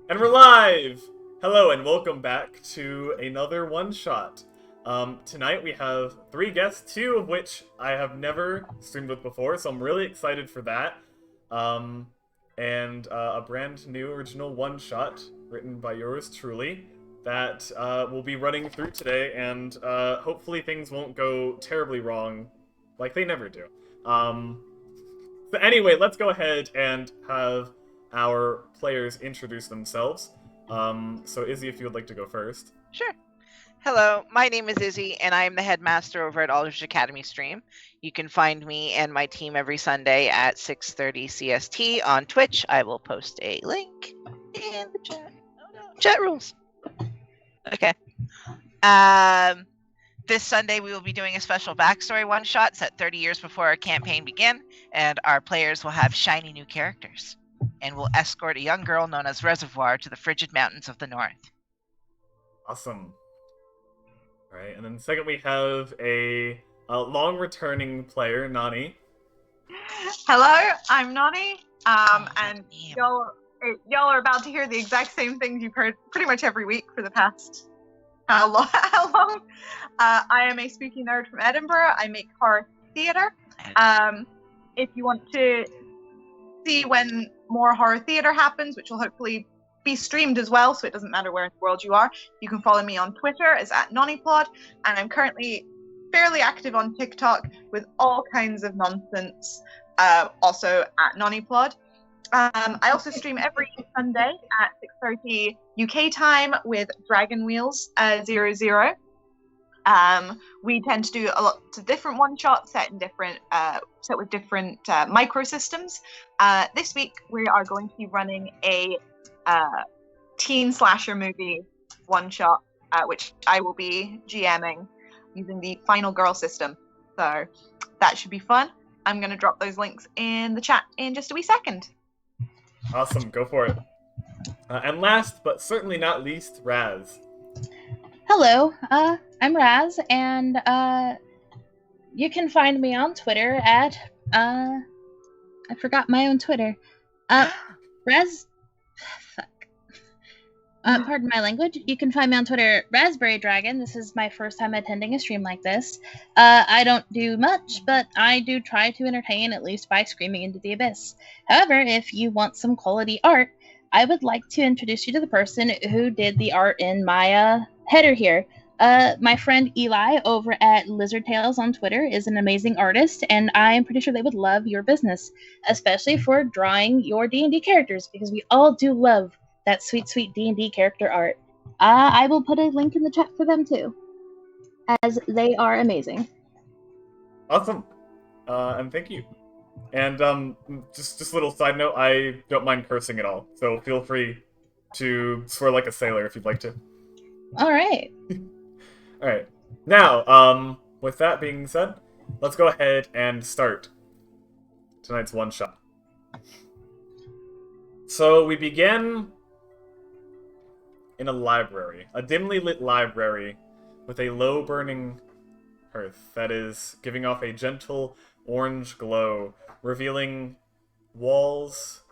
And we're live! Hello and welcome back to another one-shot. Tonight we have 3 guests, 2 of which I have never streamed with before, so I'm really excited for that. And a brand new original one-shot written by yours truly that we'll be running through today, and hopefully things won't go terribly wrong like they never do. So anyway, let's go ahead and have our players introduce themselves. So Izzy, if you would like to go first. Sure. Hello, my name is Izzy, and I am the headmaster over at Aldridge Academy Stream. You can find me and my team every Sunday at 6:30 CST on Twitch. I will post a link in the chat. Oh no, chat rules. Okay. This Sunday we will be doing a special backstory one-shot set 30 years before our campaign began, and our players will have shiny new characters, and will escort a young girl known as Reservoir to the frigid mountains of the north. Awesome. Alright, and then second we have a long-returning player, Nani. Hello, I'm Nani, and damn. y'all are about to hear the exact same things you've heard pretty much every week for the past how long? I am a spooky nerd from Edinburgh. I make horror theatre. If you want to see when more horror theatre happens, which will hopefully be streamed as well, so it doesn't matter where in the world you are, you can follow me on Twitter as @NonnyPlod, and I'm currently fairly active on TikTok with all kinds of nonsense, also @NonnyPlod. I also stream every Sunday at 6:30 UK time with Dragon Wheels 00. We tend to do a lot of different one-shots set with different microsystems. This week we are going to be running a teen slasher movie one-shot, which I will be GMing using the Final Girl system. So that should be fun. I'm going to drop those links in the chat in just a wee second. Awesome, go for it. And last, but certainly not least, Raz. Hello, I'm Raz, and you can find me on Twitter at, I forgot my own Twitter. Raz, fuck. Pardon my language. You can find me on Twitter, Raspberry Dragon. This is my first time attending a stream like this. I don't do much, but I do try to entertain, at least by screaming into the abyss. However, if you want some quality art, I would like to introduce you to the person who did the art in my header here. My friend Eli over at Lizard Tales on Twitter is an amazing artist, and I am pretty sure they would love your business, especially for drawing your D&D characters, because we all do love that sweet, sweet D&D character art. I will put a link in the chat for them too, as they are amazing. Awesome. And thank you. And just a little side note, I don't mind cursing at all, so feel free to swear like a sailor if you'd like to. Alright. Alright. Now, with that being said, let's go ahead and start tonight's one-shot. So we begin in a library, a dimly lit library with a low-burning hearth that is giving off a gentle orange glow, revealing walls,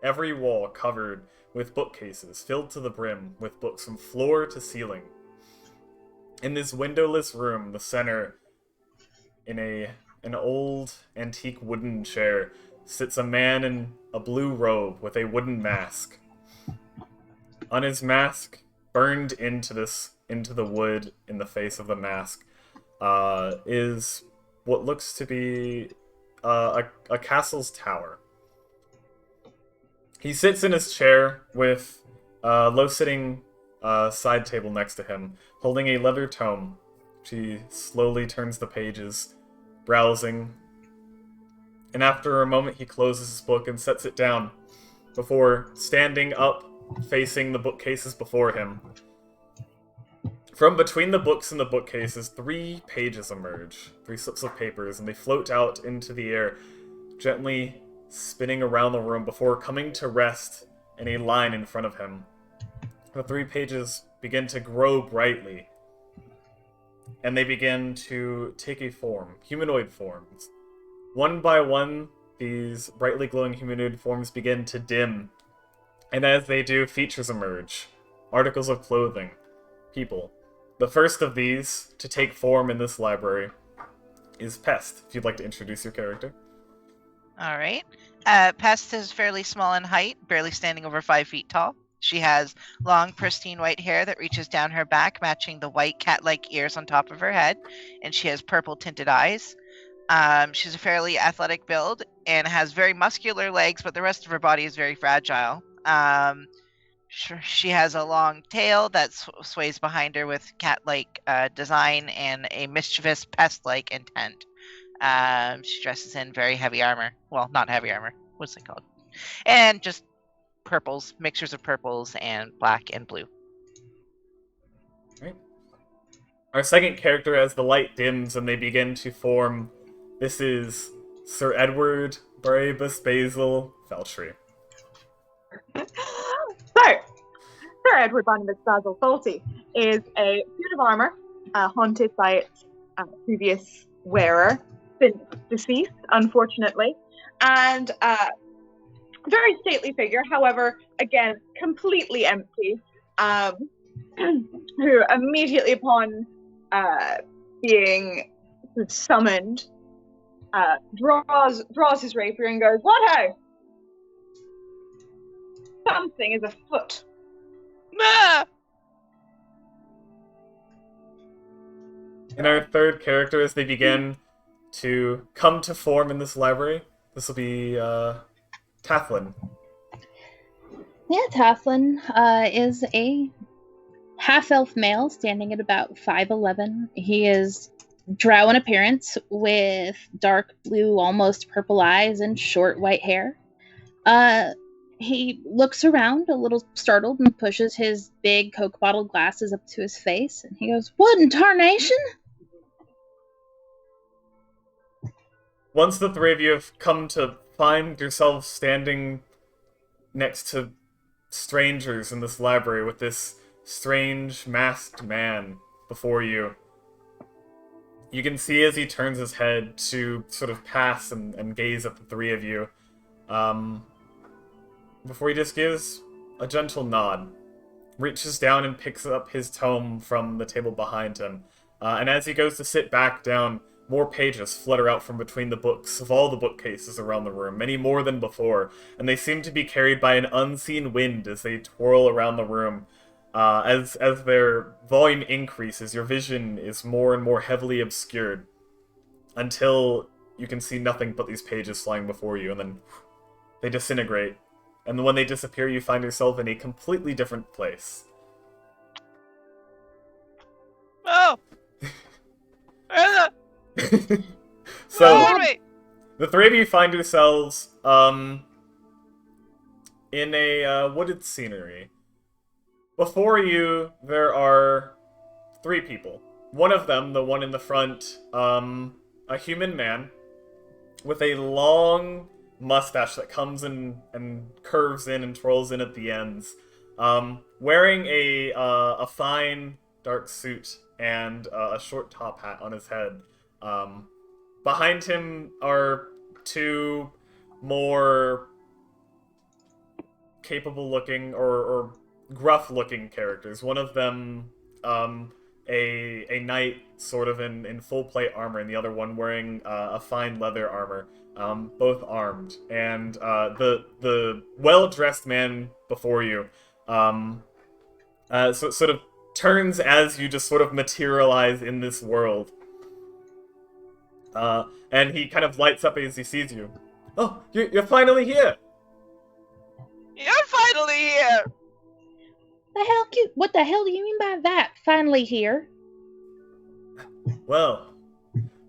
every wall covered with bookcases filled to the brim with books from floor to ceiling. In this windowless room, the center, in an old antique wooden chair, sits a man in a blue robe with a wooden mask. On his mask, burned into the wood in the face of the mask, is what looks to be a castle's tower. He sits in his chair with a low-sitting side table next to him, holding a leather tome. She slowly turns the pages, browsing, and after a moment he closes his book and sets it down before standing up, facing the bookcases before him. From between the books and the bookcases, 3 pages emerge, 3 slips of papers, and they float out into the air, gently spinning around the room before coming to rest in a line in front of him. The 3 pages begin to grow brightly, and they begin to take a form, humanoid forms. One by one, these brightly glowing humanoid forms begin to dim And as they do, features emerge. Articles of clothing. People. The first of these to take form in this library is Pest, if you'd like to introduce your character. All right. Pest is fairly small in height, barely standing over 5 feet tall. She has long, pristine white hair that reaches down her back, matching the white cat-like ears on top of her head, and she has purple tinted eyes. She's a fairly athletic build and has very muscular legs, but the rest of her body is very fragile. She has a long tail that sways behind her with cat-like design and a mischievous pest-like intent. She dresses in very heavy armor. Well, not heavy armor. What's it called? And just purples, mixtures of purples and black and blue. Right. Our second character, as the light dims and they begin to form, this is Sir Edward Barabas Basil Feltry. So, Sir Edward Barnabas Basil Salty is a suit of armor, haunted by its previous wearer, since deceased, unfortunately, and very stately figure, however, again, completely empty, who immediately upon being summoned, draws his rapier and goes, "What ho! Something is afoot." Ah! And our third character, as they begin to come to form in this library, this will be Tathlin. Yeah, Tathlin is a half-elf male standing at about 5'11". He is drow in appearance with dark blue, almost purple eyes and short white hair. He looks around a little startled and pushes his big Coke bottle glasses up to his face, and he goes, "What in tarnation?" Once the three of you have come to find yourselves standing next to strangers in this library with this strange masked man before you, you can see as he turns his head to sort of pass and gaze at the three of you, before he just gives a gentle nod, reaches down and picks up his tome from the table behind him, and as he goes to sit back down, more pages flutter out from between the books of all the bookcases around the room, many more than before, and they seem to be carried by an unseen wind as they twirl around the room. As their volume increases, your vision is more and more heavily obscured, until you can see nothing but these pages flying before you, and then they disintegrate. And when they disappear, you find yourself in a completely different place. Oh! So, the three of you find yourselves in a wooded scenery. Before you, there are three people. One of them, the one in the front, a human man with a long mustache that comes in and curves in and twirls in at the ends, wearing a fine dark suit and a short top hat on his head. Behind him are two more capable-looking or gruff-looking characters. One of them, a knight, sort of in full plate armor, and the other one wearing a fine leather armor, both armed. And the well-dressed man before you, sort of turns as you just sort of materialize in this world. And he kind of lights up as he sees you. "Oh, you're finally here!" You're finally here! What the hell do you mean by that? Finally here? "Well,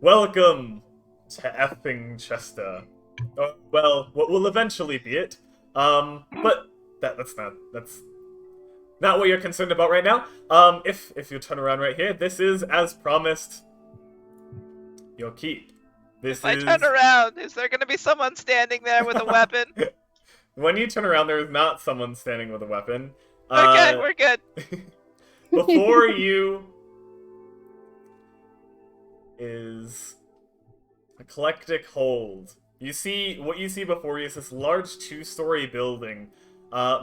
welcome to Effingchester. Well, what will eventually be it. But that's not what you're concerned about right now. If you turn around right here, this is, as promised, your keep. If I turn around, is there going to be someone standing there with a weapon? When you turn around, there is not someone standing with a weapon. Okay, we're good. Before you is eclectic hold. What you see before you is this large 2-story building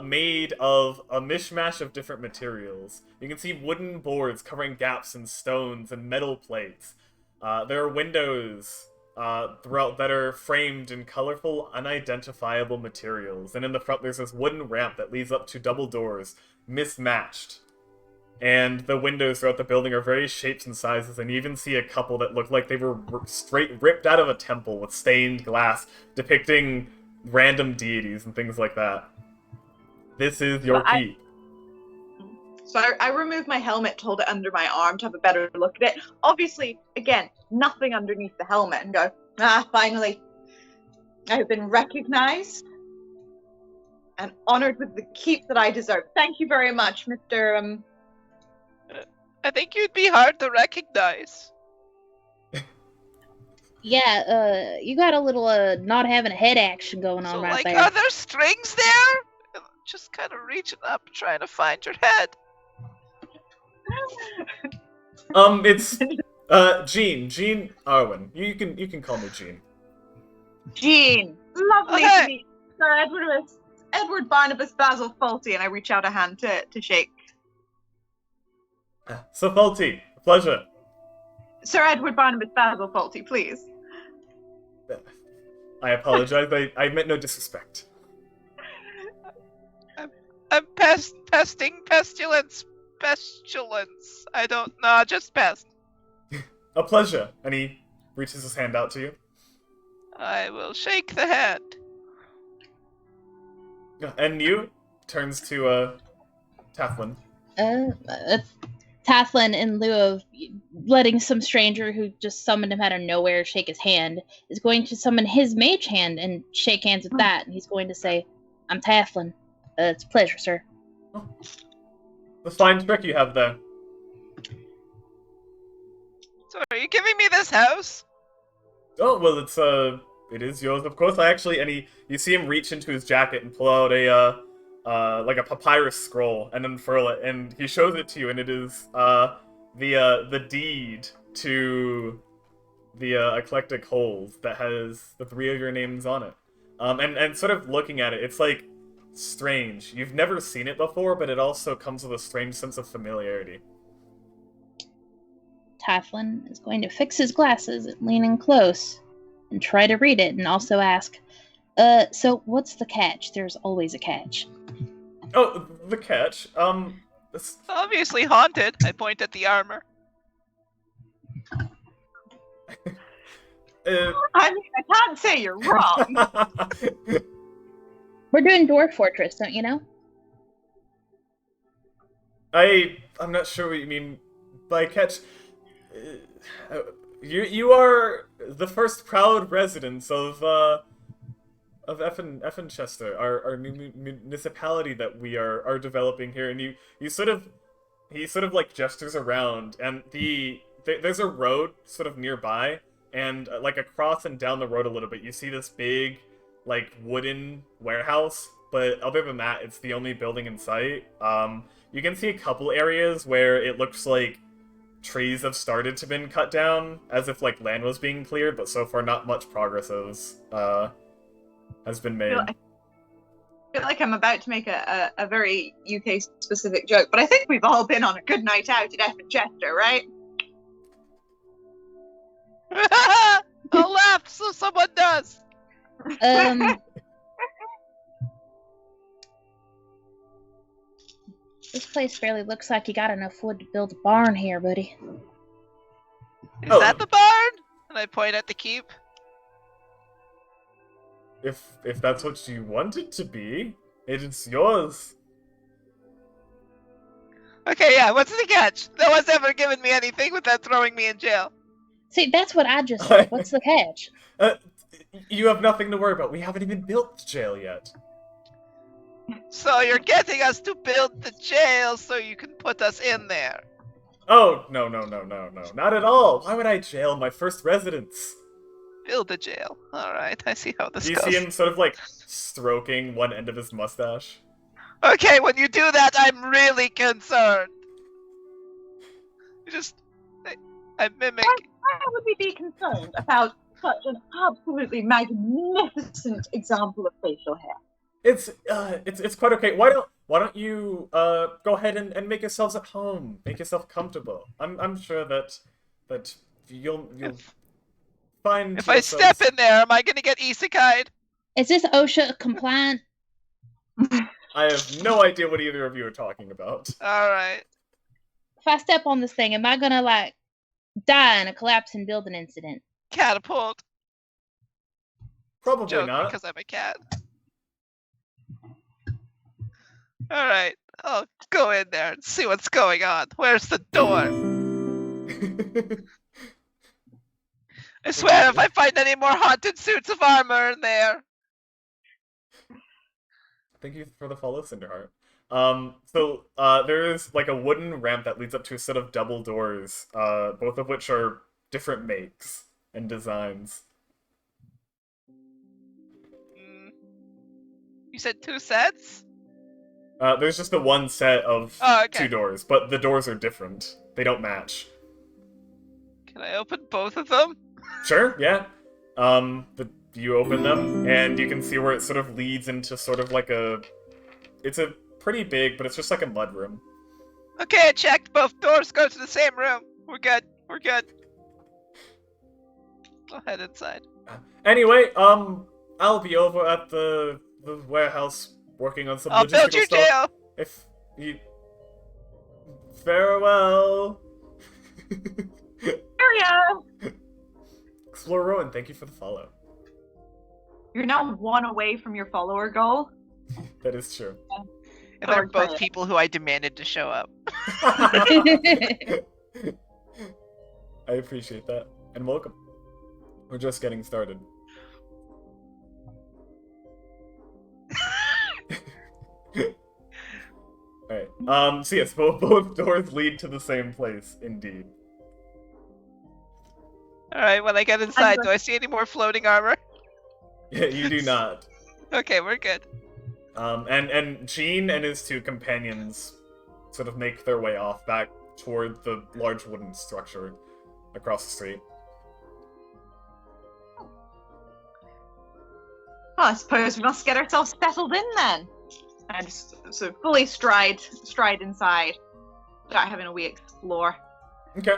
made of a mishmash of different materials. You can see wooden boards covering gaps in stones and metal plates. There are windows throughout that are framed in colorful, unidentifiable materials. And in the front, there's this wooden ramp that leads up to double doors, mismatched. And the windows throughout the building are various shapes and sizes, and you even see a couple that look like they were straight ripped out of a temple with stained glass, depicting random deities and things like that. This is your keep. So I remove my helmet to hold it under my arm to have a better look at it. Obviously, again, nothing underneath the helmet, and go, finally. I have been recognized and honored with the keep that I deserve. Thank you very much, Mr. I think you'd be hard to recognize. Yeah, you got a little not having a head action going on right there. Are there strings there? Just kind of reaching up, trying to find your head. It's Jean Arwen. You can call me Jean. Jean, lovely to meet you. Sir Edward Barnabas Basil Faulty, and I reach out a hand to shake. So Faulty, a pleasure. Sir Edward Barnabas Basil Faulty, please. I apologize. I meant no disrespect. I'm pestilence. I don't know, just pest. A pleasure. And he reaches his hand out to you. I will shake the hand. And you turns to Taflin. Tathlin, in lieu of letting some stranger who just summoned him out of nowhere shake his hand, is going to summon his mage hand and shake hands with that, and he's going to say, I'm Tathlin. It's a pleasure, sir. Oh. The fine trick you have there. So are you giving me this house? Oh, well, it is yours, of course. You see him reach into his jacket and pull out like a papyrus scroll and unfurl it, and he shows it to you, and it is the deed to the eclectic holes that has the 3 of your names on it. And sort of looking at it, it's like strange. You've never seen it before, but it also comes with a strange sense of familiarity. Tathlin is going to fix his glasses and lean in close and try to read it, and also ask, so what's the catch? There's always a catch. Oh, the catch. It's obviously haunted. I point at the armor. I mean, I can't say you're wrong. We're doing Dwarf Fortress, don't you know? I'm not sure what you mean by catch. You are the first proud residents of Effenchester, our new municipality that we are developing here, and he sort of like gestures around, and there's a road sort of nearby, and like across and down the road a little bit, you see this big like wooden warehouse, but other than that, it's the only building in sight. You can see a couple areas where it looks like trees have started to been cut down, as if like land was being cleared, but so far not much progress has been made. I feel like I'm about to make a very UK specific joke, but I think we've all been on a good night out at Effenchester, right? I'll laugh so someone does. This place barely looks like you got enough wood to build a barn here, buddy. Is that the barn? And I point at the keep. If that's what you want it to be, it's yours. Okay, yeah, what's the catch? No one's ever given me anything without throwing me in jail. See, that's what I just said. What's the catch? You have nothing to worry about. We haven't even built the jail yet. So you're getting us to build the jail so you can put us in there. Oh, no. Not at all. Why would I jail my first residence? Build a jail. Alright, I see how this Do you goes. see him sort of like stroking one end of his mustache? Okay, when you do that, I'm really concerned. I mimic. Why would we be concerned about such an absolutely magnificent example of facial hair? It's quite okay. Why don't you go ahead and make yourselves at home, make yourself comfortable. I'm sure that you'll find If I step in there, am I gonna get isekai'd? Is this OSHA compliant? I have no idea what either of you are talking about. Alright. If I step on this thing, am I gonna like die in a collapsing building incident? Catapult. Probably Joke not. because I'm a cat. Alright. I'll go in there and see what's going on. Where's the door? I swear if I find any more haunted suits of armor in there. Thank you for the follow, Cinderheart. So there is like a wooden ramp that leads up to a set of double doors, both of which are different makes and designs. You said 2 sets? There's just the one set of Oh, okay. 2 doors, but the doors are different. They don't match. Can I open both of them? Sure, yeah. You open them, and you can see where it sort of leads into sort of like a... It's a pretty big, but it's just like a mudroom. Okay, I checked. Both doors go to the same room. We're good. We're good. I'll head inside. Anyway, I'll be over at the warehouse working on some I'll logistical build your stuff. jail. If you... Farewell! Area. Explore Rowan, thank you for the follow. You're now 1 away from your follower goal. That is true. And they're Oh, both sorry. people who I demanded to show up. I appreciate that. And welcome. We're just getting started. Alright. So yes, both doors lead to the same place, indeed. Alright, when I get inside, do I see any more floating armor? Yeah, you do not. Okay, we're good. And Jean and his 2 companions sort of make their way off back toward the large wooden structure across the street. Well, I suppose we must get ourselves settled in then. And just so fully stride inside without having a wee explore. Okay.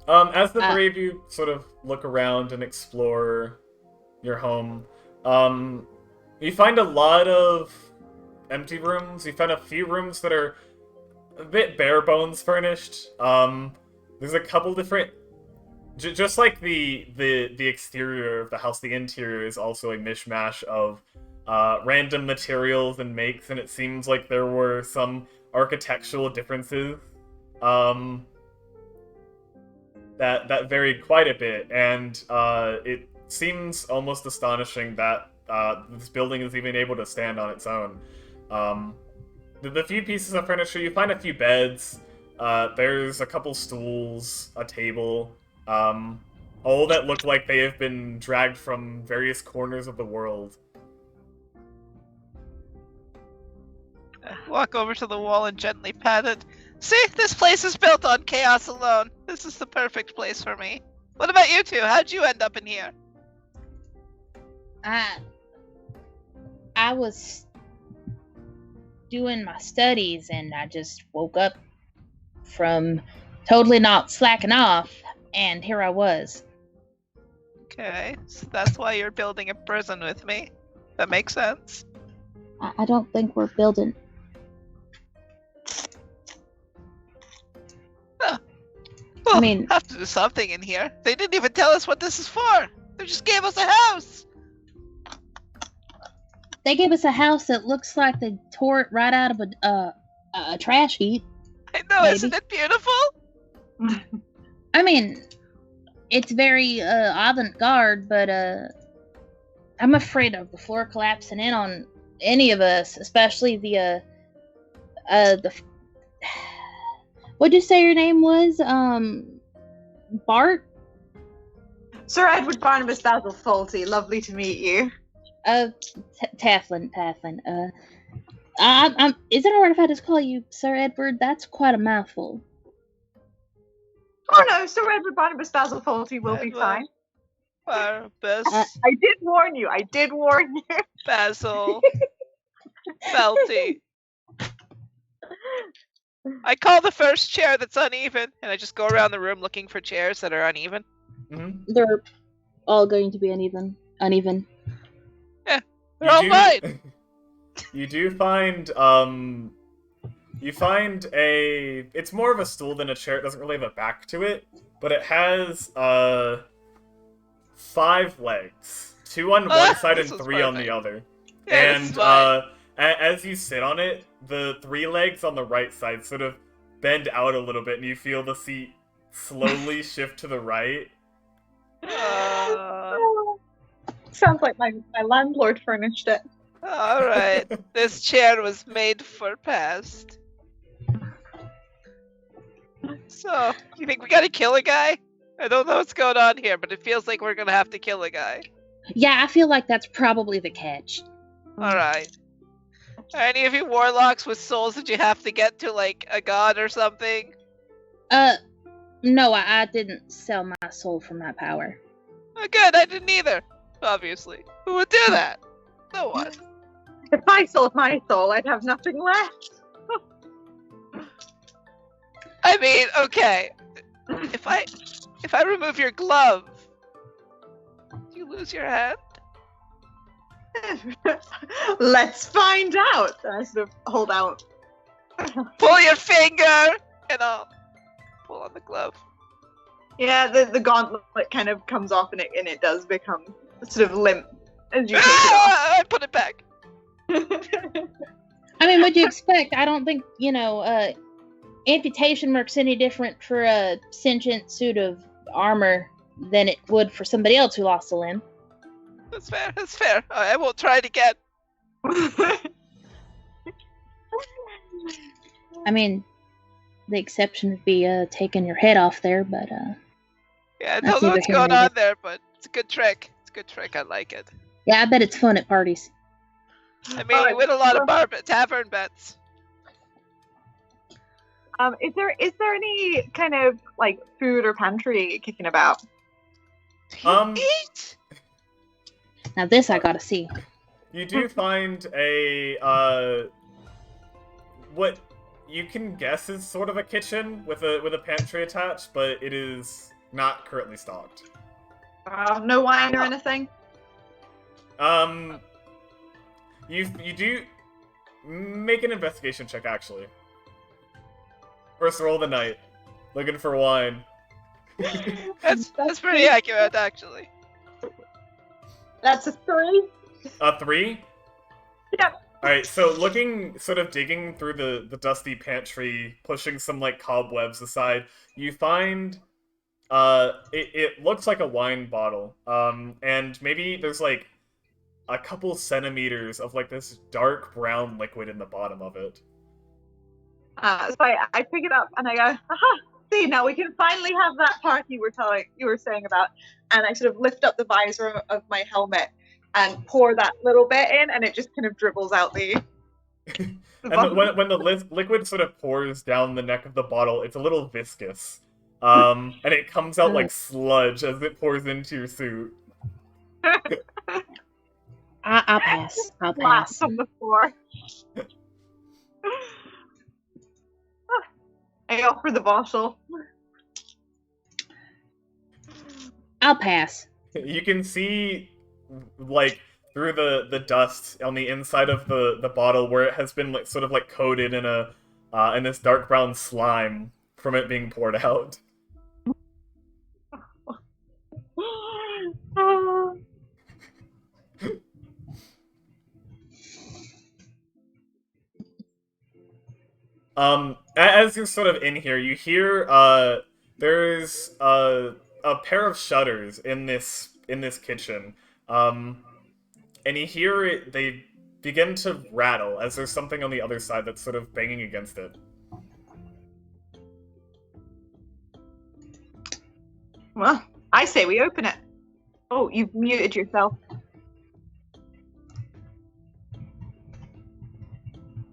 As the 3 of you sort of look around and explore your home, you find a lot of empty rooms. You find a few rooms that are a bit bare bones furnished. There's a couple different... just like the exterior of the house, the interior is also a mishmash of random materials and makes, and it seems like there were some architectural differences that varied quite a bit, and it seems almost astonishing that this building is even able to stand on its own. The few pieces of furniture, you find a few beds, there's a couple stools, a table, all that look like they have been dragged from various corners of the world. Walk over to the wall and gently pat it. See, this place is built on chaos alone. This is the perfect place for me. What about you 2? How'd you end up in here? I was doing my studies and I just woke up from totally not slacking off, and here I was. Okay, so that's why you're building a prison with me. That makes sense. I don't think we're building. Well, I mean- have to do something in here. They didn't even tell us what this is for. They just gave us a house. They gave us a house that looks like they tore it right out of a trash heap. I know, Maybe. isn't it beautiful? I mean, it's very avant-garde, but I'm afraid of the floor collapsing in on any of us, especially the what'd you say your name was? Bart? Sir Edward Barnabas Basil Faulty, lovely to meet you. Tafflin. Is it alright if I just call you Sir Edward? That's quite a mouthful. Oh no, Sir Edward Barnabas Basil Faulty will be Edward. fine. Barbus, I did warn you. Basil. Felty. I call the first chair that's uneven, and I just go around the room looking for chairs that are uneven. Mm-hmm. They're all going to be uneven. They're all mine. You do find, you find a... It's more of a stool than a chair. It doesn't really have a back to it, but it has, 5 legs. 2 on one side and 3 on the other. Yeah, And, as you sit on it, the 3 legs on the right side sort of bend out a little bit, and you feel the seat slowly shift to the right. Sounds like my landlord furnished it. Alright, this chair was made for past. So, you think we gotta kill a guy? I don't know what's going on here, but it feels like we're gonna have to kill a guy. Yeah, I feel like that's probably the catch. Alright. Are any of you warlocks with souls that you have to get to, like, a god or something? No, I didn't sell my soul for my power. Oh, good, I didn't either. Obviously. Who would do that? No one. If I sold my soul, I'd have nothing left. I mean, okay. If I remove your glove, do you lose your hand? Let's find out. I sort of hold out. Pull your finger, and I'll pull on the glove. Yeah, the gauntlet kind of comes off, and it does become sort of limp as you take it I put it back. off. I mean, what'd you expect? I don't think, amputation works any different for a sentient suit of armor than it would for somebody else who lost a limb. That's fair, that's fair. I won't try it again. I mean, the exception would be taking your head off there, but Yeah, I That's don't know either what's here or going there. on there, but it's a good trick. It's a good trick, I like it. yeah, I bet it's fun at parties. I mean, we win a lot of tavern bets. Is there any kind of like food or pantry kicking about? Eat? Now this I gotta see. You do find a, what you can guess is sort of a kitchen with a pantry attached, but it is not currently stocked. No wine or anything? You do make an investigation check, actually. First roll of the night. Looking for wine. That's pretty accurate, actually. That's a 3. A 3? Yep. Alright, so sort of digging through the dusty pantry, pushing some, like, cobwebs aside, you find, it looks like a wine bottle. And maybe there's, like, a couple centimeters of, like, this dark brown liquid in the bottom of it. So I pick it up and I go, aha, see, now we can finally have that party you were saying about. And I sort of lift up the visor of my helmet and pour that little bit in, and it just kind of dribbles out the And when the liquid sort of pours down the neck of the bottle, it's a little viscous. And it comes out like sludge as it pours into your suit. I'll pass. I'll Splash pass. on the floor. I offer the bottle. I'll pass. You can see, like, through the dust on the inside of the bottle where it has been, like, sort of, like, coated in in this dark brown slime from it being poured out. As you're sort of in here, you hear, there's, a pair of shutters in this kitchen. And you hear it, they begin to rattle as there's something on the other side that's sort of banging against it. Well, I say we open it. Oh, you've muted yourself.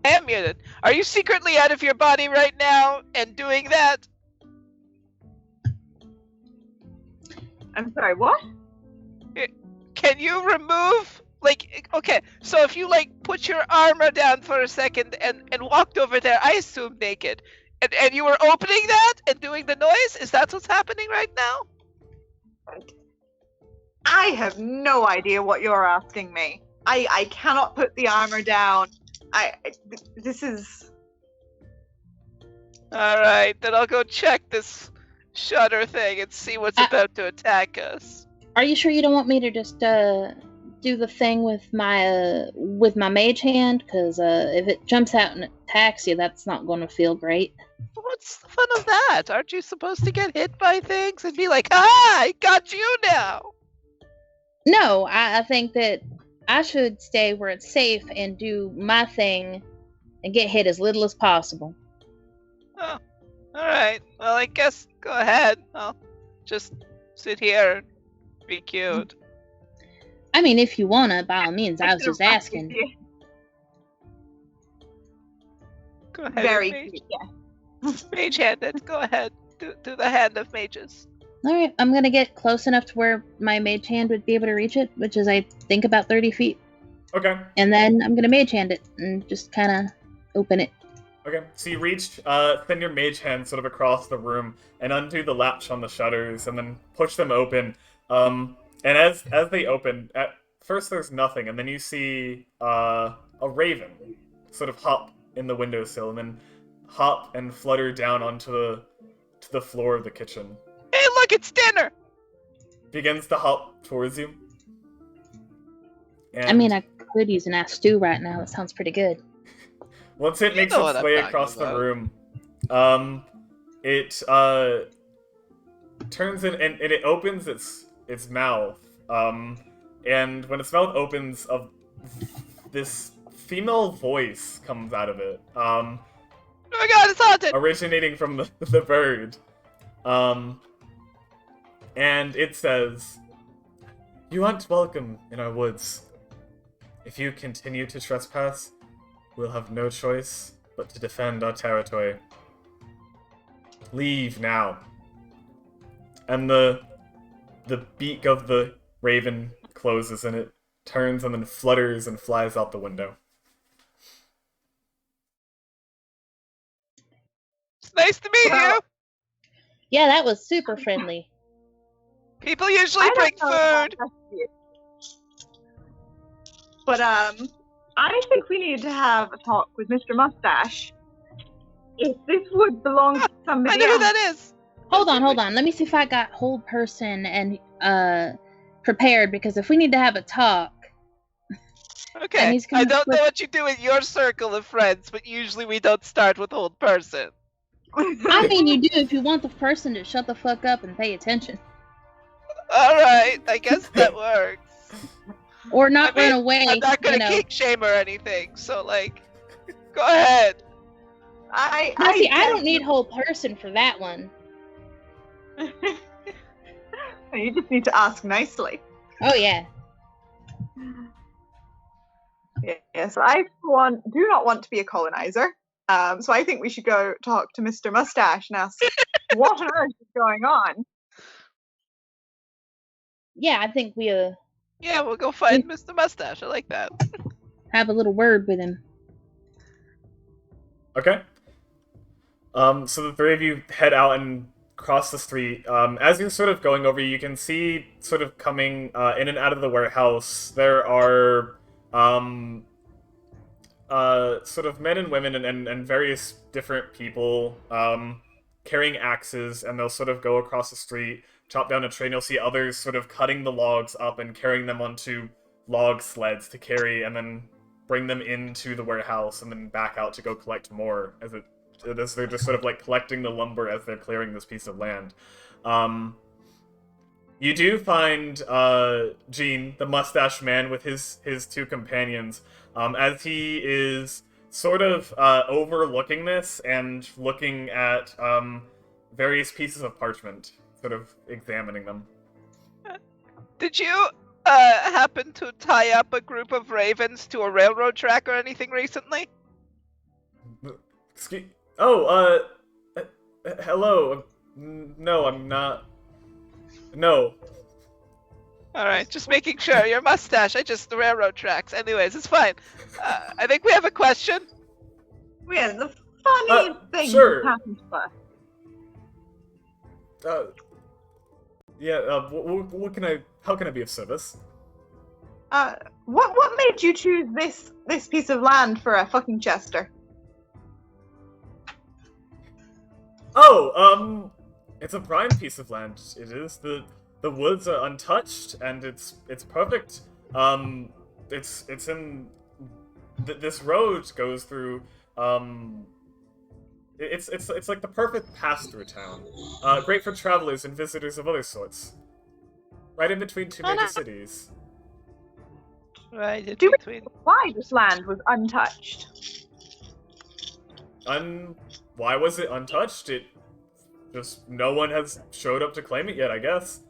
I am muted. Are you secretly out of your body right now and doing that? I'm sorry, what? Can you remove Like, okay, so if you, like, put your armor down for a second and walked over there, I assume naked, and you were opening that and doing the noise? Is that what's happening right now? I have no idea what you're asking me. I cannot put the armor down. This is... Alright, then I'll go check this shutter thing and see what's about to attack us. Are you sure you don't want me to just do the thing with my mage hand? Because if it jumps out and attacks you, that's not going to feel great. What's the fun of that? Aren't you supposed to get hit by things and be like, ah, I got you now? No, I think that I should stay where it's safe and do my thing and get hit as little as possible. Oh, alright. Well, I guess go ahead. I'll just sit here and be cute. I mean, if you wanna, by all means, I was just asking. Go ahead. Very mage. cute, yeah. Mage hand it. Go ahead. Do the hand of mages. Alright, I'm gonna get close enough to where my mage hand would be able to reach it, which is, I think, about 30 feet. Okay. And then I'm gonna mage hand it and just kind of open it. Okay, so you reach, send your mage hand sort of across the room and undo the latch on the shutters and then push them open. And as they open, at first there's nothing, and then you see a raven sort of hop in the windowsill and then hop and flutter down onto the floor of the kitchen. Hey, look, it's dinner! Begins to hop towards you. And I mean, I could use an ass stew right now. It sounds pretty good. once it makes know its what way I'm across talking the about. room, it turns in and it opens its mouth. And when its mouth opens, this female voice comes out of it. Oh my god, it's haunted! Originating from the bird. And it says, "You aren't welcome in our woods. If you continue to trespass, we'll have no choice but to defend our territory. Leave now." And the beak of the raven closes and it turns and then flutters and flies out the window. It's nice to meet you! Yeah, that was super friendly. People usually I bring don't know if food! that's you. But, I think we need to have a talk with Mr. Mustache. If this would belong to I somebody know who else. that is! Hold on. Let me see if I got hold person and prepared, because if we need to have a talk, Okay, And he's I gonna don't know flip- what you do in your circle of friends, but usually we don't start with old person. I mean, you do if you want the person to shut the fuck up and pay attention, Alright, I guess that works. or not I mean, run away. I'm not gonna you know. kink shame or anything, so like, go ahead. I don't need whole person for that one. You just need to ask nicely. Oh yeah. Yes, I for one do not want to be a colonizer. So I think we should go talk to Mr. Mustache and ask what on earth is going on. Yeah, I think we Yeah, we'll go find Mr. Mustache. I like that. have a little word with him. Okay. So the three of you head out and cross the street. As you're sort of going over, you can see sort of coming in and out of the warehouse. There are sort of men and women and various different people carrying axes, and they'll sort of go across the street, chop down a tree, and you'll see others sort of cutting the logs up and carrying them onto log sleds to carry, and then bring them into the warehouse, and then back out to go collect more, as they're just sort of like collecting the lumber as they're clearing this piece of land. You do find Gene, the mustache man, with his two companions, as he is sort of overlooking this and looking at various pieces of parchment, sort of examining them. Did you happen to tie up a group of ravens to a railroad track or anything recently? Excuse. Hello. No, I'm not. No. All right, just making sure. Your mustache. The railroad tracks. Anyways, it's fine. I think we have a question. Yeah, the funny thing sure. that happened to us. How can I be of service? What made you choose this piece of land for a fucking Chester? Oh, it's a prime piece of land. It is. The woods are untouched, and it's perfect. It's in... this road goes through, It's like the perfect pass-through town. Great for travelers and visitors of other sorts. Right in between two major cities. Right in Do we between. know why this land was untouched? Why was it untouched? Just no one has showed up to claim it yet, I guess.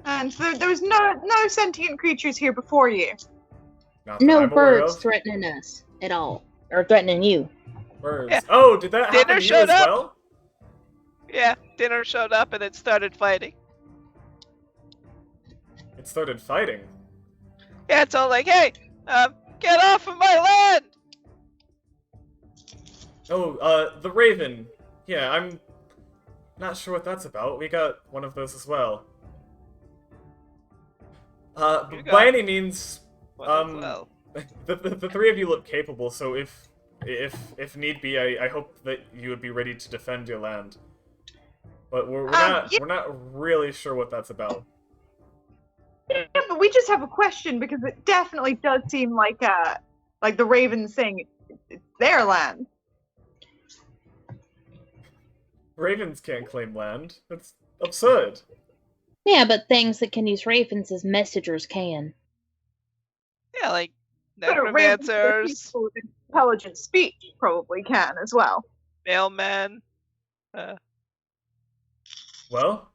And so there was no sentient creatures here before you. Not that No I'm aware birds of. threatening us at all. Or threatening you. Birds. Yeah. Oh, did that happen Dinner to you showed as up. well? Yeah, dinner showed up and it started fighting. It started fighting. Yeah, it's all like, hey, get off of my land! Oh, the Raven. Yeah, I'm not sure what that's about. We got one of those as well. You By got any means, well. the three of you look capable, so if need be, I hope that you would be ready to defend your land. But we're not really sure what that's about. Yeah, but we just have a question because it definitely does seem like the Ravens saying it's their land. Ravens can't claim land. That's absurd. Yeah, but things that can use ravens as messengers can. Yeah, like But a raven, necromancers, people with intelligent speech probably can as well. mailmen, Well,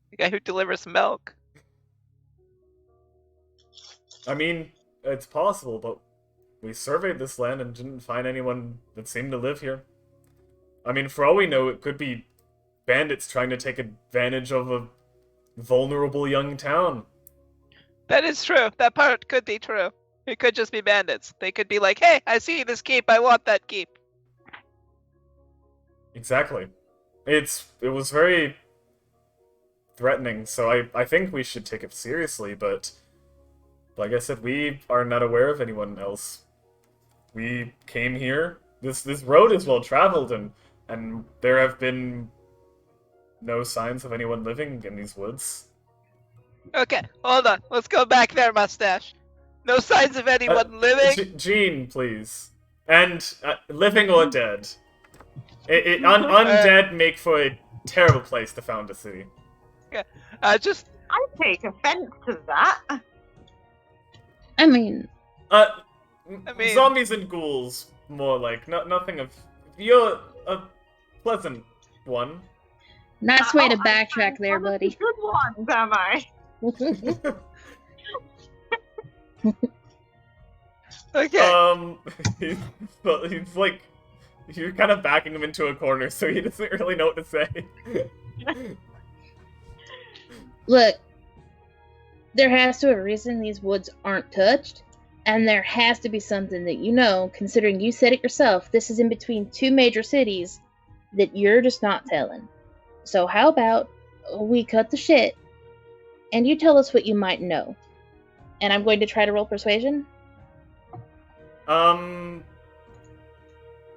the guy who delivers milk. I mean, it's possible, but we surveyed this land and didn't find anyone that seemed to live here. I mean, for all we know, it could be bandits trying to take advantage of a vulnerable young town. That is true. That part could be true. It could just be bandits. They could be like, hey, I see this keep. I want that keep. Exactly. It was very threatening, so I think we should take it seriously, but like I said, we are not aware of anyone else. We came here. This road is well traveled, and there have been no signs of anyone living in these woods. Okay, hold on. Let's go back there, mustache. No signs of anyone living. Jean, please. And living or dead. Undead make for a terrible place to found a city. Just I take offense to that. I mean, Zombies and ghouls, more like. Nothing of... You're a pleasant one. nice way to I'm backtrack there, one of buddy. the good ones, am I? okay. He's like... You're kind of backing him into a corner, so he doesn't really know what to say. Look, there has to be a reason these woods aren't touched, and there has to be something that you know, considering you said it yourself, this is in between two major cities, that you're just not telling. So how about we cut the shit, and you tell us what you might know. And I'm going to try to roll persuasion.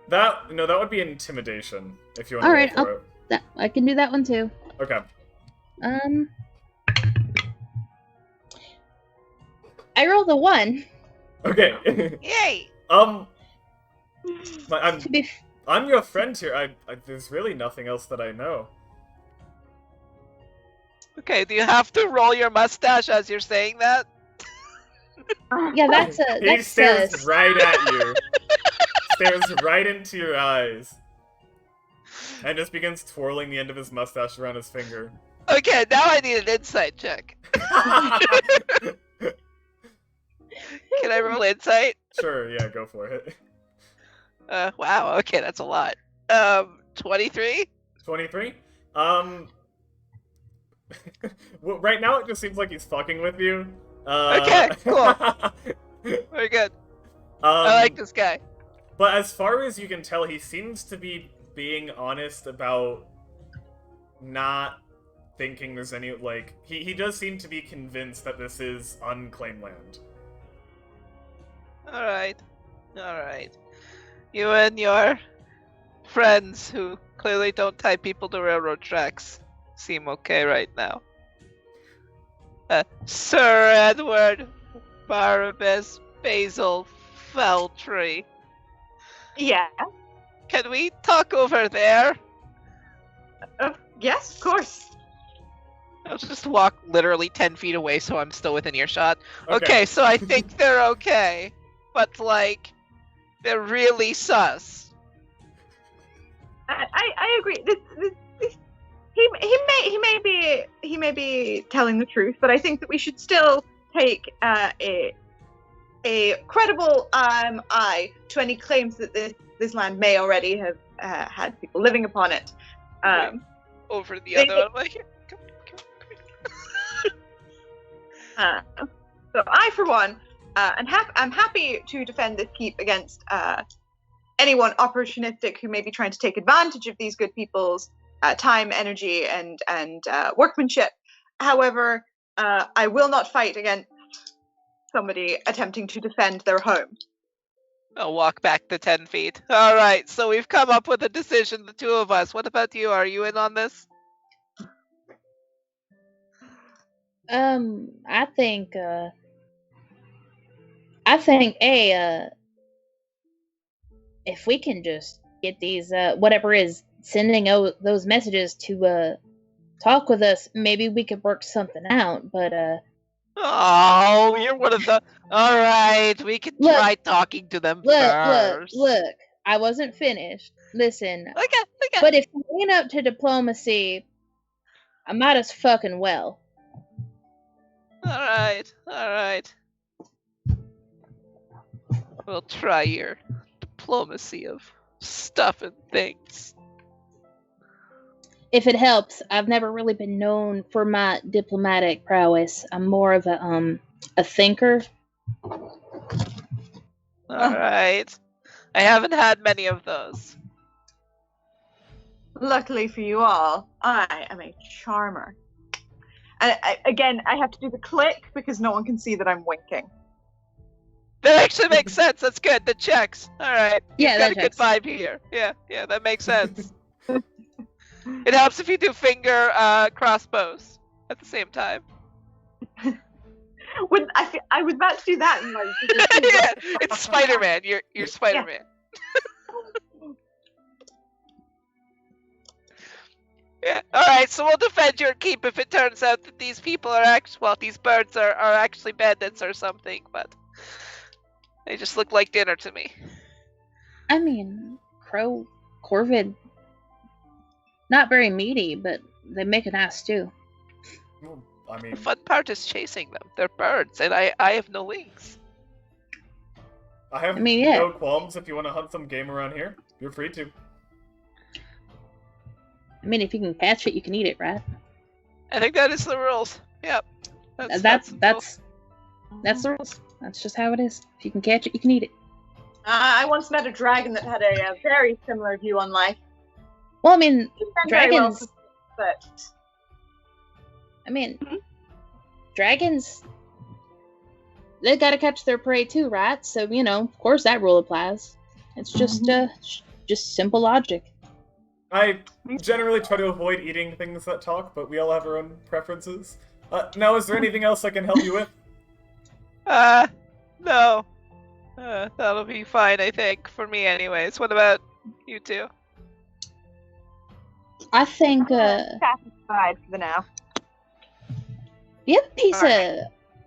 That would be intimidation, if you want to Alright, roll for it. I can do that one too. Okay. I rolled a 1. Okay. Yay! I'm To be I'm your friend here. There's really nothing else that I know. Okay, do you have to roll your mustache as you're saying that? yeah, that's He stares sus. right at you. Stares right into your eyes. And just begins twirling the end of his mustache around his finger. Okay, now I need an insight check. Can I roll insight? Sure, yeah, go for it. Wow, okay, that's a lot. 23? 23? Well, right now it just seems like he's fucking with you. Okay, cool. Very good. I like this guy. But as far as you can tell, he seems to be being honest about not thinking there's any, like, he does seem to be convinced that this is unclaimed land. Alright. You and your friends who clearly don't tie people to railroad tracks seem okay right now. Sir Edward Barabbas Basil Feltree. Yeah. Can we talk over there? Yes, of course. I'll just walk literally 10 feet away so I'm still within earshot. Okay, so I think they're okay. But, like, they're really sus. I agree. He may be telling the truth, but I think that we should still take a credible eye to any claims that this land may already have had people living upon it. Over the other one, like, so I, for one, I'm happy to defend this keep against anyone opportunistic who may be trying to take advantage of these good people's time, energy, and workmanship. However, I will not fight against somebody attempting to defend their home. I'll walk back the 10 feet. Alright, so we've come up with a decision, the two of us. What about you? Are you in on this? I think if we can just get these whatever is sending those messages to talk with us, maybe we could work something out. But oh, you're one of the. All right, we can try talking to them first. Look! I wasn't finished. Listen. Okay. But if we ain't up to diplomacy, I might as fucking well. All right. We'll try your diplomacy of stuff and things. If it helps, I've never really been known for my diplomatic prowess. I'm more of a thinker. Alright. I haven't had many of those. Luckily for you all, I am a charmer. And I have to do the click because no one can see that I'm winking. That actually makes sense. That's good. That checks. Alright. Yeah, got a good vibe here. Yeah, that makes sense. It helps if you do finger crossbows at the same time. I was about to do that. And yeah, it's Spider-Man. You're Spider-Man. Yeah. All right. So we'll defend your keep if it turns out that these people are these birds are actually bandits or something. But they just look like dinner to me. I mean, corvid. Not very meaty, but they make a nice stew. Well, I mean, the fun part is chasing them. They're birds, and I have no wings. I have no qualms if you want to hunt some game around here. You're free to. I mean, if you can catch it, you can eat it, right? I think that is the rules. Yep. That's the rules. That's just how it is. If you can catch it, you can eat it. I once met a dragon that had a very similar view on life. Well, I mean, dragons. But I mean, dragons. They gotta catch their prey too, right? So of course that rule applies. It's just simple logic. I generally try to avoid eating things that talk, but we all have our own preferences. Now, is there anything else I can help you with? No. That'll be fine, I think, for me anyways. What about you two? I think, satisfied for the now. Do you have a piece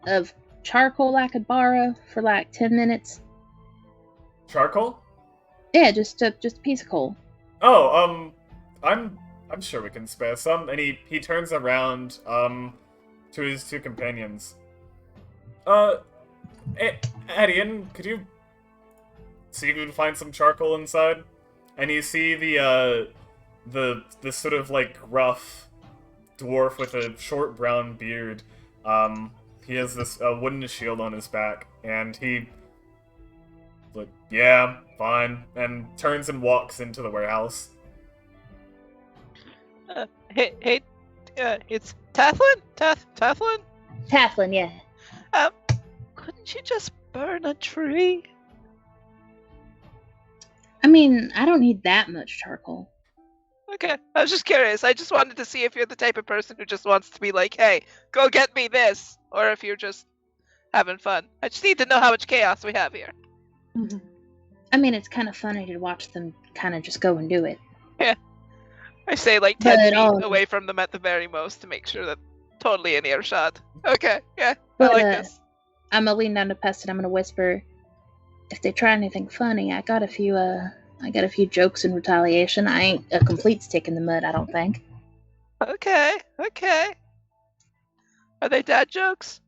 of charcoal I could borrow for like 10 minutes? Charcoal? Yeah, just a piece of coal. Oh, I'm sure we can spare some. And he turns around, to his two companions. Adian, could you see if you can find some charcoal inside? And you see the sort of like rough dwarf with a short brown beard. He has this wooden shield on his back, and he like, yeah, fine, and turns and walks into the warehouse. Hey, it's Tathlin? Tathlin? Tathlin, yeah. Couldn't you just burn a tree? I mean, I don't need that much charcoal. Okay, I was just curious. I just wanted to see if you're the type of person who just wants to be like, hey, go get me this, or if you're just having fun. I just need to know how much chaos we have here. I mean, it's kind of funny to watch them kind of just go and do it. Yeah. I say like 10 But, feet away from them at the very most to make sure that totally in earshot. Okay, yeah, But, I like this. I'm gonna lean down to Pest and I'm gonna whisper, if they try anything funny, I got a few jokes in retaliation. I ain't a complete stick in the mud, I don't think. Okay. Are they dad jokes?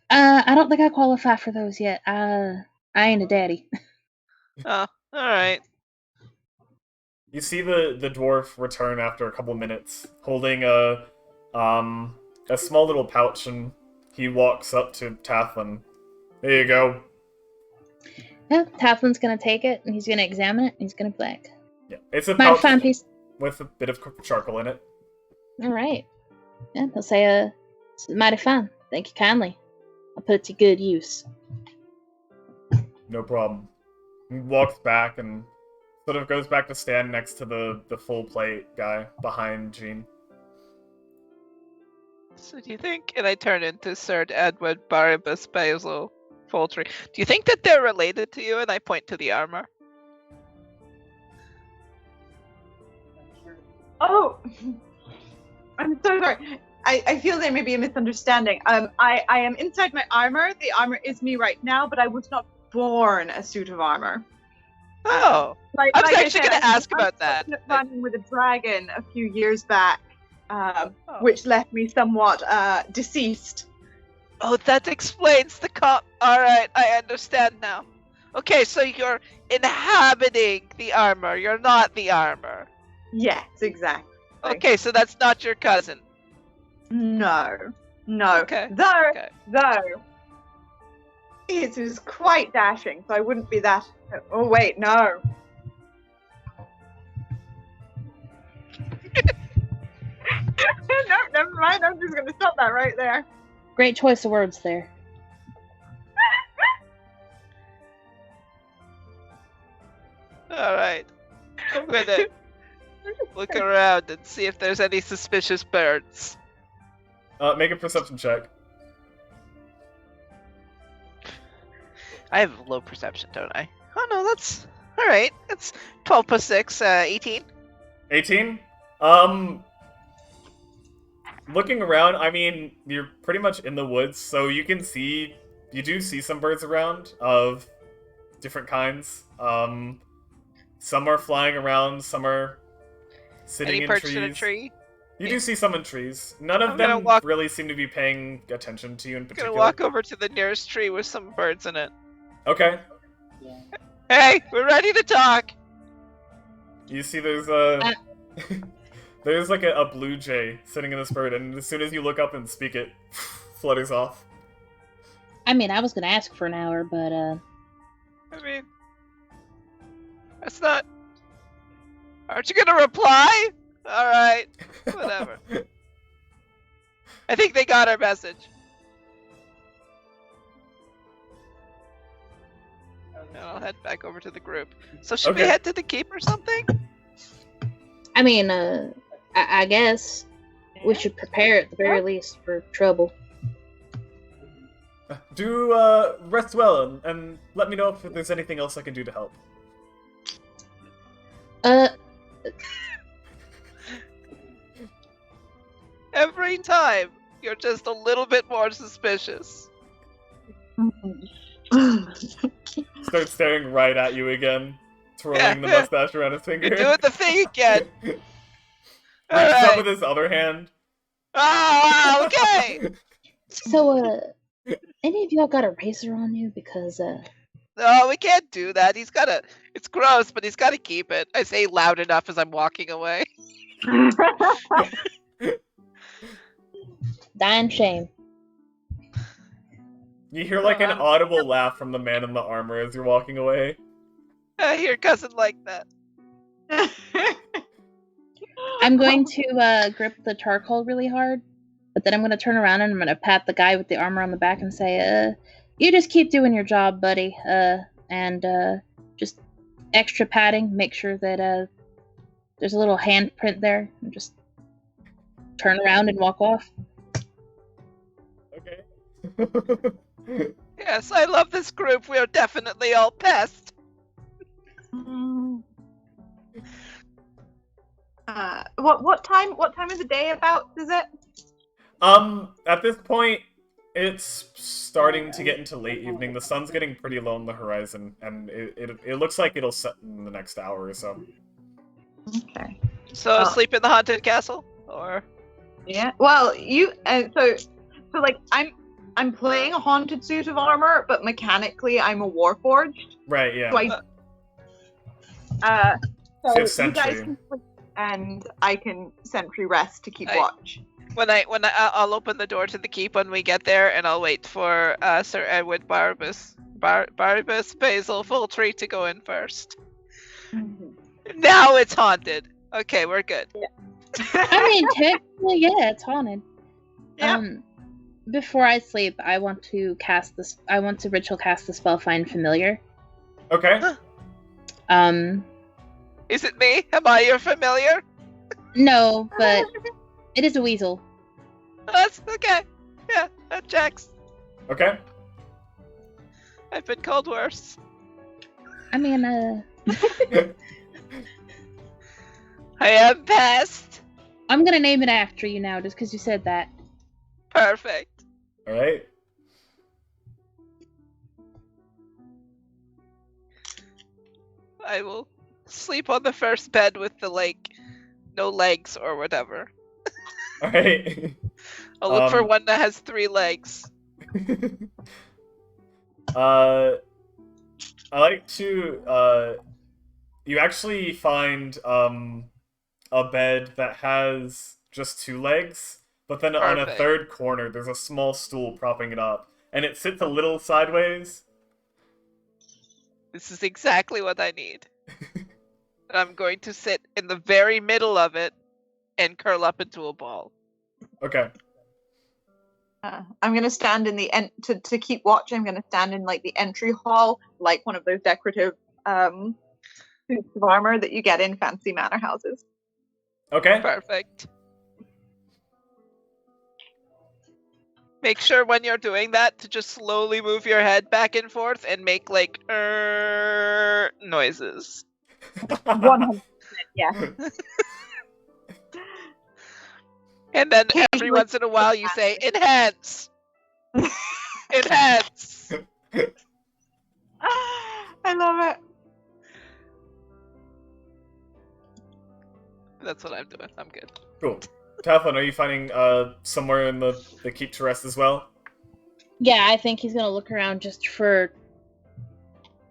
I don't think I qualify for those yet. I ain't a daddy. Oh, alright. You see the dwarf return after a couple minutes, holding a small little pouch, and he walks up to Tathlin. There you go. Yeah, Tathlin's gonna take it and he's gonna examine it and he's gonna be like, Yeah, it's a mighty pouch fine piece. with a bit of charcoal in it. Alright. Yeah, he'll say, it's mighty fine. Thank you kindly. I'll put it to good use. No problem. He walks back and sort of goes back to stand next to the full plate guy behind Jean. So do you think, and I turn into Sir Edward Barabbas Basil Poultry, do you think that they're related to you? And I point to the armor. Oh, I'm so sorry. I feel there may be a misunderstanding. I am inside my armor. The armor is me right now, but I was not born a suit of armor. Oh, Like, I was like actually said, going to I ask about that. Running with a dragon a few years back, which left me somewhat deceased. Oh, that explains the cop. All right, I understand now. Okay, so you're inhabiting the armor. You're not the armor. Yes, exactly. Okay, so that's not your cousin. No. Okay. Though, it is quite dashing, so I wouldn't be that. Oh wait, no. No, never mind. I'm just gonna stop that right there. Great choice of words there. All right. I'm gonna look around and see if there's any suspicious birds. Make a perception check. I have low perception, don't I? Oh no, that's all right. It's 12 plus 6, 18. 18? Looking around, I mean, you're pretty much in the woods, so you do see some birds around of different kinds. Some are flying around, some are sitting Any in perched trees. in a tree? You do see some in trees. None of I'm gonna them really seem to be paying attention to you in I'm particular. gonna walk over to the nearest tree with some birds in it. Okay. Hey, we're ready to talk. You see there's there's like a blue jay sitting in this bird, and as soon as you look up and speak it, flutters off. I mean, I was gonna ask for an hour, but I mean, that's not. Aren't you gonna reply? All right, whatever. I think they got our message. And I'll head back over to the group. So should we Okay. head to the keep or something? I mean, I guess we should prepare at the very least for trouble. Do rest well, and let me know if there's anything else I can do to help. Every time, you're just a little bit more suspicious. Starts staring right at you again, twirling the Yeah. mustache around his finger. You're doing the thing again. Reaches up Alright. with his other hand. Oh, okay. So, any of y'all got a razor on you? Because, No, we can't do that. He's gotta. It's gross, but he's gotta keep it. I say loud enough as I'm walking away. Dying shame. You hear like an audible laugh from the man in the armor as you're walking away. I hear cousin like that. I'm going to grip the charcoal really hard, but then I'm going to turn around and I'm going to pat the guy with the armor on the back and say, you just keep doing your job, buddy. And just extra patting, make sure that there's a little handprint there, and just turn around and walk off. Okay. Yes, I love this group. We are definitely all pests. What time of the day about is it? At this point, it's starting to get into late evening. The sun's getting pretty low on the horizon, and it looks like it'll set in the next hour or so. Okay. So sleep in the haunted castle, or Yeah. Well, you so like I'm playing a haunted suit of armor, but mechanically I'm a warforged. Right, yeah. So So you sentry. guys can sleep and I can sentry rest to keep watch. I'll open the door to the keep when we get there, and I'll wait for Sir Edward Barbas Basil Fultree to go in first. Mm-hmm. Now it's haunted. Okay, we're good. Yeah. I mean, technically, yeah, it's haunted. Yeah. Before I sleep, I want to cast this. I want to ritual cast the spell Find Familiar. Okay. Is it me? Am I your familiar? No, but it is a weasel. That's okay. Yeah, that checks. Okay. I've been called worse. I mean, I am pest. I'm gonna name it after you now, just because you said that. Perfect. Alright. I will sleep on the first bed with the no legs or whatever. Alright. I'll look for one that has 3 legs. I like to, you actually find, a bed that has just 2 legs, but then on a Perfect. third corner, there's a small stool propping it up, and it sits a little sideways. This is exactly what I need. And I'm going to sit in the very middle of it and curl up into a ball. Okay. I'm gonna stand in the to keep watch. I'm gonna stand in like the entry hall, like one of those decorative suits of armor that you get in fancy manor houses. Okay. Perfect. Make sure when you're doing that to just slowly move your head back and forth and make noises. 100%, yeah. And then every once in a while you say, enhance! Enhance! I love it. That's what I'm doing. I'm good. Cool. Tathlin, are you finding somewhere in the keep to rest as well? Yeah, I think he's gonna look around just for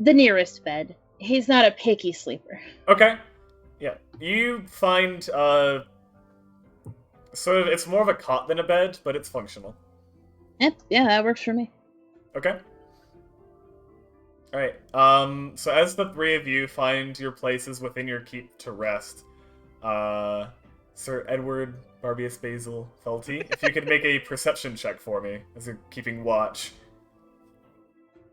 the nearest bed. He's not a picky sleeper. Okay. Yeah. You find sort of, it's more of a cot than a bed, but it's functional. Yeah, that works for me. Okay. Alright. So as the 3 of you find your places within your keep to rest, Sir Edward Barbius Basil Felty, if you could make a perception check for me as you're keeping watch.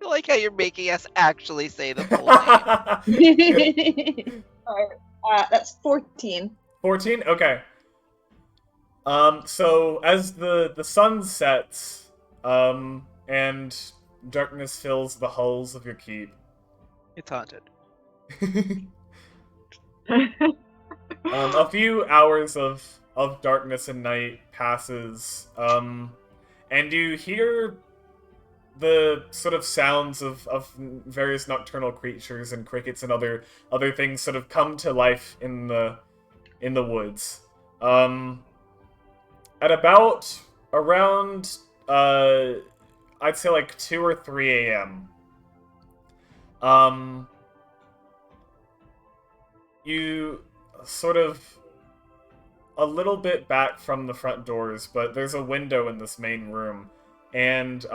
I like how you're making us actually say the full name. That's 14. 14? Okay. So as the sun sets, and darkness fills the hulls of your keep. It's haunted. A few hours of darkness and night passes, and you hear the sort of sounds of various nocturnal creatures and crickets and other things sort of come to life in the woods. At about around I'd say like 2 or 3 a.m. You sort of a little bit back from the front doors, but there's a window in this main room, and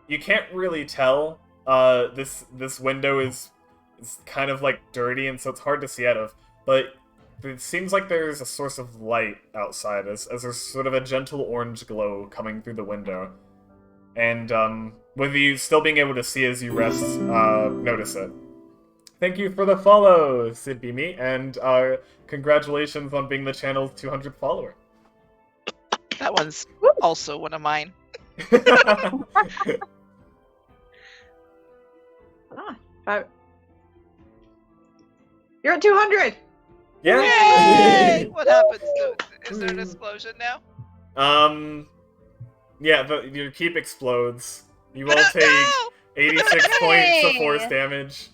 you can't really tell. This window is kind of like dirty, and so it's hard to see out of. But it seems like there's a source of light outside, as there's sort of a gentle orange glow coming through the window. And with you still being able to see as you rest, notice it. Thank you for the follow, Sid Beamy, and congratulations on being the channel's 200th follower. That one's also one of mine. You're at 200. Yeah. Yay! What happens? Is there an explosion now? Yeah, your keep explodes. You all take 86 points of force damage.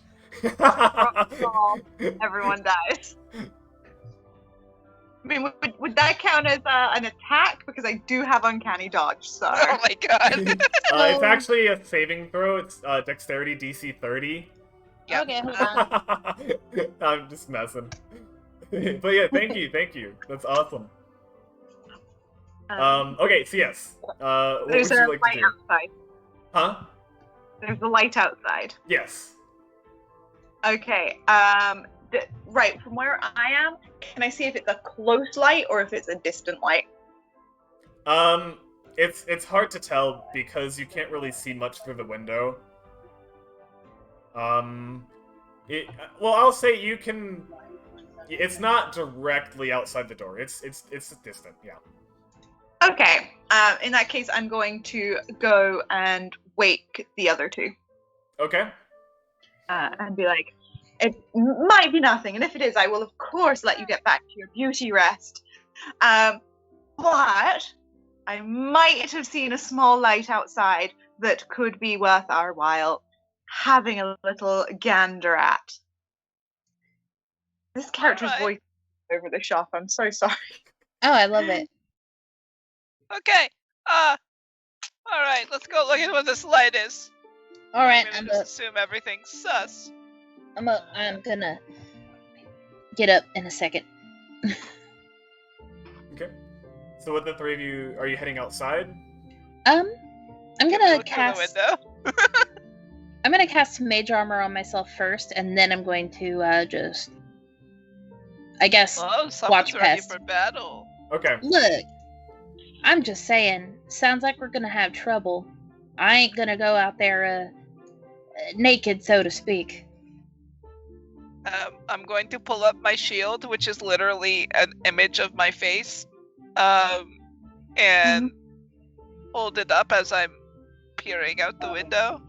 Everyone dies. I mean, would that count as an attack? Because I do have uncanny dodge, so. Oh my god. It's actually a saving throw. It's dexterity DC 30. Yeah. Okay, hold on. I'm just messing. But yeah, thank you. That's awesome. Okay, so yes. What would There's a you like light to do? outside. Huh? There's the light outside. Yes. Okay. Right, from where I am, can I see if it's a close light or if it's a distant light? It's hard to tell because you can't really see much through the window. Well, I'll say you can. It's not directly outside the door. It's distant. Yeah. Okay. In that case, I'm going to go and wake the other two. Okay. And be like, it might be nothing, and if it is, I will of course let you get back to your beauty rest. But I might have seen a small light outside that could be worth our while having a little gander at. This character's voice is over the shop. I'm so sorry. Oh, I love it. Okay. Alright, let's go look at what this light is. Alright, I'm gonna just assume everything's sus. I'm gonna get up in a second. Okay. So with the three of you, are you heading outside? I'm gonna Look through the cast. window. I'm gonna cast mage armor on myself first, and then I'm going to just, I guess, Oh, watch someone's ready past. for battle. Okay. Look, I'm just saying. Sounds like we're gonna have trouble. I ain't gonna go out there naked, so to speak. I'm going to pull up my shield, which is literally an image of my face, and hold it up as I'm peering out the window.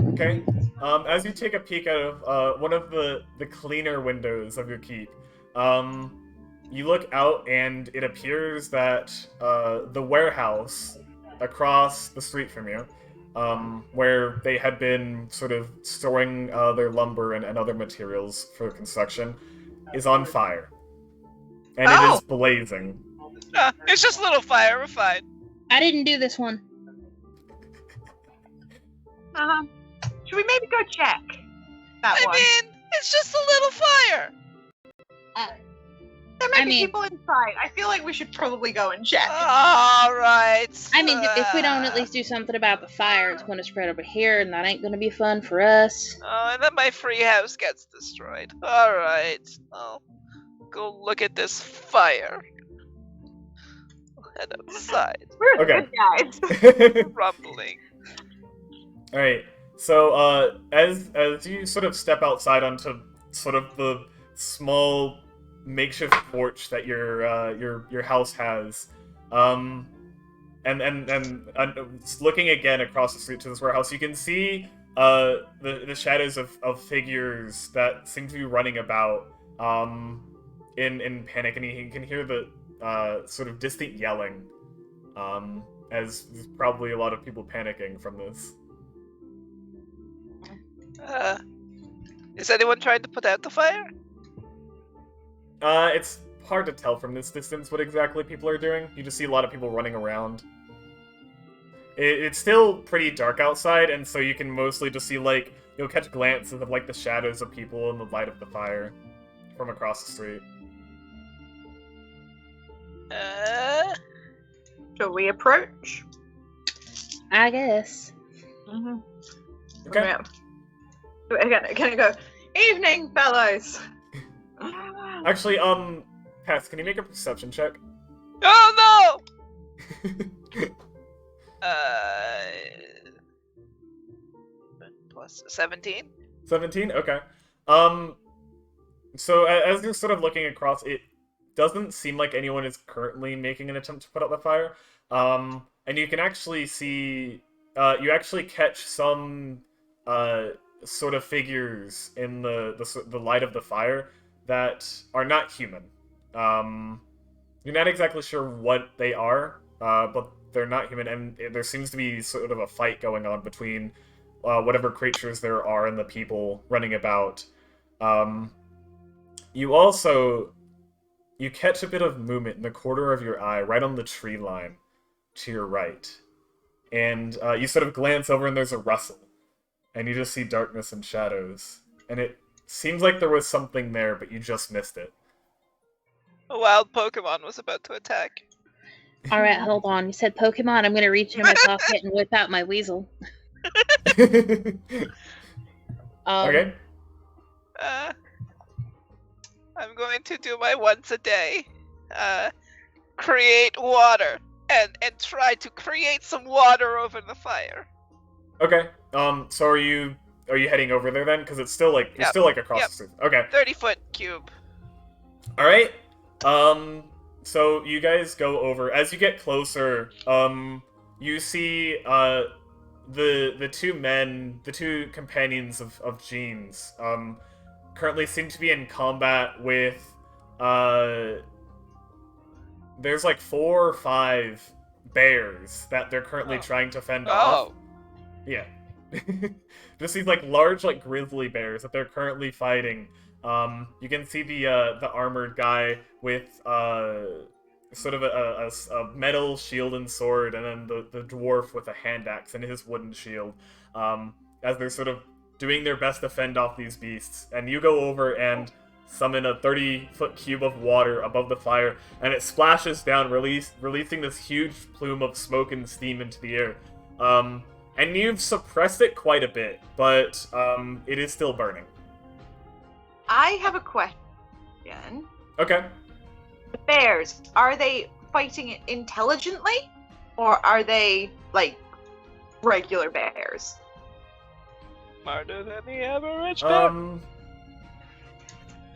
Okay. As you take a peek out of one of the cleaner windows of your keep, you look out and it appears that the warehouse across the street from you, where they had been sort of storing their lumber and other materials for construction, is on fire. And it is blazing. It's just a little fire, we're fine. I didn't do this one. Should we maybe go check that one? I mean, it's just a little fire. There might I be mean- people inside. I feel like we should probably go and check. All right. I mean, if we don't at least do something about the fire, it's gonna spread over here, and that ain't gonna be fun for us. Oh, and then my free house gets destroyed. All right. I'll go look at this fire. I'll head outside. We're Okay. good guys. Rumbling. All right. So, as you sort of step outside onto sort of the small makeshift porch that your house has, and looking again across the street to this warehouse, you can see the shadows of figures that seem to be running about in panic, and you can hear the sort of distant yelling, as there's probably a lot of people panicking from this. Is anyone trying to put out the fire? It's hard to tell from this distance what exactly people are doing. You just see a lot of people running around. It's still pretty dark outside, and so you can mostly just see, like, you'll catch glances of, like, the shadows of people in the light of the fire from across the street. Shall we approach? I guess. Mm-hmm. Okay. Can I go? Evening, fellows. Actually, Pass, can you make a perception check? Oh no! Plus 17. 17? Okay. So as you're sort of looking across, it doesn't seem like anyone is currently making an attempt to put out the fire. And you can actually see, you actually catch some, sort of figures in the light of the fire that are not human. You're not exactly sure what they are, but they're not human, and there seems to be sort of a fight going on between whatever creatures there are and the people running about. You catch a bit of movement in the corner of your eye, right on the tree line to your right. And you sort of glance over and there's a rustle. And you just see darkness and shadows. And it seems like there was something there, but you just missed it. A wild Pokemon was about to attack. All right, hold on. You said Pokemon. I'm gonna reach in my pocket and whip out my weasel. Okay. I'm going to do my once a day. Create water and try to create some water over the fire. Okay. So are you heading over there then? Because it's still like you're still like across the street. Okay. 30-foot cube. All right. So you guys go over. As you get closer, you see the two companions of Jean's, currently seem to be in combat with there's like 4 or 5 bears that they're currently trying to fend off. Yeah. Just these like large like grizzly bears that they're currently fighting. You can see the armored guy with sort of a metal shield and sword, and then the dwarf with a hand axe and his wooden shield, as they're sort of doing their best to fend off these beasts. And you go over and summon a 30-foot cube of water above the fire, and it splashes down, releasing this huge plume of smoke and steam into the air. And you've suppressed it quite a bit, but it is still burning. I have a question. Okay. The bears, are they fighting intelligently? Or are they, like, regular bears? Smarter than the average bear.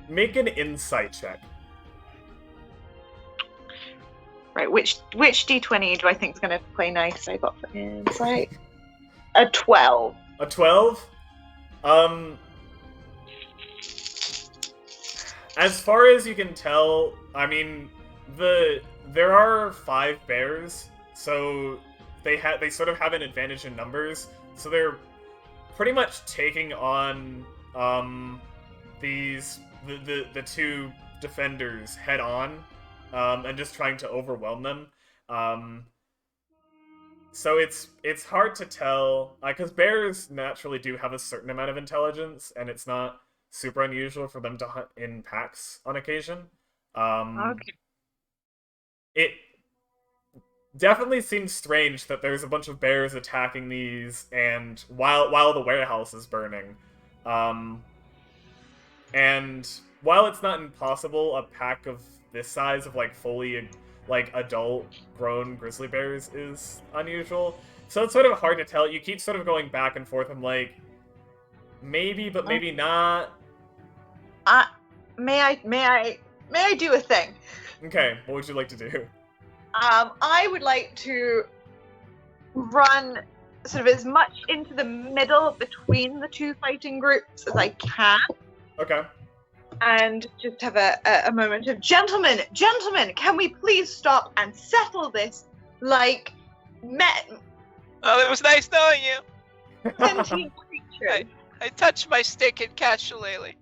Make an insight check. Right, which D20 do I think is going to play nice? I got for insight. A 12. A 12? As far as you can tell, I mean, there are 5 bears, so they sort of have an advantage in numbers, so they're pretty much taking on the 2 defenders head on, and just trying to overwhelm them. So it's hard to tell, because bears naturally do have a certain amount of intelligence, and it's not super unusual for them to hunt in packs on occasion. Okay. It definitely seems strange that there's a bunch of bears attacking these, and while the warehouse is burning. And while it's not impossible, a pack of this size of like fully like adult grown grizzly bears is unusual. So it's sort of hard to tell. You keep sort of going back and forth. I'm like, maybe, but maybe not. May I do a thing? Okay, what would you like to do? I would like to run sort of as much into the middle between the 2 fighting groups as I can. Okay. And just have a moment of, gentlemen, can we please stop and settle this like men? Well, it was nice knowing you. Sentient creatures. I touched my stick in cat shillelagh.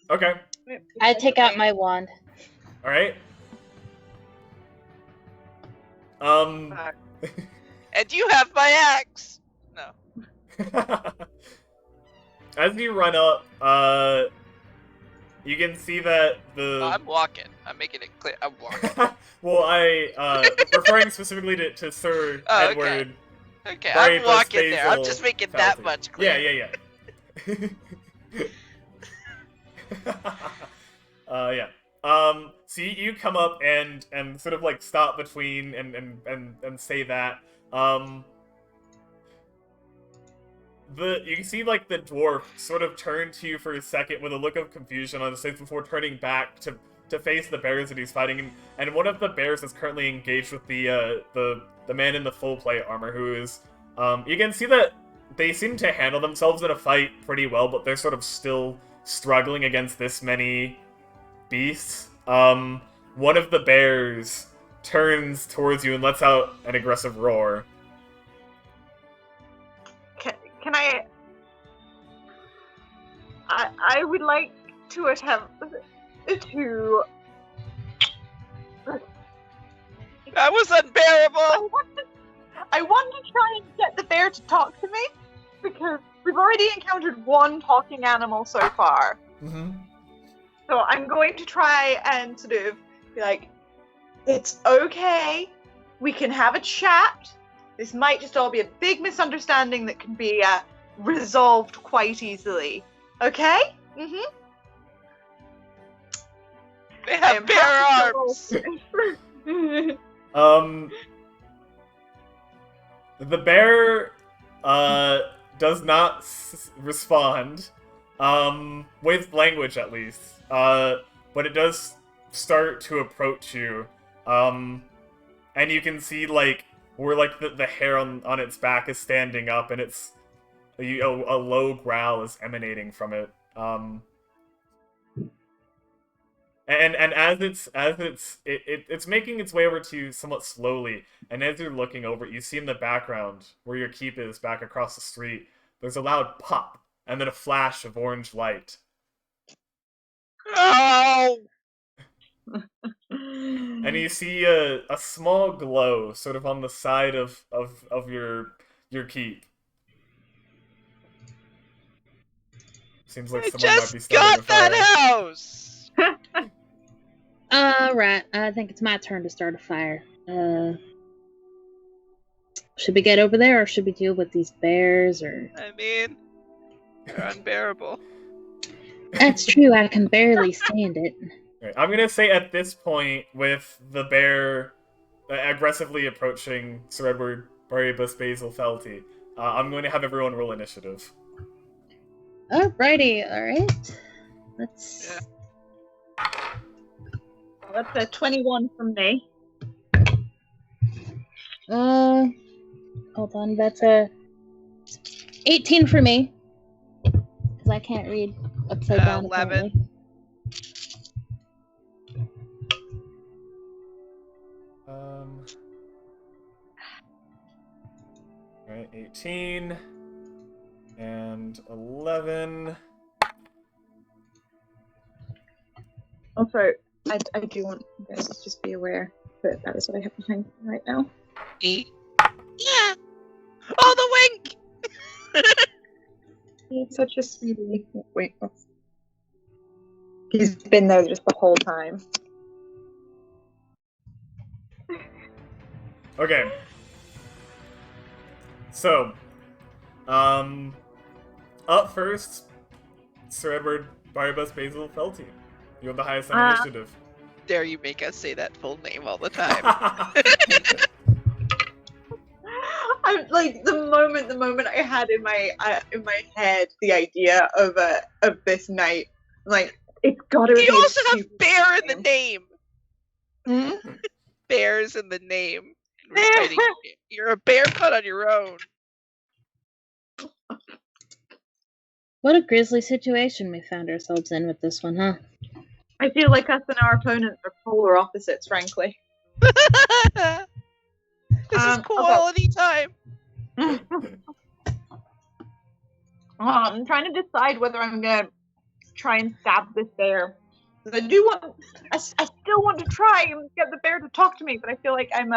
Okay. I take out my wand. Alright. And you have my axe. No. As you run up, you can see that I'm walking. I'm making it clear. I'm walking. Well, referring specifically to Sir Oh, Edward. Okay, Barry I'm walking Basil there. I'm just making that Felty. much clear. Yeah. Yeah. So you come up and sort of like stop between and say that. You can see like the dwarf sort of turn to you for a second with a look of confusion on his face before turning back to face the bears that he's fighting, and one of the bears is currently engaged with the man in the full plate armor who is you can see that they seem to handle themselves in a fight pretty well, but they're sort of still struggling against this many beasts. One of the bears turns towards you and lets out an aggressive roar. Can I would like to attempt to... That was unbearable! I want to try and get the bear to talk to me, because we've already encountered one talking animal so far. Mm-hmm. So I'm going to try and sort of be like, it's okay, we can have a chat. This might just all be a big misunderstanding that can be resolved quite easily. Okay? Mm-hmm. They have bear arms! The bear does not respond, with language at least, but it does start to approach you, and you can see like where like the hair on its back is standing up, and it's a low growl is emanating from it, and as it's making its way over to you somewhat slowly, and as you're looking over, you see in the background where your keep is back across the street, there's a loud pop and then a flash of orange light. Oh! And you see a small glow sort of on the side of your keep. Seems like someone might be starting a fire. I just got that house! Right. I think it's my turn to start a fire. Should we get over there, or should we deal with these bears, or... I mean, they're unbearable. That's true, I can barely stand it. Right, I'm gonna say at this point, with the bear aggressively approaching Sir Edward Baribus Basil Felty, I'm going to have everyone roll initiative. Alrighty, alright. Let's... Yeah. That's a 21 from me. Hold on, that's a 18 for me. Because I can't read upside down. 11. Alright, 18 and 11. Also, I do want you guys to just be aware that that is what I have behind me right now. Yeah! Oh, the wink! He's such a sweetie. Wait. He's been there just the whole time. Okay. So, up first, Sir Edward Baribus Basil Felty. You have the highest on initiative. Dare you make us say that full name all the time? I'm like the moment I had in my head the idea of this night. I'm like, it's gotta be. You also have bear in the name. name. Bears in the name. You're a bear cut on your own. What a grisly situation we found ourselves in with this one, huh? I feel like us and our opponents are polar opposites, frankly. This is quality time. I'm trying to decide whether I'm gonna try and stab this bear. I still want to try and get the bear to talk to me, but I feel like I'm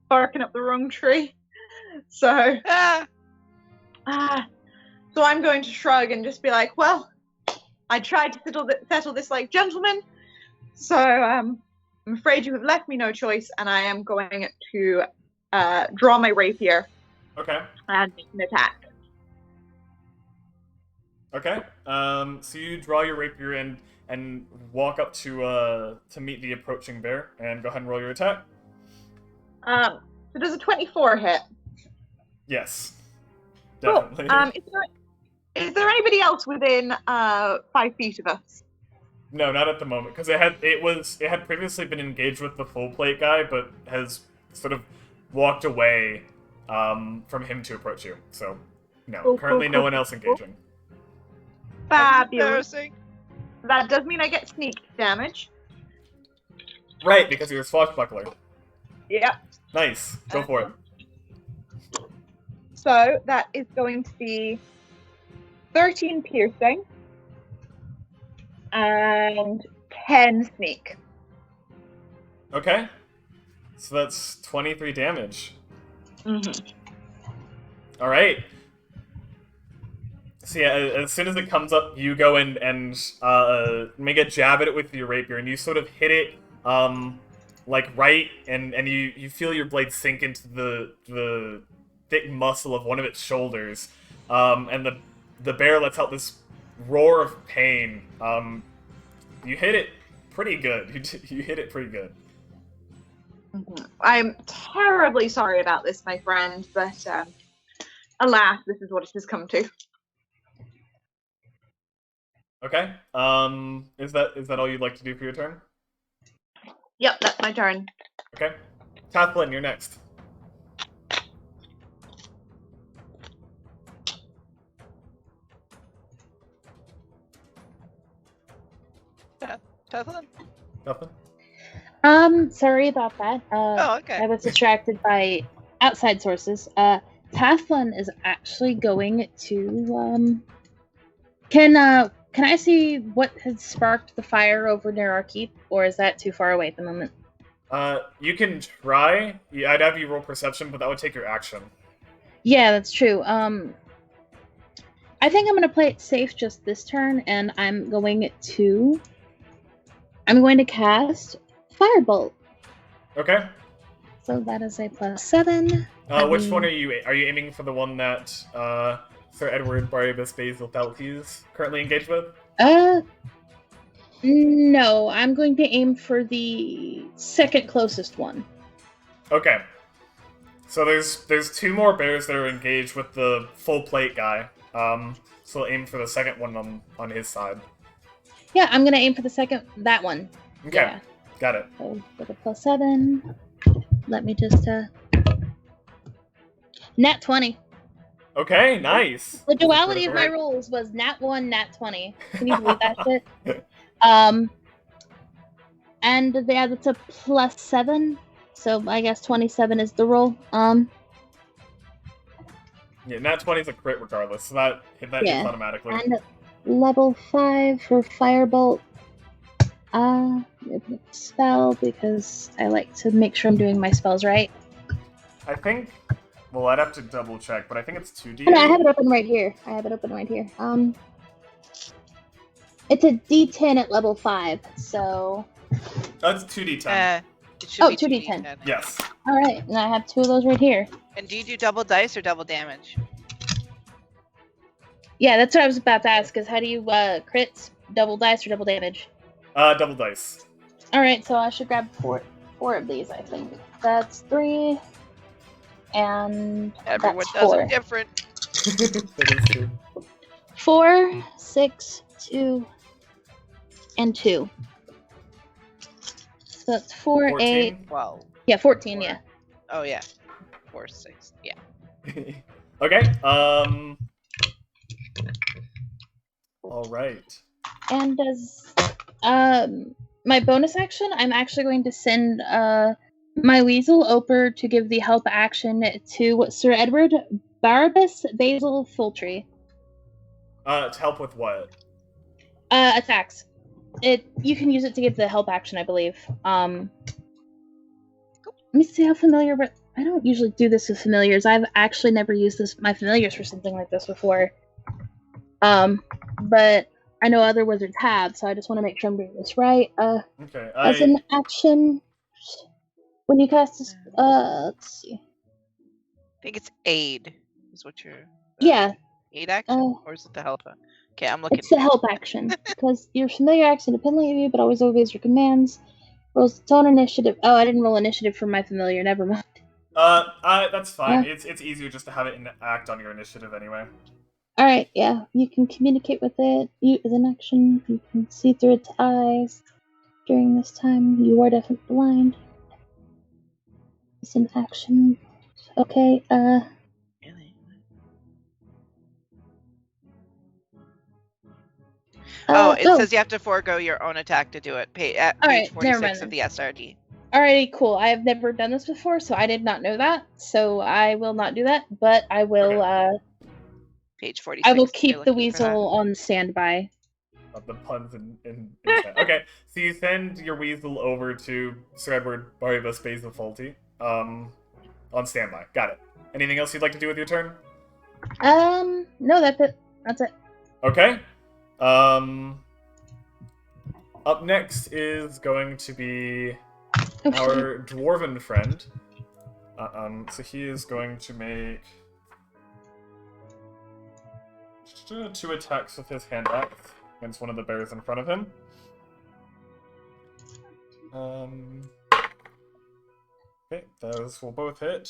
barking up the wrong tree. So, so I'm going to shrug and just be like, well, I tried to settle this like gentlemen, So I'm afraid you have left me no choice, and I am going to draw my rapier Okay. and make an attack. Okay. So you draw your rapier and walk up to meet the approaching bear, and go ahead and roll your attack. So does a 24 hit? Yes. Cool. Definitely. Is there anybody else within 5 feet of us? No, not at the moment, because it had previously been engaged with the full plate guy, but has sort of walked away from him to approach you. So, no, Cool, currently cool, no cool, one else cool. engaging. Fabulous. Embarrassing. That does mean I get sneak damage. Right, because you're a swashbuckler. Yep. Nice. Go for it. So that is going to be 13 piercing and 10 sneak. Okay. So that's 23 damage. Mm-hmm. All right. So yeah, as soon as it comes up, you go and make a jab at it with your rapier, and you sort of hit it, like right, and you feel your blade sink into the thick muscle of one of its shoulders, and the bear lets out this roar of pain. You hit it pretty good. You hit it pretty good. Mm-hmm. I'm terribly sorry about this, my friend, but alas, this is what it has come to. Okay. Is that all you'd like to do for your turn? Yep, that's my turn. Okay. Tathlin, you're next. Tathlin? Nothing? Sorry about that. Oh, okay. I was distracted by outside sources. Tathlin is actually going to, can I see what has sparked the fire over near our keep, or is that too far away at the moment? You can try. Yeah, I'd have you roll perception, but that would take your action. Yeah, that's true. I think I'm gonna play it safe just this turn, and I'm going to cast Firebolt. Okay. So that is a +7. Which one are you aiming for? The one that Sir Edward Barnabas Basil Felty is currently engaged with? No, I'm going to aim for the second closest one. Okay. So there's two more bears that are engaged with the full plate guy. So aim for the second one on his side. Yeah, I'm gonna aim for that one. Okay. Yeah. Got it. So with a +7, let me just nat 20. Okay, nice. The duality of my Right. rolls was nat 1, nat 20. Can you believe that shit? And yeah, that's a +7. So I guess 27 is the roll. Yeah, nat 20 is a crit regardless, so that hits automatically. And level 5 for Firebolt. Spell, because I like to make sure I'm doing my spells right. I think. Well, I'd have to double check, but I think it's 2d. Oh, no, I have it open right here. It's a D10 at level 5, so. That's 2d10. It should Oh, be 2d10. Yes. Alright, and I have 2 of those right here. And do you do double dice or double damage? Yeah, that's what I was about to ask, is how do you crits? Double dice or double damage? Double dice. Alright, so I should grab four of these, I think. That's 3. And Everyone that's does 4. it different. That is true. 4, 6, 2, and 2. So that's 4, 14? 8. 12. Yeah, 14, yeah. Oh, yeah. 4, 6. Yeah. Okay. All right. And as my bonus action, I'm actually going to send my weasel over to give the help action to Sir Edward Barabas Basil Fultree. To help with what? Attacks. You can use it to give the help action, I believe. Let me see how familiar, but I don't usually do this with familiars. I've actually never used my familiars for something like this before. But I know other wizards have, so I just want to make sure I'm doing this right. Okay. As an action, when you cast this, let's see. I think it's aid is what you're. Yeah. Aid action, or is it the help? Okay, I'm looking. It's the help action because your familiar acts independently of you, but always obeys your commands. Rolls its own initiative. Oh, I didn't roll initiative for my familiar. Never mind. That's fine. Yeah. It's easier just to have it act on your initiative anyway. Alright, yeah. You can communicate with it. You as an action. You can see through its eyes. During this time, you are definitely blind. It's an action. Okay, Really? It says you have to forego your own attack to do it. At page 46 of the SRD. Alrighty, cool. I have never done this before, so I did not know that. So I will not do that, but I will, Page 46. I will keep the weasel on standby. The puns in okay, so you send your weasel over to Sir Edward Baribus Basil Faulty, on standby. Got it. Anything else you'd like to do with your turn? No, that's it. That's it. Okay. Up next is going to be our dwarven friend. So he is going to make 2 attacks with his hand axe against one of the bears in front of him. Okay, those will both hit.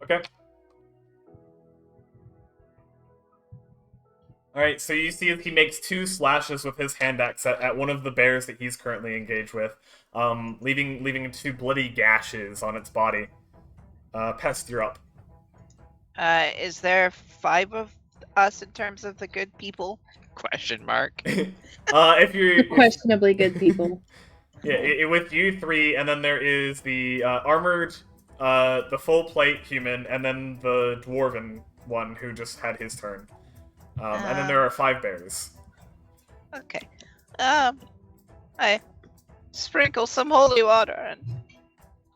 Okay. Alright, so you see he makes 2 slashes with his hand axe at one of the bears that he's currently engaged with, leaving 2 bloody gashes on its body. Pest, you're up. Is there 5 of us in terms of the good people? Question mark. If you're questionably good people. Yeah, with you 3, and then there is the armored, the full plate human, and then the dwarven one who just had his turn. And then there are 5 bears. Okay. I sprinkle some holy water and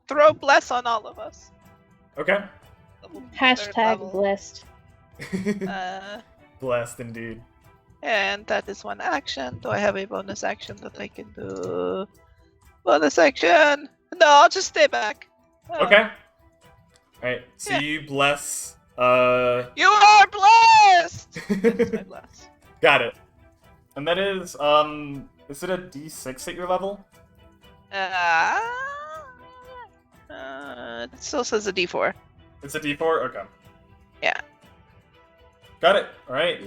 throw bless on all of us. Okay. Hashtag blessed. Blessed indeed. And that is one action. Do I have a bonus action that I can do? Bonus action! No, I'll just stay back. Okay. Alright, so you bless, You are blessed! That's my bless. Got it. And that is it a D6 at your level? It still says a D4. It's a D4? Okay. Yeah. Got it. Alright.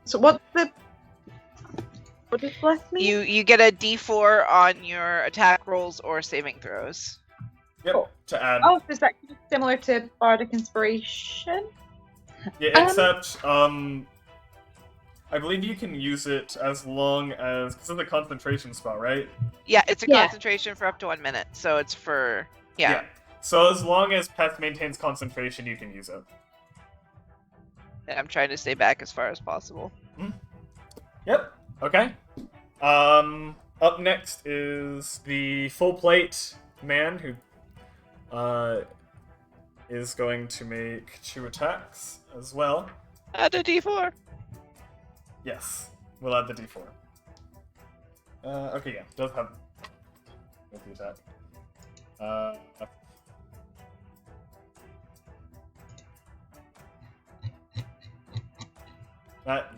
So what does bless mean? You get a D4 on your attack rolls or saving throws. Yep, to add. Oh, is that similar to Bardic Inspiration? Yeah, except, I believe you can use it as long as... Because it's a concentration spell, right? Yeah, it's a concentration for up to 1 minute, so it's for... Yeah. So as long as Peth maintains concentration, you can use it. I'm trying to stay back as far as possible. Yep, okay. Up next is the full plate man who is going to make 2 attacks as well. Add a D4. Yes, we'll add the D4. Okay, yeah, does have the attack.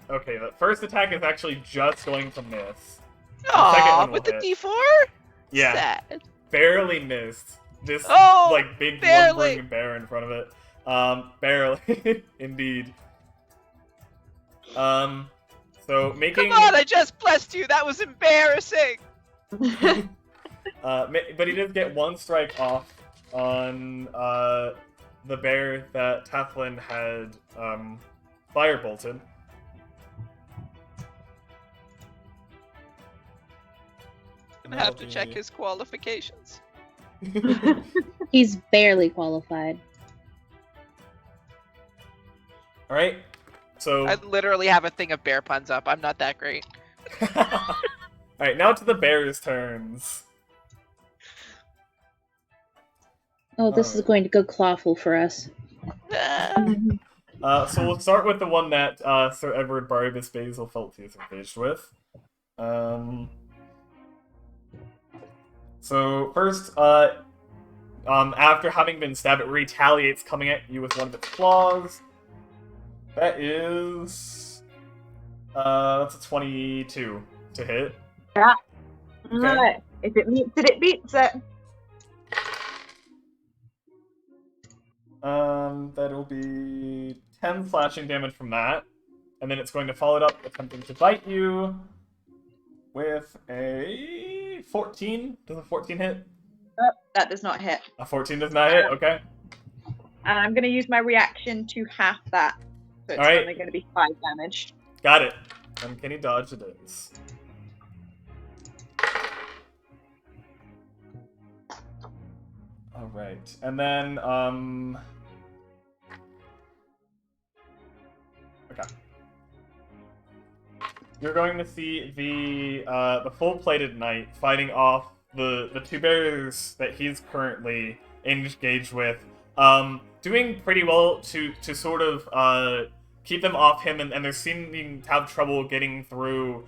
Okay, the first attack is actually just going to miss. Aww, with the D4? Yeah. Sad. Barely missed. This, big lumbering bear in front of it. Barely. Indeed. So making... Come on, I just blessed you! That was embarrassing! But he did get 1 strike off on, the bear that Tathlin had, firebolted. Gonna have to check his qualifications. He's barely qualified. Alright, So. I literally have a thing of bear puns up. I'm not that great. Alright, now to the bears' turns. Oh, this is Alright. going to go clawful for us. So we'll start with the one that Sir Edward Barbus Basil Felty is engaged with. So first, after having been stabbed, it retaliates, coming at you with one of its claws. That is, that's a 22 to hit. Yeah. Okay. Alright. If it meets it, it beats it. That'll be 10 slashing damage from that. And then it's going to follow it up, attempting to bite you with a 14. Does a 14 hit? That does not hit. A 14 does not hit, okay. And I'm going to use my reaction to half that. So it's Alright. only going to be 5 damage. Got it. And can he dodge it is? Alright. And then, okay. You're going to see the full-plated knight fighting off the two bears that he's currently engaged with, doing pretty well to sort of keep them off him, and they're seeming to have trouble getting through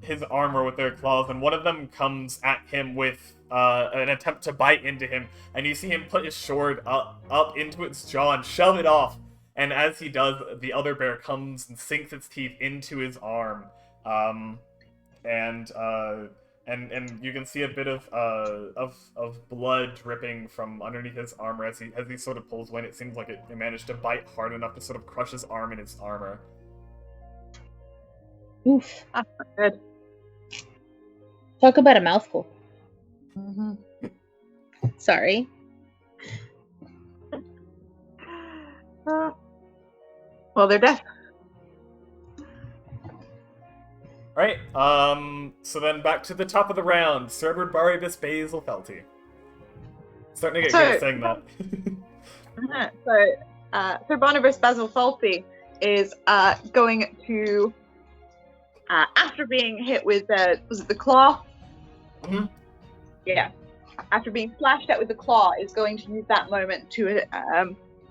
his armor with their claws, and one of them comes at him with an attempt to bite into him, and you see him put his sword up into its jaw and shove it off. And as he does, the other bear comes and sinks its teeth into his arm, and you can see a bit of blood dripping from underneath his armor as he sort of pulls away. It seems like it managed to bite hard enough to sort of crush his arm and his armor. Oof. That's not good. Talk about a mouthful. Mm-hmm. Sorry. Well, they're dead. Alright, so then back to the top of the round. Sir Edward Barbus Basil Felty. Starting to get good at saying that. Sir Barnabas Basil Faulty is going to, after being hit with was it the claw? Mm-hmm. Yeah. After being slashed at with the claw, is going to use that moment to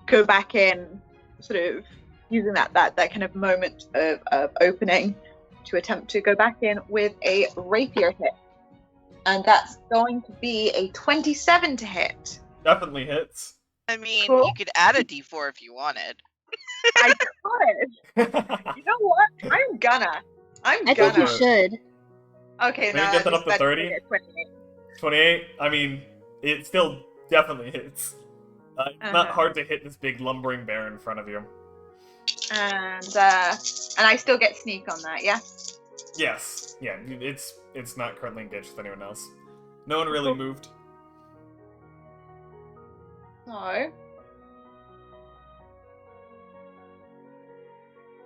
go back in, sort of using that kind of moment of opening to attempt to go back in with a rapier hit. And that's going to be a 27 to hit. Definitely hits. I mean, Cool. you could add a d4 if you wanted. I could. You know what? I'm gonna. I think you should. Okay, Maybe now get that up to 30? 28. 28? I mean, it still definitely hits. It's not Uh-huh. hard to hit this big lumbering bear in front of you. And I still get sneak on that, yeah? Yes. Yeah, it's not currently engaged with anyone else. No one really moved. So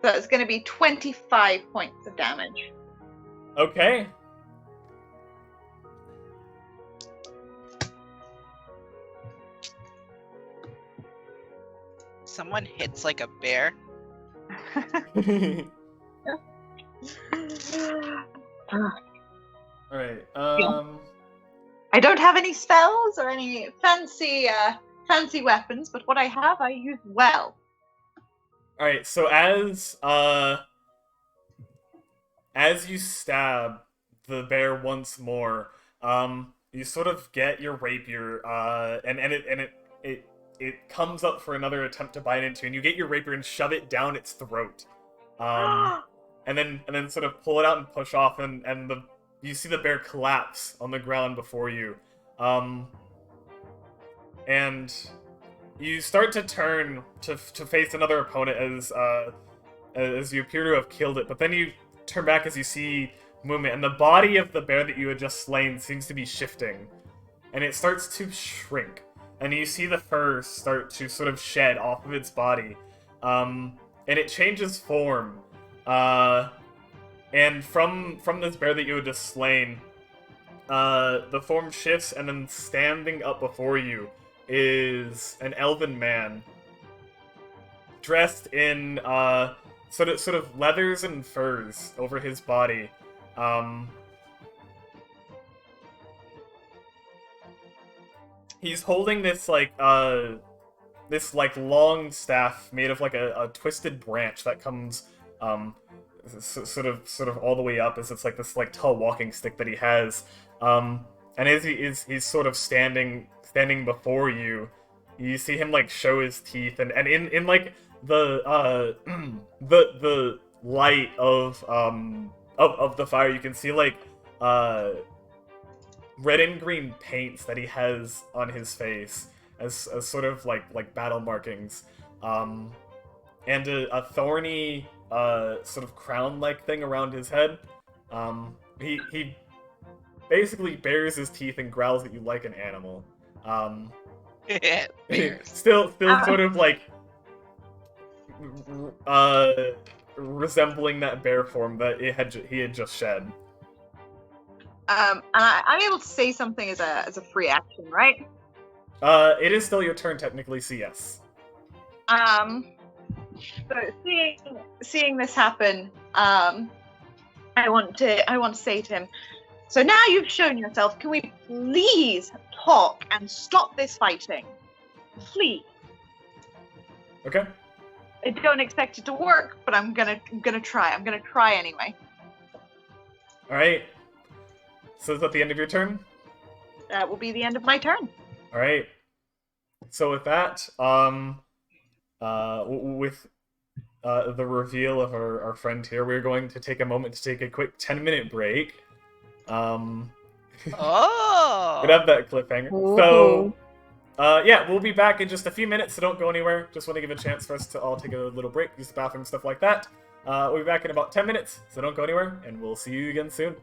it's going to be 25 points of damage. Okay. Someone hits like a bear. Alright, I don't have any spells or any fancy weapons, but what I have I use well. Alright, so as you stab the bear once more, you sort of get your rapier, and it comes up for another attempt to bite into, and you get your rapier and shove it down its throat, and then sort of pull it out and push off, and you see the bear collapse on the ground before you, and you start to turn to face another opponent as you appear to have killed it, but then you turn back as you see movement, and the body of the bear that you had just slain seems to be shifting, and it starts to shrink, and you see the fur start to sort of shed off of its body, and it changes form, and from this bear that you had just slain, the form shifts, and then standing up before you is an elven man. dressed in sort of leathers and furs over his body. He's holding this long staff made of like a twisted branch that comes sort of all the way up, as it's like this like tall walking stick that he has. And as he's sort of standing before you, you see him like show his teeth, and in like the the light of the fire, you can see like red and green paints that he has on his face as sort of like battle markings, and a thorny sort of crown-like thing around his head. He basically bares his teeth and growls at you like an animal. Still sort of like resembling that bear form that he had just shed. And I'm able to say something as a free action, right? It is still your turn technically, so yes. So seeing this happen, I want to say to him, so now you've shown yourself, can we please talk and stop this fighting? Please. Okay. I don't expect it to work, but I'm gonna try. I'm gonna try anyway. Alright. So is that the end of your turn? That will be the end of my turn. Alright. So with that, with the reveal of our friend here, we're going to take a moment to take a quick 10-minute break. Oh! Could have that cliffhanger. Ooh. So, yeah, we'll be back in just a few minutes, so don't go anywhere. Just want to give a chance for us to all take a little break, use the bathroom, stuff like that. We'll be back in about 10 minutes, so don't go anywhere, and we'll see you again soon.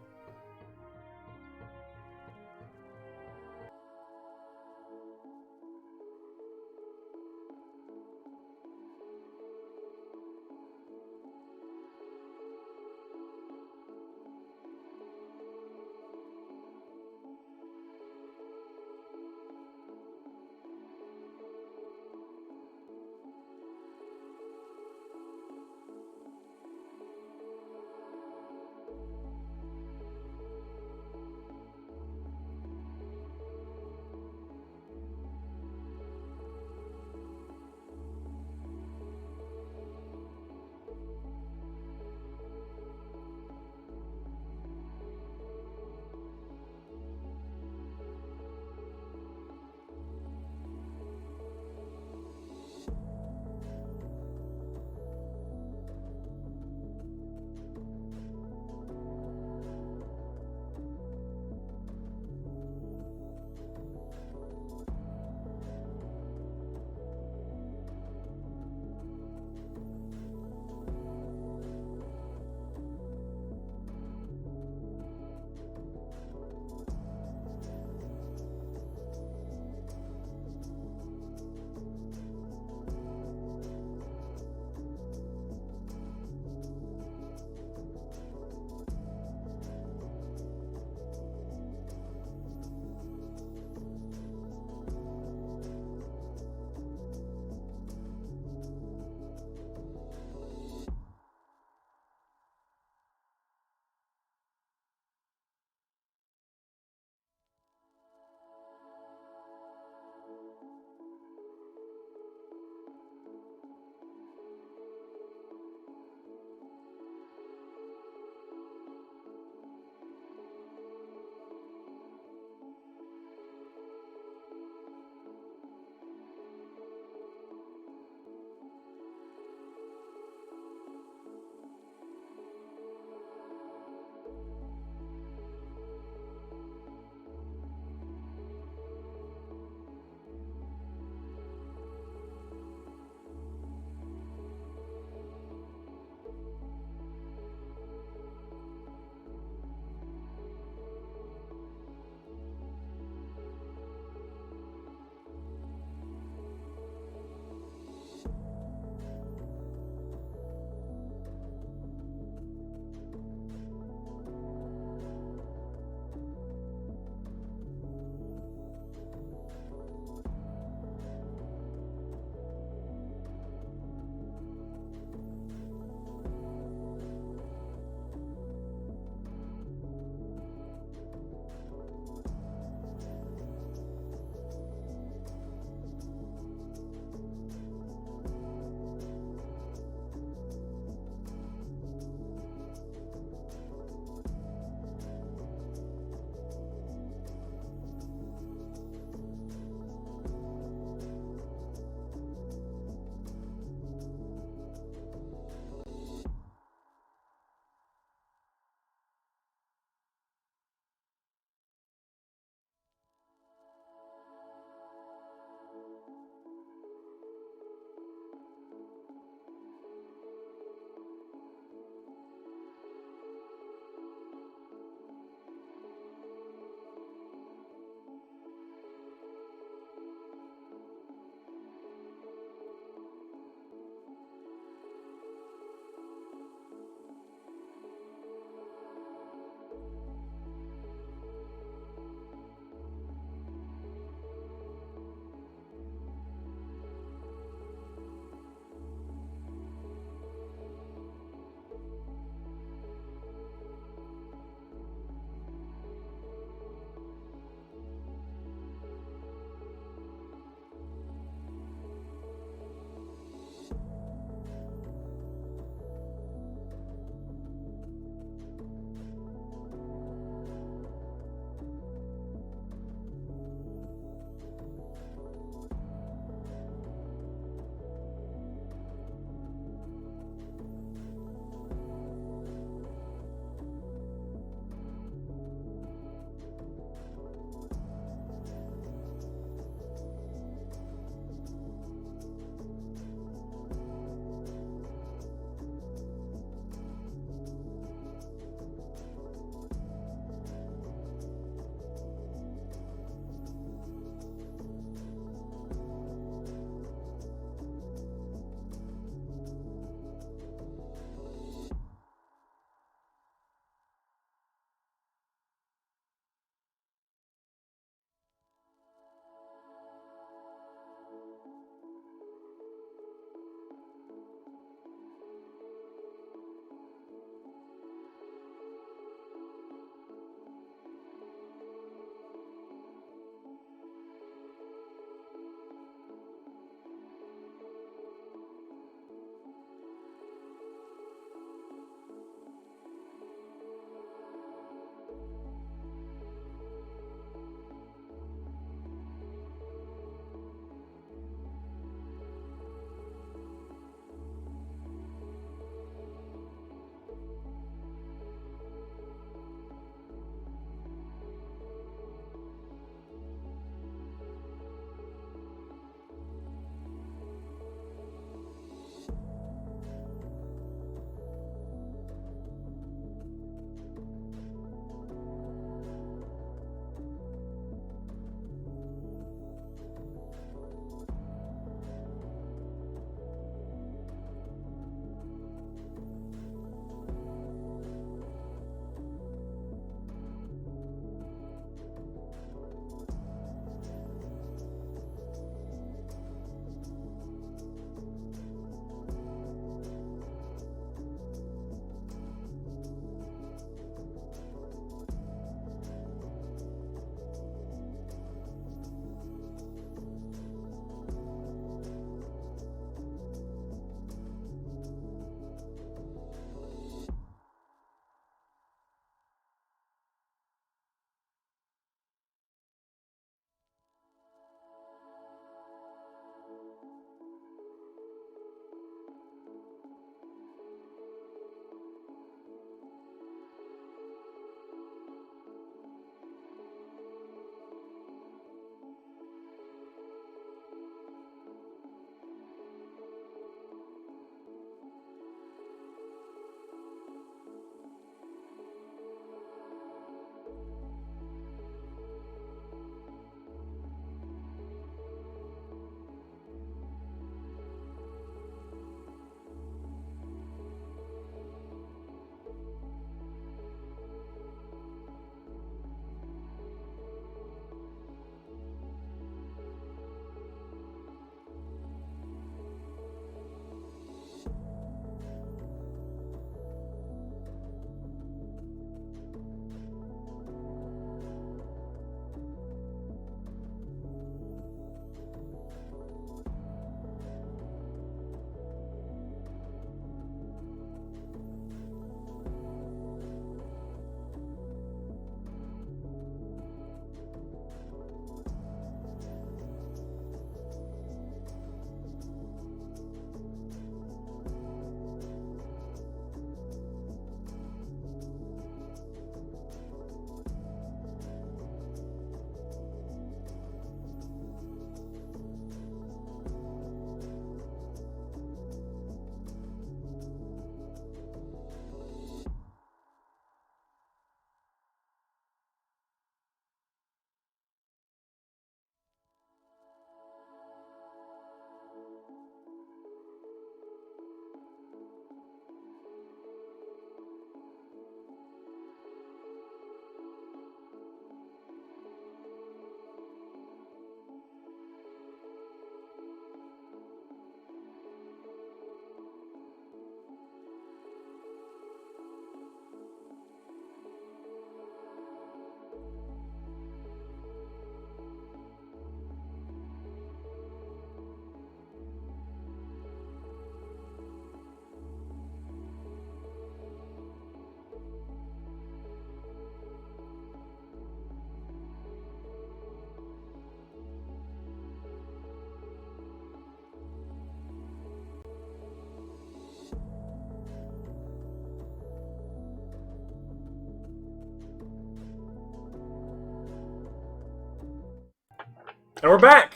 And we're back!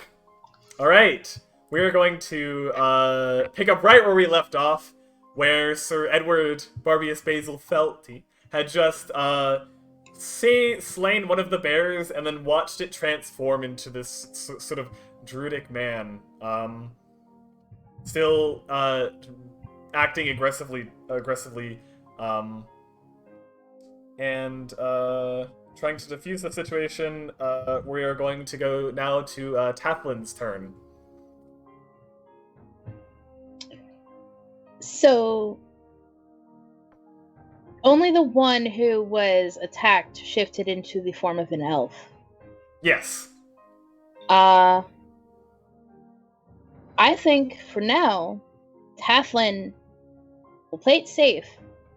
Alright. We are going to pick up right where we left off, where Sir Edward Barbius Basil Felty had just slain one of the bears and then watched it transform into this sort of druidic man. Still acting aggressively, and trying to defuse the situation. We are going to go now to Tathlin's turn. So, only the one who was attacked shifted into the form of an elf. Yes. I think for now, Tathlin will play it safe.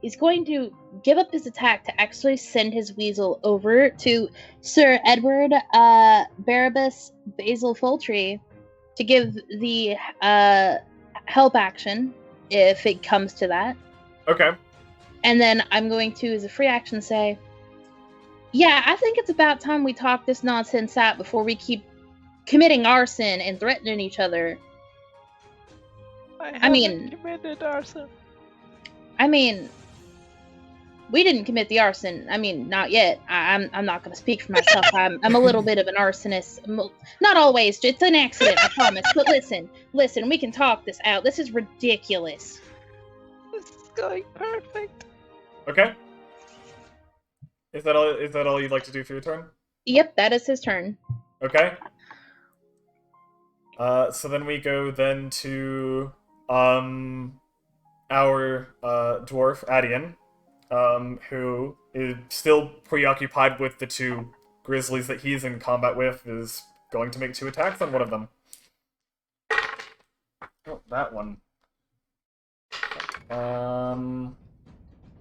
He's going to give up his attack to actually send his weasel over to Sir Edward Barabas Basil Fultree to give the help action, if it comes to that. Okay. And then I'm going to, as a free action, say, yeah, I think it's about time we talk this nonsense out before we keep committing arson and threatening each other. I mean, committed arson. I mean, we didn't commit the arson. I mean, not yet. I'm not going to speak for myself. I'm a little bit of an arsonist. Not always. It's an accident, I promise. But listen, we can talk this out. This is ridiculous. This is going perfect. Okay. Is that all you'd like to do for your turn? Yep, that is his turn. Okay. So then we go then to our dwarf Adian, who is still preoccupied with the two grizzlies that he's in combat with, is going to make 2 attacks on one of them. Oh, that one. Oh,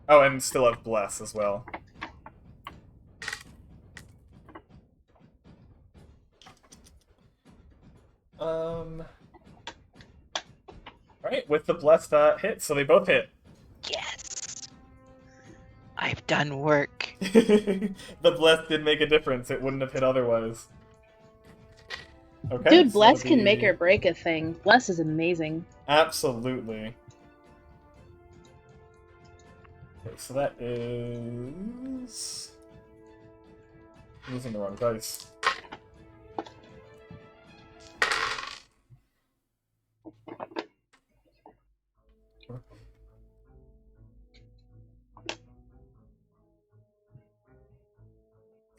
and still have Bless as well. Alright, with the Blessed hit, so they both hit. Yes! I've done work. The Bless did make a difference. It wouldn't have hit otherwise. Okay. Dude, so Bless can make or break a thing. Bless is amazing. Absolutely. Okay, so that is... I'm using the wrong dice.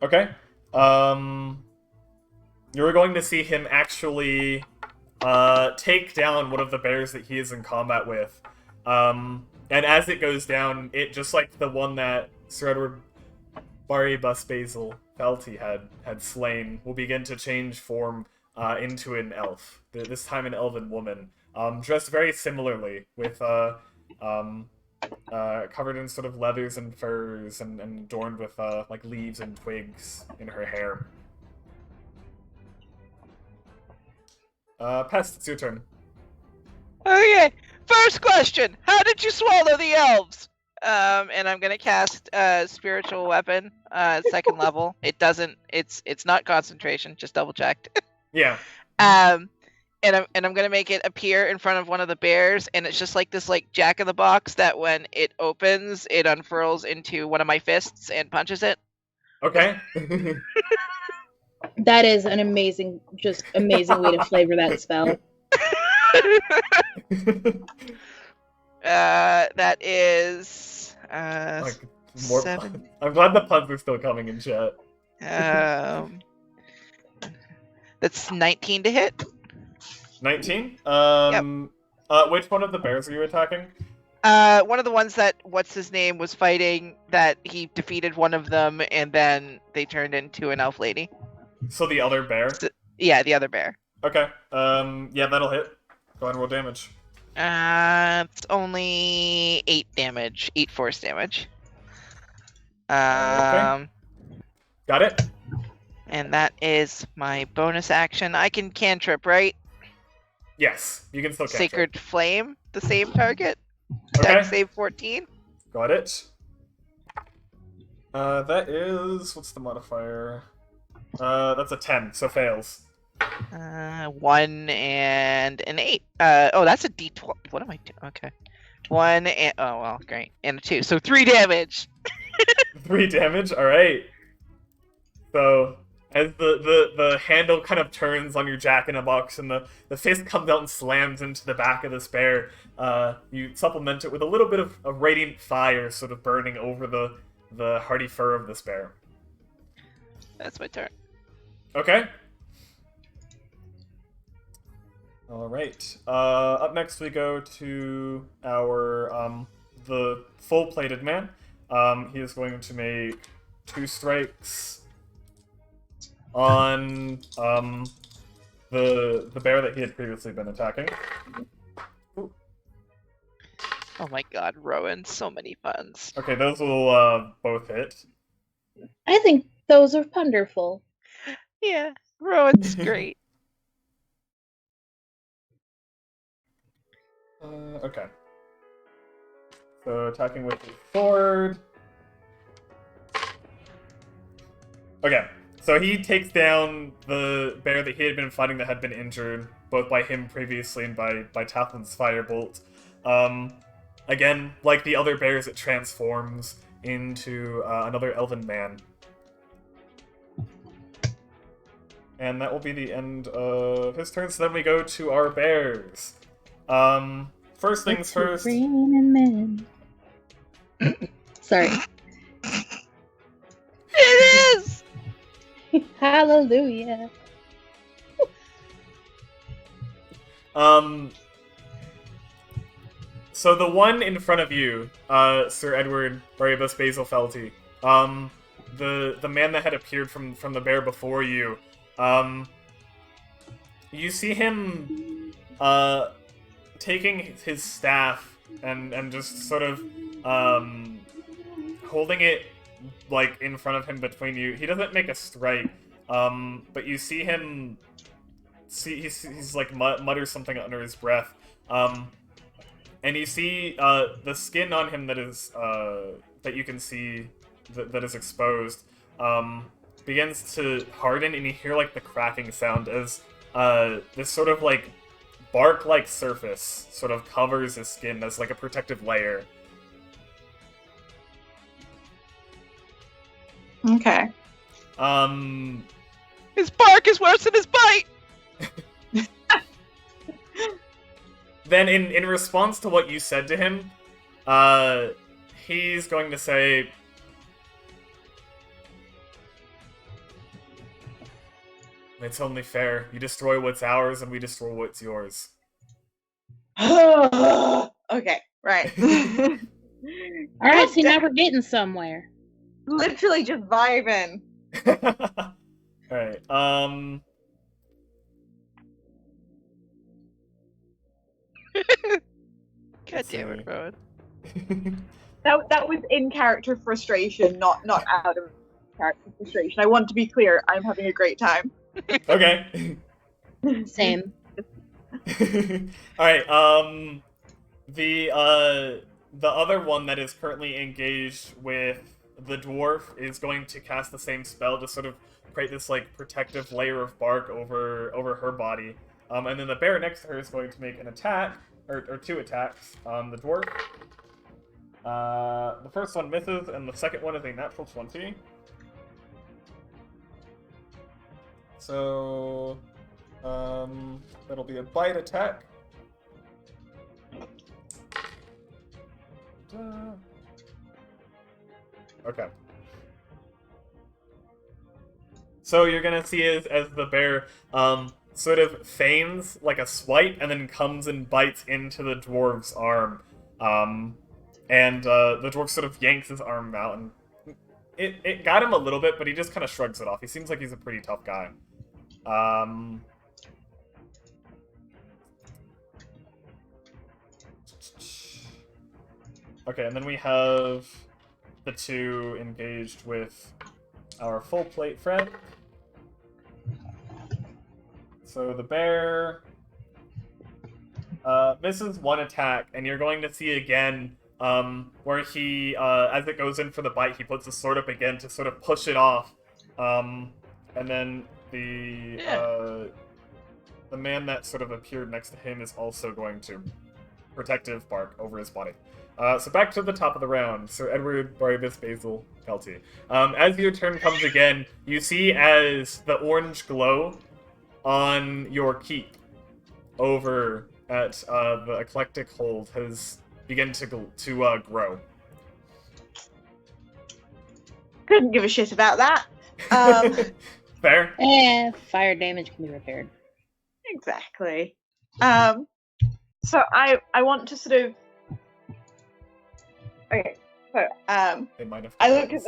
Okay. You're going to see him actually take down one of the bears that he is in combat with. And as it goes down, it just like the one that Sir Edward Baribus Basil Felty had slain, will begin to change form into an elf. This time an elven woman, dressed very similarly, with covered in sort of leathers and furs, and adorned with like leaves and twigs in her hair. Pest, it's your turn. Okay, first question. How did you swallow the elves? And I'm gonna cast spiritual weapon, 2nd level. It's not concentration, just double checked. Yeah. And I'm gonna make it appear in front of one of the bears, and it's just like this like jack in the box that when it opens, it unfurls into one of my fists and punches it. Okay. That is an amazing way to flavor that spell. That is like, more 7. I'm glad the puns are still coming in chat. That's 19 to hit. 19? Yep. Which one of the bears are you attacking? One of the ones that what's his name was fighting, that he defeated one of them and then they turned into an elf lady. So the other bear? Yeah, the other bear. Okay. Yeah, that'll hit. Go ahead and roll damage. It's only 8 damage, 8 force damage. Okay. Got it? And that is my bonus action. I can cantrip, right? Yes, you can still catch Sacred Flame, the same target. Okay. Attack save 14. Got it. That is... what's the modifier? That's a 10, so fails. 1 and an 8. Oh, that's a D12. What am I doing? Okay. 1 and oh well, great. And a 2. So 3 damage. 3 damage. All right. So as the handle kind of turns on your jack-in-a-box and the fist comes out and slams into the back of this bear, you supplement it with a little bit of radiant fire sort of burning over the hardy fur of this bear. That's my turn. Okay. All right. Up next we go to our the full-plated man. He is going to make 2 strikes on the bear that he had previously been attacking. Ooh. Oh my god, Rowan, so many puns. Okay, those will both hit. I think those are wonderful. Yeah, Rowan's great. Okay. So attacking with his sword. Okay. So he takes down the bear that he had been fighting that had been injured, both by him previously and by Tathlin's firebolt. Again, like the other bears, it transforms into another elven man. And that will be the end of his turn. So then we go to our bears. First things first. Sorry. It is! Hallelujah. So the one in front of you, Sir Edward Barabas Basilfelty, the man that had appeared from the bear before you, you see him, taking his staff and just sort of, holding it, like, in front of him between you. He doesn't make a strike, but you see him, he's like, mutters something under his breath, and you see, the skin on him that is, that you can see that is exposed, begins to harden, and you hear, like, the cracking sound as, this sort of, like, bark-like surface sort of covers his skin as, like, a protective layer. Okay. His bark is worse than his bite! Then, in response to what you said to him, he's going to say, "It's only fair. You destroy what's ours, and we destroy what's yours." Okay, right. Alright, see, now we're getting somewhere. Literally just vibing. Alright, God damn it, Rowan. That was in character frustration, not out of character frustration. I want to be clear. I'm having a great time. Okay. Same. Alright, the other one that is currently engaged with the dwarf is going to cast the same spell to sort of create this, like, protective layer of bark over her body. And then the bear next to her is going to make an attack, or 2 attacks on the dwarf. The first one misses, and the second one is a natural 20. So, that'll be a bite attack. Okay. So you're gonna see as the bear, sort of feigns like a swipe and then comes and bites into the dwarf's arm. And the dwarf sort of yanks his arm out, and it got him a little bit, but he just kind of shrugs it off. He seems like he's a pretty tough guy. Okay, and then we have the 2 engaged with our full plate friend. So the bear misses 1 attack, and you're going to see again where he, as it goes in for the bite, he puts his sword up again to sort of push it off. And then the the man that sort of appeared next to him is also going to protective bark over his body. So back to the top of the round, Sir Edward Baribus Basil Kelty. As your turn comes again, you see as the orange glow on your keep over at the Eclectic Hold has begun to grow. Couldn't give a shit about that. Fair? Fire damage can be repaired. Exactly. So I want to sort of. Okay. So They might have I look at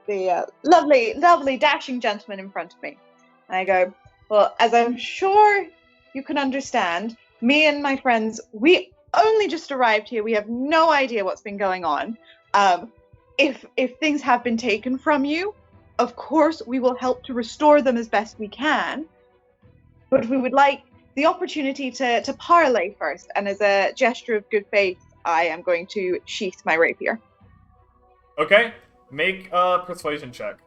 the lovely dashing gentleman in front of me, and I go, well, as I'm sure you can understand, me and my friends, we only just arrived here. We have no idea what's been going on. If things have been taken from you, of course we will help to restore them as best we can. But we would like the opportunity to parley first, and as a gesture of good faith, I am going to sheath my rapier. Okay, make a persuasion check.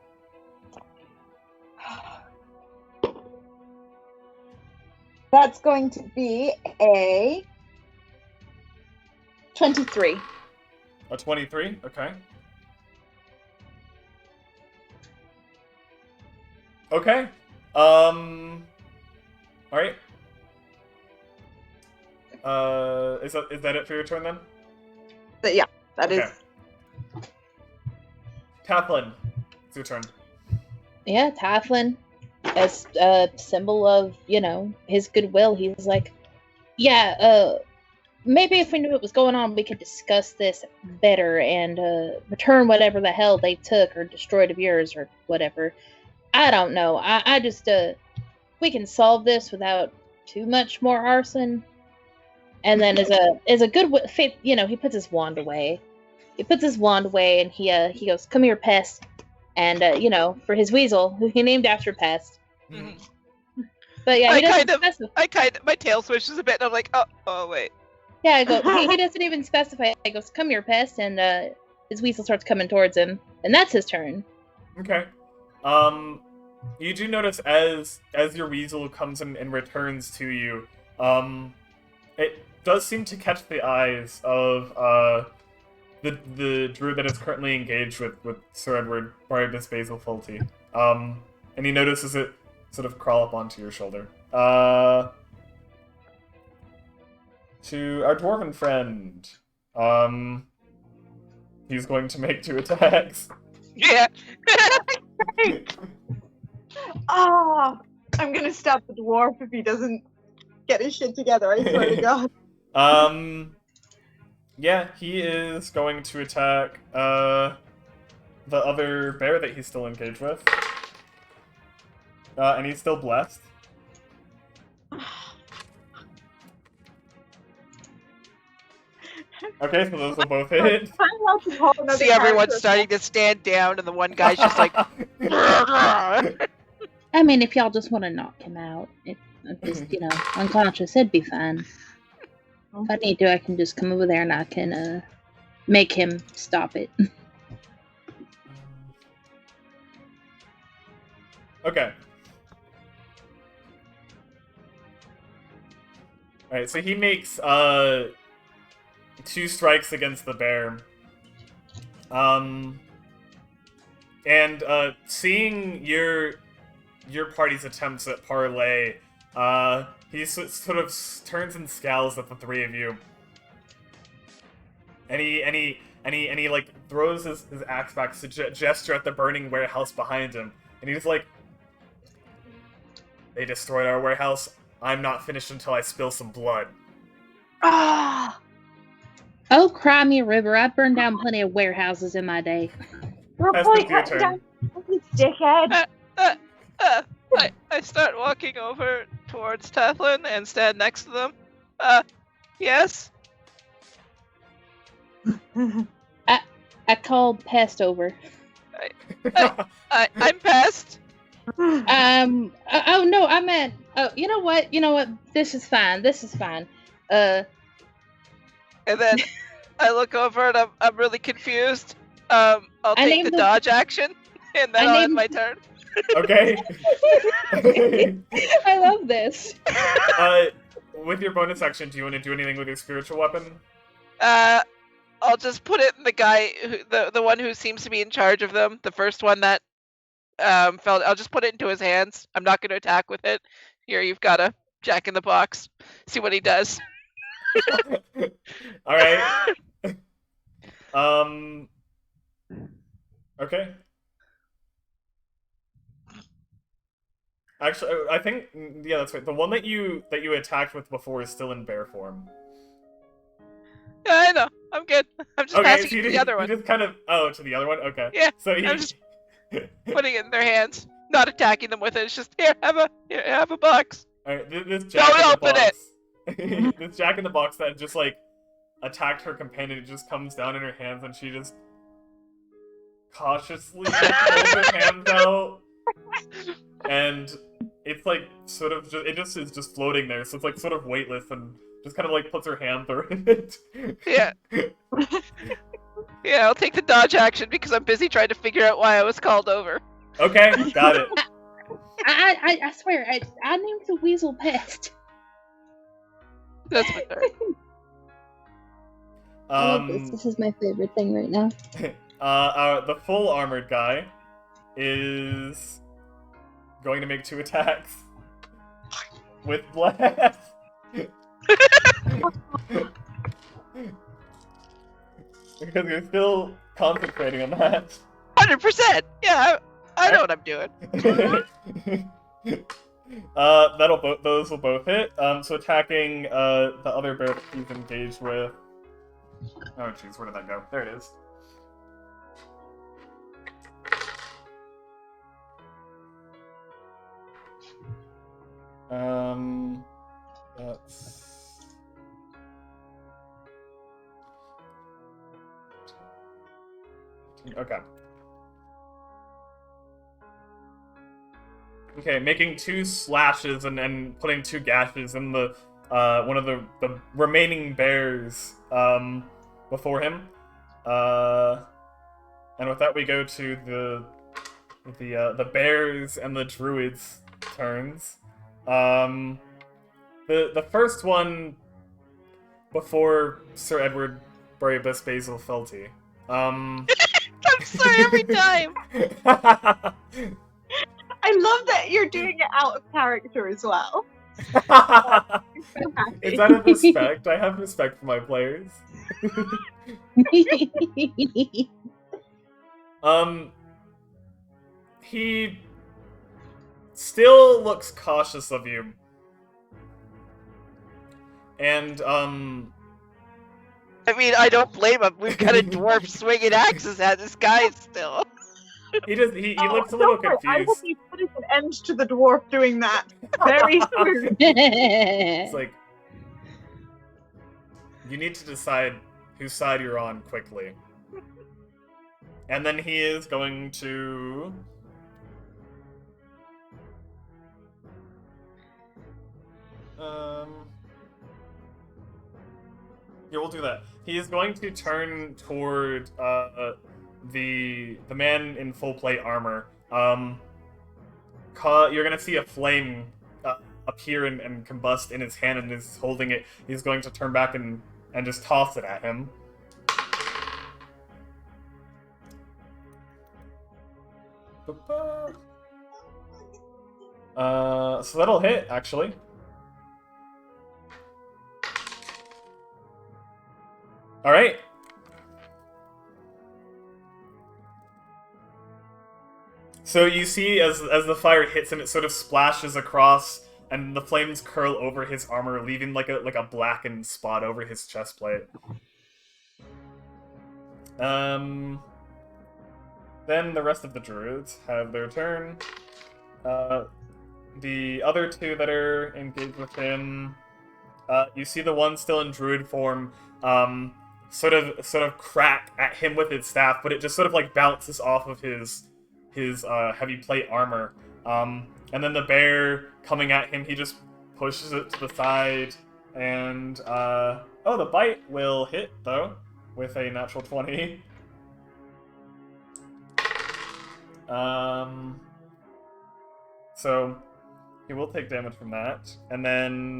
That's going to be a 23. A 23, okay. Okay. Alright. Is that it for your turn then? But yeah, that is. Tathlin, it's your turn. Yeah, Tathlin, as a symbol of, his goodwill, he's like, maybe if we knew what was going on, we could discuss this better and return whatever the hell they took or destroyed of yours or whatever. I don't know. I just, we can solve this without too much more arson. And then as a good faith, he puts his wand away. And he goes, "Come here, pest." And for his weasel, who he named after Pest. Mhm. But yeah, my tail swishes a bit, and I'm like, oh wait. Yeah, I go. He doesn't even specify. He goes, "Come here, Pest," and his weasel starts coming towards him, and that's his turn. Okay. You do notice as your weasel comes in and returns to you, it does seem to catch the eyes of the druid that is currently engaged with Sir Edward Baribus Basil Fulty. And he notices it sort of crawl up onto your shoulder. To our dwarven friend, he's going to make 2 attacks. Yeah. Oh, I'm gonna stab the dwarf if he doesn't get his shit together, I swear to God. Yeah, he is going to attack the other bear that he's still engaged with. And he's still blessed. Okay, so those will both hit. See everyone starting to stand down, and the one guy's just like. I mean, if y'all just want to knock him out, if just unconscious, it'd be fine. If I need to, I can just come over there and I can make him stop it. Okay. Alright, so he makes 2 strikes against the bear. And seeing your party's attempts at parley, he sort of turns and scowls at the 3 of you. And he like throws his axe back to gesture at the burning warehouse behind him. And he's like, "They destroyed our warehouse. I'm not finished until I spill some blood." Ah! Oh, cry me a river. I've burned down plenty of warehouses in my day. That's your turn. Dickhead. I start walking over towards Tathlin and stand next to them. Yes? I called Pest over. I'm Pest. Oh no, I meant. Oh, you know what? This is fine. And then I look over and I'm really confused. I'll take the dodge action, and then I'll end my turn. Okay. I love this. With your bonus action, do you want to do anything with your spiritual weapon? I'll just put it in the guy, the one who seems to be in charge of them. The first one that fell. I'll just put it into his hands. I'm not going to attack with it. Here, you've got a Jack in the Box. See what he does. All right. Okay. Actually, I think yeah, that's right. The one that you attacked with before is still in bear form. Yeah, I know. I'm good. I'm just passing so it to the other one. You just kind of to the other one. Okay. Yeah. So I'm just putting it in their hands, not attacking them with it. It's just here, have a box. All right, this Jack Don't in the open box. This Jack in the Box that just like attacked her companion. It just comes down in her hands, and she just cautiously pulls her hands out, and it's like sort of just is just floating there. So it's like sort of weightless, and just kind of like puts her hand through it. Yeah. Yeah, I'll take the dodge action because I'm busy trying to figure out why I was called over. Okay, got it. I swear, I named the weasel Pest. That's my turn. I love this. This is my favorite thing right now. The full armored guy is going to make 2 attacks with blast. Because you're still concentrating on that. 100%. Yeah, I know what I'm doing. Those will both hit. So attacking the other bear that he's engaged with. Oh jeez, where did that go? There it is. That's okay. Okay, making 2 slashes and putting 2 gashes in the one of the remaining bears before him. And with that we go to the bears and the druids' turns. The first one before Sir Edward Baribus Basil Felty. I'm sorry every time. I love that you're doing it out of character as well. It's out of respect. I have respect for my players. He still looks cautious of you. And, I mean, I don't blame him. We've got a dwarf swinging axes at this guy still. he looks a little confused. I will be putting an end to the dwarf doing that very soon. It's like, you need to decide whose side you're on quickly. And then he is going to... Yeah, we'll do that. He is going to turn toward the man in full plate armor. You're gonna see a flame appear and combust in his hand, and is holding it. He's going to turn back and just toss it at him. So that'll hit, actually. Alright. So you see, as the fire hits him, it sort of splashes across, and the flames curl over his armor, leaving like a blackened spot over his chest plate. Then the rest of the druids have their turn. The other 2 that are engaged with him, you see the one still in druid form, sort of crack at him with its staff, but it just sort of like bounces off of his heavy plate armor. And then the bear coming at him, he just pushes it to the side, and the bite will hit though with a natural 20. So he will take damage from that. And then,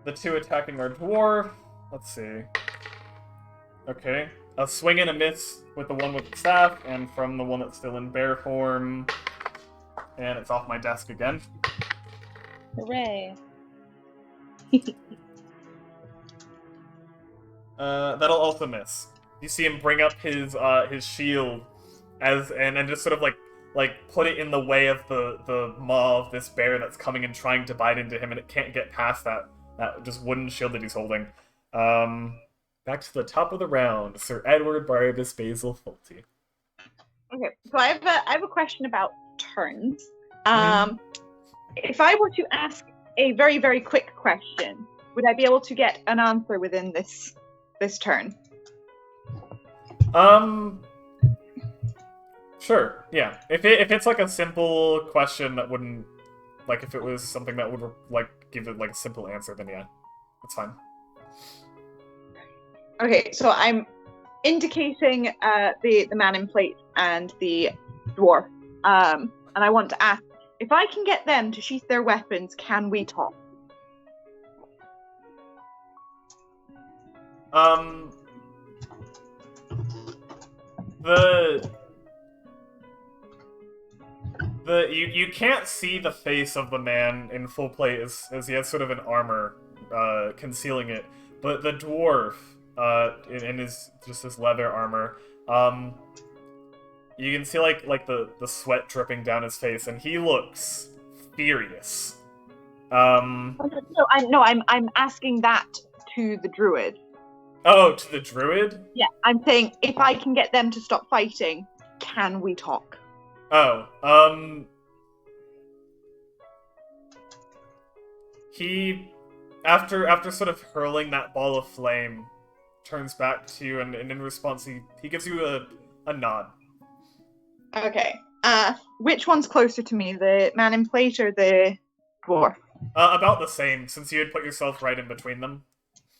the two attacking our dwarf. Let's see. Okay. A swing and a miss with the one with the staff, and from the one that's still in bear form. And it's off my desk again. Hooray. That'll also miss. You see him bring up his shield and just sort of like put it in the way of the maw of this bear that's coming and trying to bite into him, and it can't get past that just wooden shield that he's holding. Back to the top of the round, Sir Edward Barbus Basil Fulty. Okay, so I have a question about turns. If I were to ask a very, very quick question, would I be able to get an answer within this turn? Sure, yeah. If it's like a simple question that wouldn't, like if it was something that would like give it like a simple answer, then yeah, that's fine. Okay, so I'm indicating the man in plate and the dwarf, and I want to ask, if I can get them to sheath their weapons, can we talk? You can't see the face of the man in full plate as he has sort of an armor concealing it, but the dwarf in his leather armor, you can see like the sweat dripping down his face, and he looks furious. I'm asking that to the druid. Oh, to the druid? Yeah, I'm saying if I can get them to stop fighting, can we talk? Oh, he, after sort of hurling that ball of flame, turns back to you, and in response, he gives you a nod. Okay. Which one's closer to me, the man in plate or the dwarf? About the same, since you had put yourself right in between them.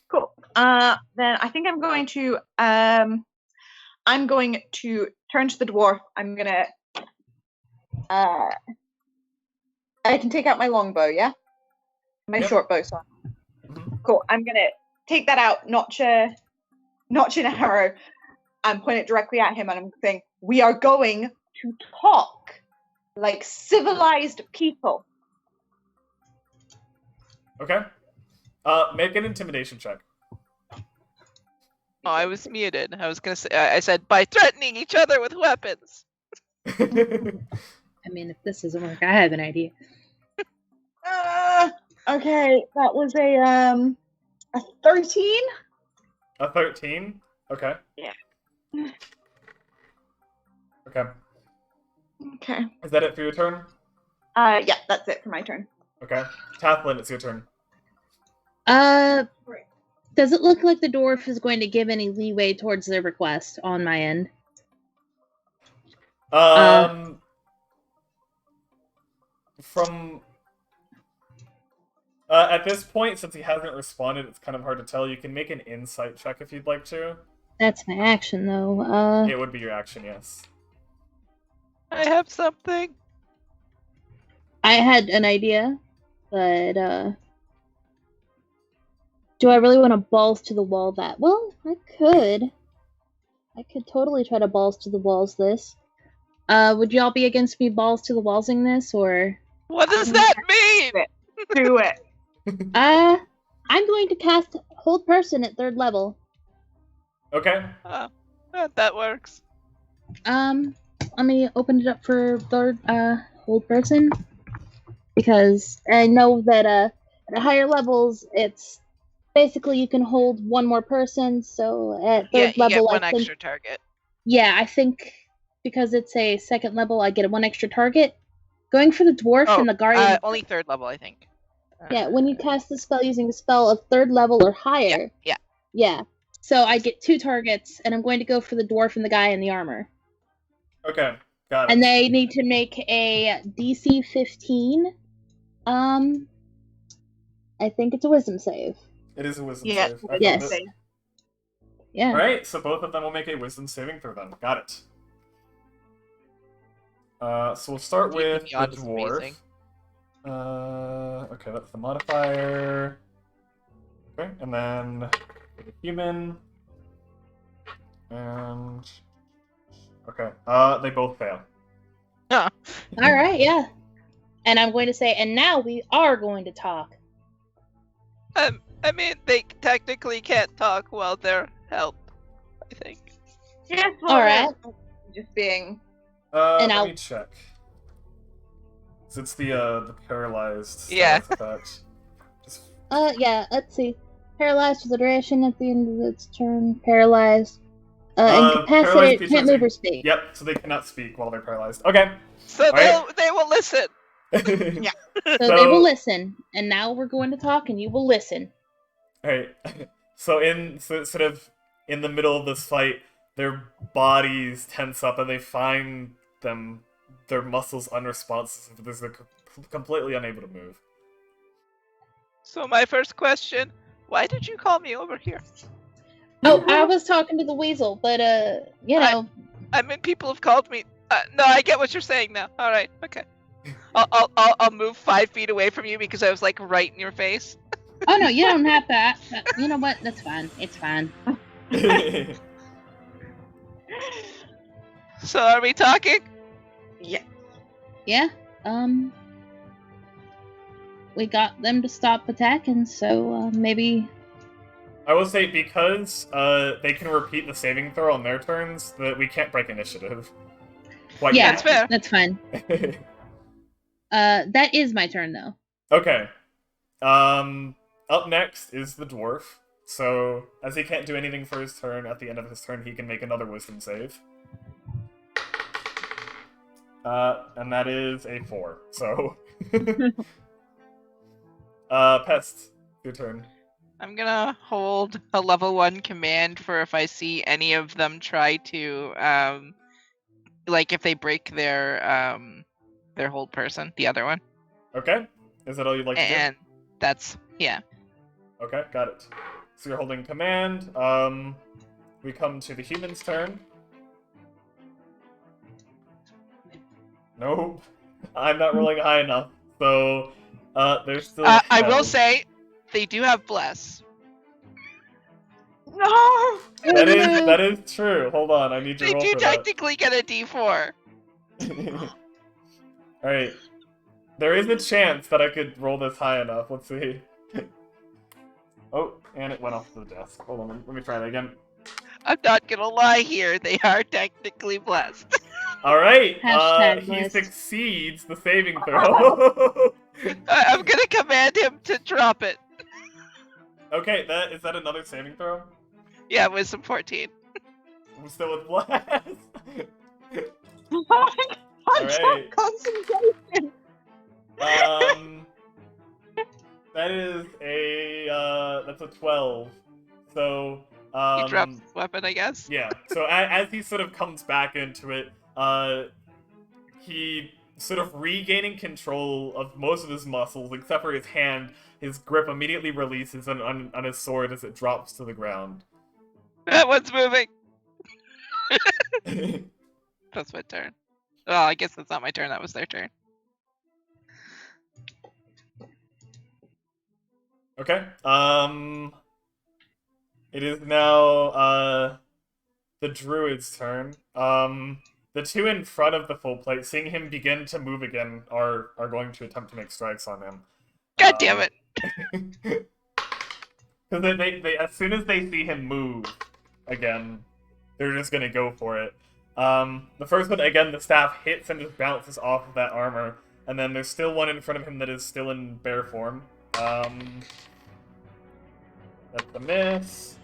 Cool. Then I think I'm going to turn to the dwarf. I'm gonna I can take out my longbow, yeah? My short bow, sorry. Mm-hmm. Cool. I'm gonna take that out, notch an arrow, and point it directly at him, and I'm saying, we are going to talk like civilized people. Okay. Make an intimidation check. Oh, I was muted. I was gonna say. I said by threatening each other with weapons. I mean, if this doesn't work, I have an idea. Okay, that was a 13. A 13? Okay. Yeah. Okay. Okay. Is that it for your turn? Yeah, that's it for my turn. Okay. Tathlin, it's your turn. Does it look like the dwarf is going to give any leeway towards their request on my end? From at this point, since he hasn't responded, it's kind of hard to tell. You can make an insight check if you'd like to. That's my action, though. It would be your action, yes. I have something. I had an idea, but, do I really want to balls to the wall that? Well, I could. I could totally try to balls to the walls this. Would y'all be against me balls to the wallsing this, or? What does that mean? Do it. I'm going to cast Hold Person at 3rd level. Okay. That works. Let me open it up for 3rd, Hold Person. Because I know that, at higher levels, it's basically you can hold one more person, so at 3rd level, get one I think, extra target. Yeah, I think because it's a 2nd level, I get 1 extra target. Going for the dwarf and the guardian. Only 3rd level, I think. Yeah, when you cast the spell using a spell of 3rd level or higher. Yeah. So I get 2 targets, and I'm going to go for the dwarf and the guy in the armor. Okay, got it. And they need to make a DC 15. I think it's a wisdom save. It is a wisdom Yeah. save. Yes. Yeah. Alright, so both of them will make a wisdom saving throw then. Got it. So we'll start Do you with think the odd is dwarf. amazing? Okay, that's the modifier. Okay, and then the human. And okay, they both fail. Huh. All right, yeah. And I'm going to say, and now we are going to talk. I mean, they technically can't talk while they're held, I think. Yes, well, All right. just being. And Let I'll- me check. So it's the paralyzed Yeah. status effect. Just yeah, let's see. Paralyzed for the duration at the end of its turn. Paralyzed. paralyzed Incapacitated, creatures can't move or speak. Yep, so they cannot speak while they're paralyzed. Okay. So Alright. they will listen. Yeah. So they will listen. And now we're going to talk, and you will listen. Alright. So sort of in the middle of this fight, their bodies tense up and they find their muscles unresponsive. They're completely unable to move. So my first question, why did you call me over here? Oh, I was talking to the weasel, but you know. I mean, people have called me. No, I get what you're saying now. All right, okay. I'll move 5 feet away from you because I was like right in your face. Oh no, you don't have that. You know what? That's fine. It's fine. So are we talking? Yeah. Yeah. We got them to stop attacking, so maybe. I will say, because they can repeat the saving throw on their turns, that we can't break initiative. Quite Yeah, That's fair. That's fine. yet. That is my turn though. Okay. Up next is the dwarf. So, as he can't do anything for his turn, at the end of his turn, he can make another wisdom save. And that is a 4. So, Pest, your turn. I'm gonna hold a level 1 command for if I see any of them try to, like if they break their hold person, the other one. Okay. Is that all you'd like to do? And that's, yeah. Okay, got it. So you're holding command. We come to the human's turn. Nope. I'm not rolling high enough. So, there's still. I will say, they do have bless. No. That is true. Hold on, I need to They roll do for that. technically get a D4. Alright. There is a chance that I could roll this high enough. Let's see. Oh, and it went off the desk. Hold on, let me try that again. I'm not gonna lie here, they are technically blessed. Alright, Hashtag he blessed. succeeds the saving throw. I'm gonna command him to drop it. Okay, is that another saving throw? Yeah, wisdom 14. I'm still with blast. Alright. Concentration. That is that's a 12. So, He drops his weapon, I guess. yeah. So as he sort of comes back into it, he sort of regaining control of most of his muscles, except for his hand. His grip immediately releases on his sword as it drops to the ground. That one's moving. That's my turn. Oh, I guess that's not my turn, that was their turn. Okay. It is now the druid's turn. The two in front of the full plate, seeing him begin to move again, are going to attempt to make strikes on him. God damn it. Because they as soon as they see him move again, they're just gonna go for it. The first one, again, the staff hits and just bounces off of that armor, and then there's still one in front of him that is still in bear form. That's a miss.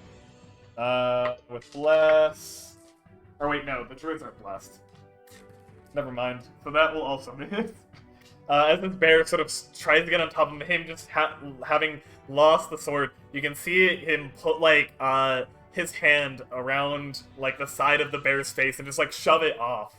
With bless. Or wait, no, the druids aren't blessed. Never mind. So that will also miss. As this bear sort of tries to get on top of him, just having lost the sword, you can see him put like his hand around like the side of the bear's face and just like shove it off.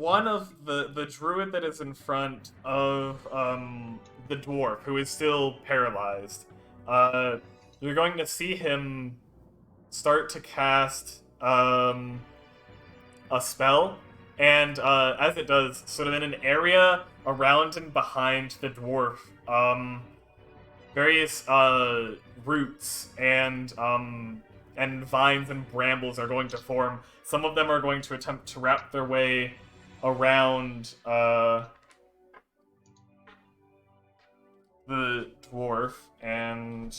one of the druid that is in front of the dwarf, who is still paralyzed. You're going to see him start to cast a spell, and as it does, sort of in an area around and behind the dwarf, various roots and vines and brambles are going to form. Some of them are going to attempt to wrap their way around the dwarf, and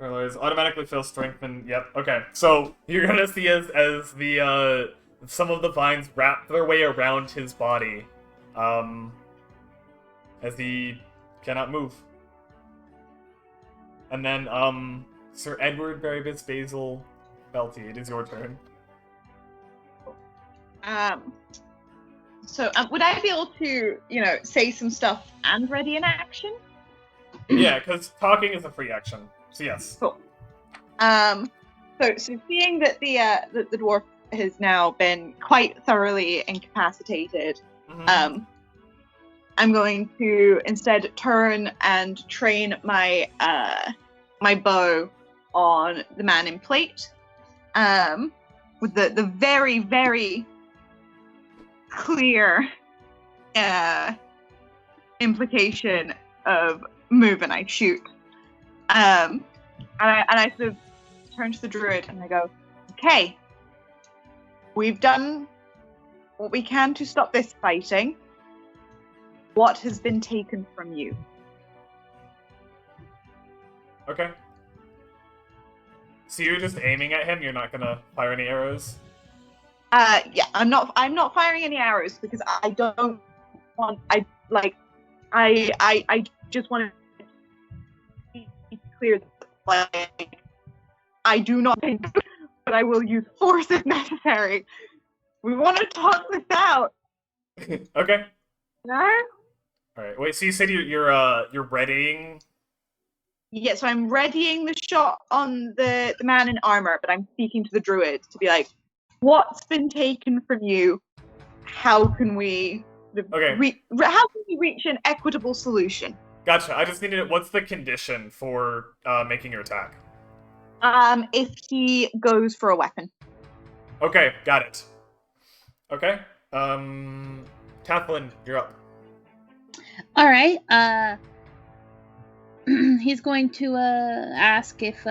automatically feel strengthened. Yep. Okay. So you're gonna see as the some of the vines wrap their way around his body, as he cannot move. And then Sir Edward Baribus Basil Belty, it is your turn. So would I be able to, say some stuff and ready an action? Yeah, because talking is a free action. So yes. Cool. So seeing that the dwarf has now been quite thoroughly incapacitated, Mm-hmm. I'm going to instead turn and train my my bow on the man in plate, with the very, very clear implication of move and I shoot. And I sort of turn to the druid and I go, okay, we've done what we can to stop this fighting. What has been taken from you? Okay. So you're just aiming at him? You're not gonna fire any arrows? Yeah, I'm not firing any arrows because I don't want. I just want to be clear. Like, I do not think, but I will use force if necessary. We want to talk this out. Okay. No. All right. Wait. So you said you're readying? Yeah, so I'm readying the shot on the man in armor, but I'm speaking to the druid to be like, what's been taken from you? How can we how can we reach an equitable solution? Gotcha. I just needed. What's the condition for making your attack? If he goes for a weapon. Okay, got it. Okay. Kathleen, you're up. All right. He's going to ask if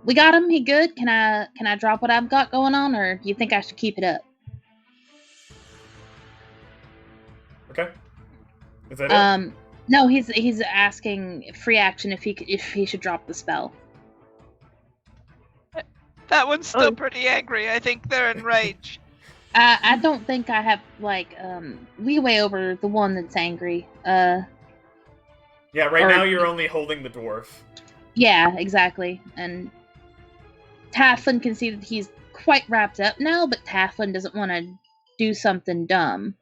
we got him. He good? Can I drop what I've got going on, or do you think I should keep it up? Okay. Is that it? No. He's asking free action if he should drop the spell. That one's still pretty angry. I think they're in rage. I don't think I have leeway over the one that's angry. Yeah, right now you're only holding the dwarf. Yeah, exactly. And Taflin can see that he's quite wrapped up now, but Taflin doesn't want to do something dumb.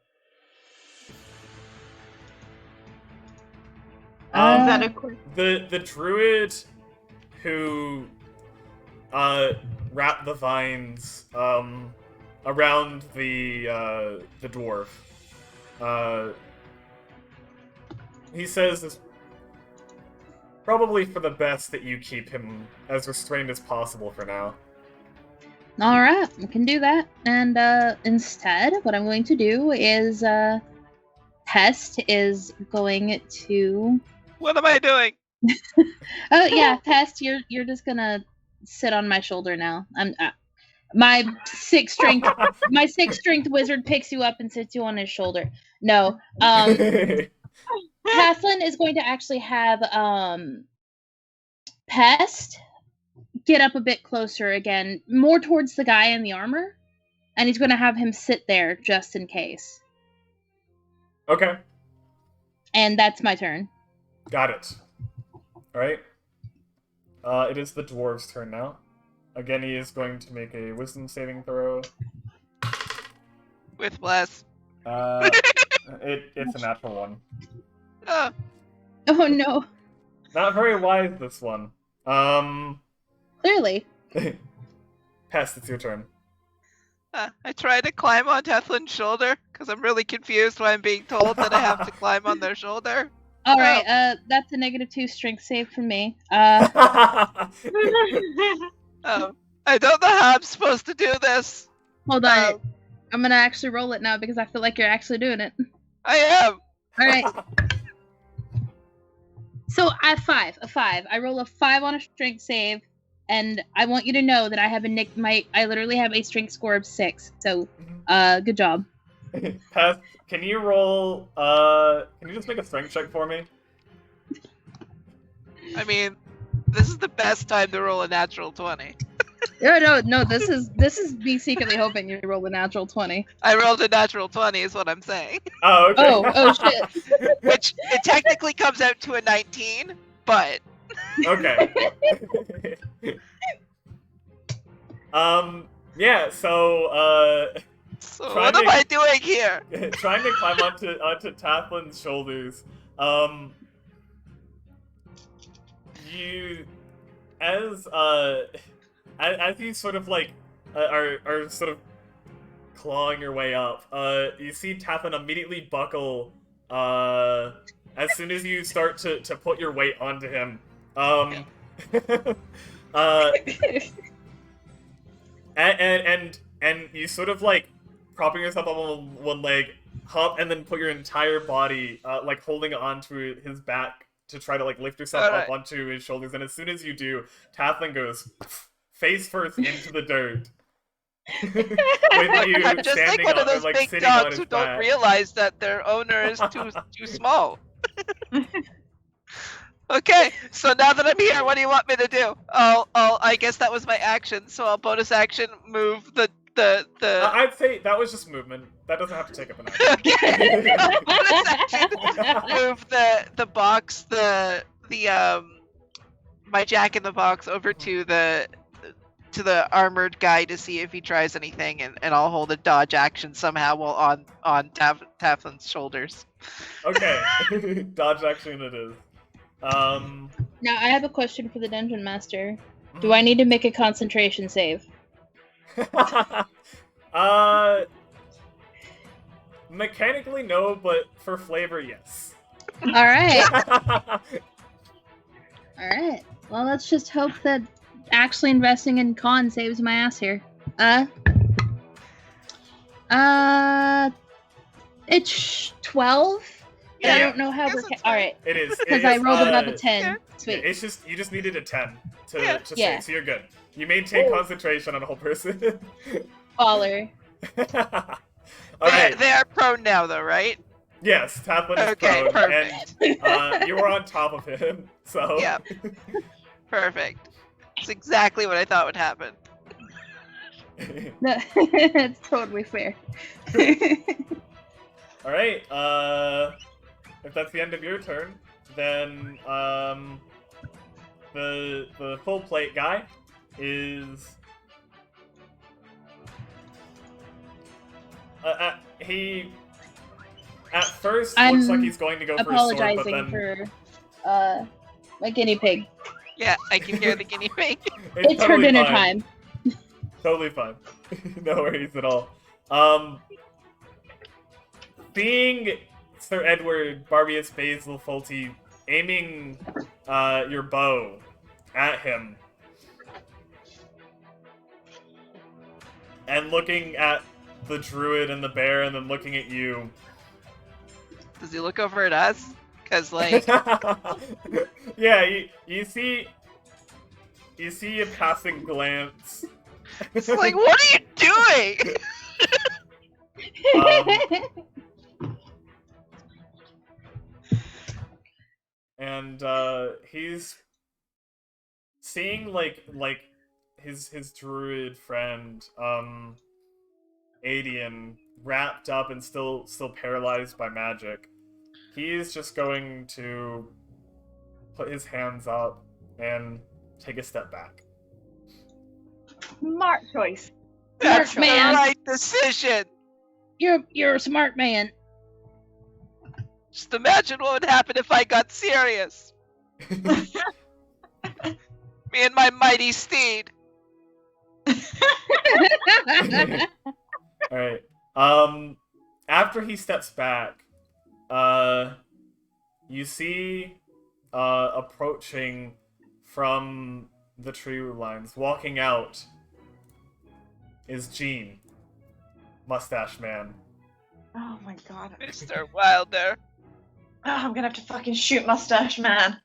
Is that a quick? The druid who wrapped the vines around the dwarf. He says it's probably for the best that you keep him as restrained as possible for now. Alright, we can do that. And instead, what I'm going to do is Pest is going to... What am I doing? Oh yeah, Pest, you're just gonna sit on my shoulder now. I'm my 6 strength wizard picks you up and sits you on his shoulder. No. Pathlin is going to actually have Pest get up a bit closer again, more towards the guy in the armor, and he's going to have him sit there just in case. Okay. And that's my turn. Got it. Alright. It is the dwarf's turn now. Again, he is going to make a wisdom saving throw. With bless. It's a natural one. Oh no. Not very wise, this one. Clearly. Pest, it's your turn. I try to climb on Tethlin's shoulder because I'm really confused why I'm being told that I have to climb on their shoulder. All right, that's a -2 strength save from me. I don't know how I'm supposed to do this. Hold on. I'm gonna actually roll it now because I feel like you're actually doing it. I am. All right. So a 5. I roll a 5 on a strength save, and I want you to know that I have I literally have a strength score of 6. So, good job. Peth, can you roll? Can you just make a strength check for me? I mean, this is the best time to roll a natural 20. No. This is me secretly hoping you roll a natural 20. I rolled a natural 20, is what I'm saying. Oh, okay. Oh shit. Which it technically comes out to a 19, but. Okay. Yeah. So So what am I doing here? Trying to climb onto Tathlin's shoulders. You, as you sort of like are sort of clawing your way up, you see Tathlin immediately buckle as soon as you start to put your weight onto him. And you sort of like propping yourself up on one leg, hop, and then put your entire body like holding onto his back to try to like lift yourself up onto his shoulders. And as soon as you do, Tathlin goes face first into the dirt. With you I'm just like one of those big dogs who don't realize that their owner is too small. Okay, so now that I'm here, what do you want me to do? I guess that was my action, so I'll bonus action move the. I'd say that was just movement. That doesn't have to take up an action. Okay. I'll bonus action move the box, my Jack in the Box over to the armored guy to see if he tries anything, and I'll hold a dodge action somehow while on Tathlin's shoulders. Okay, dodge action it is. Now I have a question for the dungeon master. Do I need to make a concentration save? Mechanically no, but for flavor yes. All right. All right. Well, let's just hope that actually investing in con saves my ass here. It's 12. Yeah. I don't know how we're. All right. It is Because I rolled above a 10. Yeah. Sweet. It's just you just needed a 10 to Yeah. save, so you're good. You maintain concentration on a whole person. Baller. Alright. They are prone now, though, right? Yes, Tathlin is Okay, prone, perfect. and you were on top of him, so. Yeah. Perfect. It's exactly what I thought would happen. No, it's totally fair. Alright, if that's the end of your turn, then the full plate guy is he at first looks like he's going to go for his sword, but then for my guinea pig. Yeah, I can hear the guinea pig. It's her dinner time. Totally fine. No worries at all. Seeing Sir Edward Barbius Basil Fulty aiming your bow at him and looking at the druid and the bear and then looking at you. Does he look over at us? Because, like... Yeah, you see a passing glance. It's like, what are you doing? And he's seeing like his druid friend Adian wrapped up and still paralyzed by magic. He's just going to put his hands up and take a step back. Smart choice. That's the man. right decision. You're a smart man. Just imagine what would happen if I got serious. Me and my mighty steed. Alright. After he steps back, you see, approaching from the tree lines, walking out, is Gene. Mustache Man. Oh my god. Mr. Wilder. Oh, I'm gonna have to fucking shoot Mustache Man.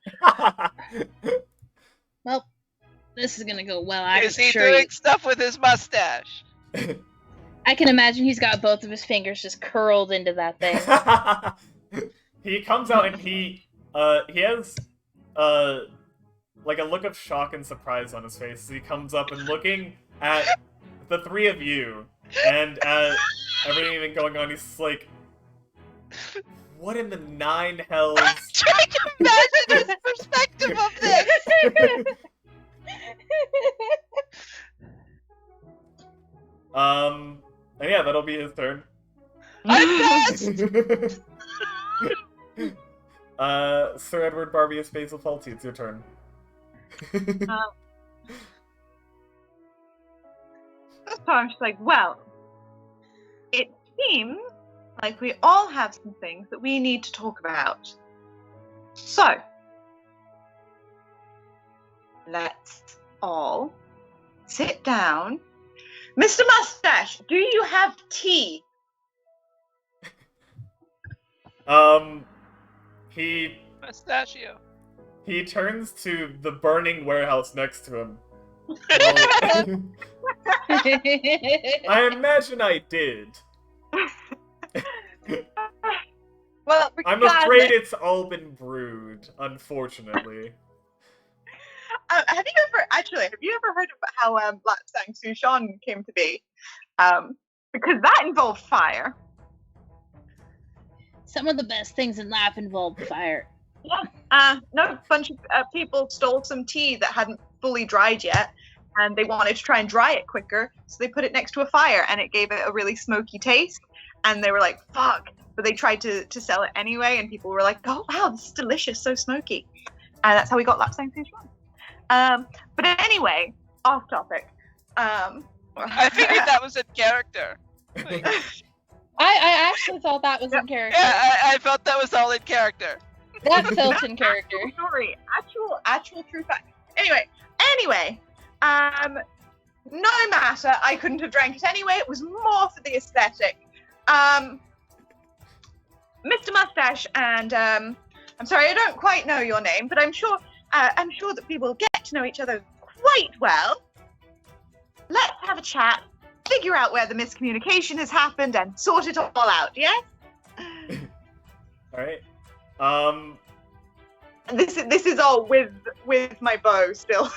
Well, this is gonna go well. I Is can he assure doing you. stuff with his mustache? I can imagine he's got both of his fingers just curled into that thing. He comes out and he has like a look of shock and surprise on his face as he comes up and looking at the three of you and at everything going on. He's just like, what in the nine hells? I'm trying to imagine his perspective of this. And yeah, that'll be his turn. I'm best. Sir Edward Barbius Basil Faulty, it's your turn. So I'm just like, well, it seems like we all have some things that we need to talk about. So, let's all sit down. Mr. Mustache, do you have tea? Mustachio. He turns to the burning warehouse next to him. Well, I imagine I did. Well, I'm afraid it's all been brewed, unfortunately. Have you ever heard of how Black Sang Sushan came to be? Because that involved fire. Some of the best things in life involve fire. No, bunch of people stole some tea that hadn't fully dried yet, and they wanted to try and dry it quicker, so they put it next to a fire, and it gave it a really smoky taste, and they were like, fuck, but they tried to sell it anyway, and people were like, oh wow, this is delicious, so smoky. And that's how we got Lap Sang Sushan. But anyway, off topic. I figured that was a character. Like, I actually thought that was in character. yeah, I felt that was all in character. That felt in character. Actual story, actual true fact. Anyway, no matter, I couldn't have drank it anyway, it was more for the aesthetic. Mr. Mustache and, I'm sorry, I don't quite know your name, but I'm sure that we will get to know each other quite well. Let's have a chat, figure out where the miscommunication has happened, and sort it all out, yes? Alright. This is all with my bow still.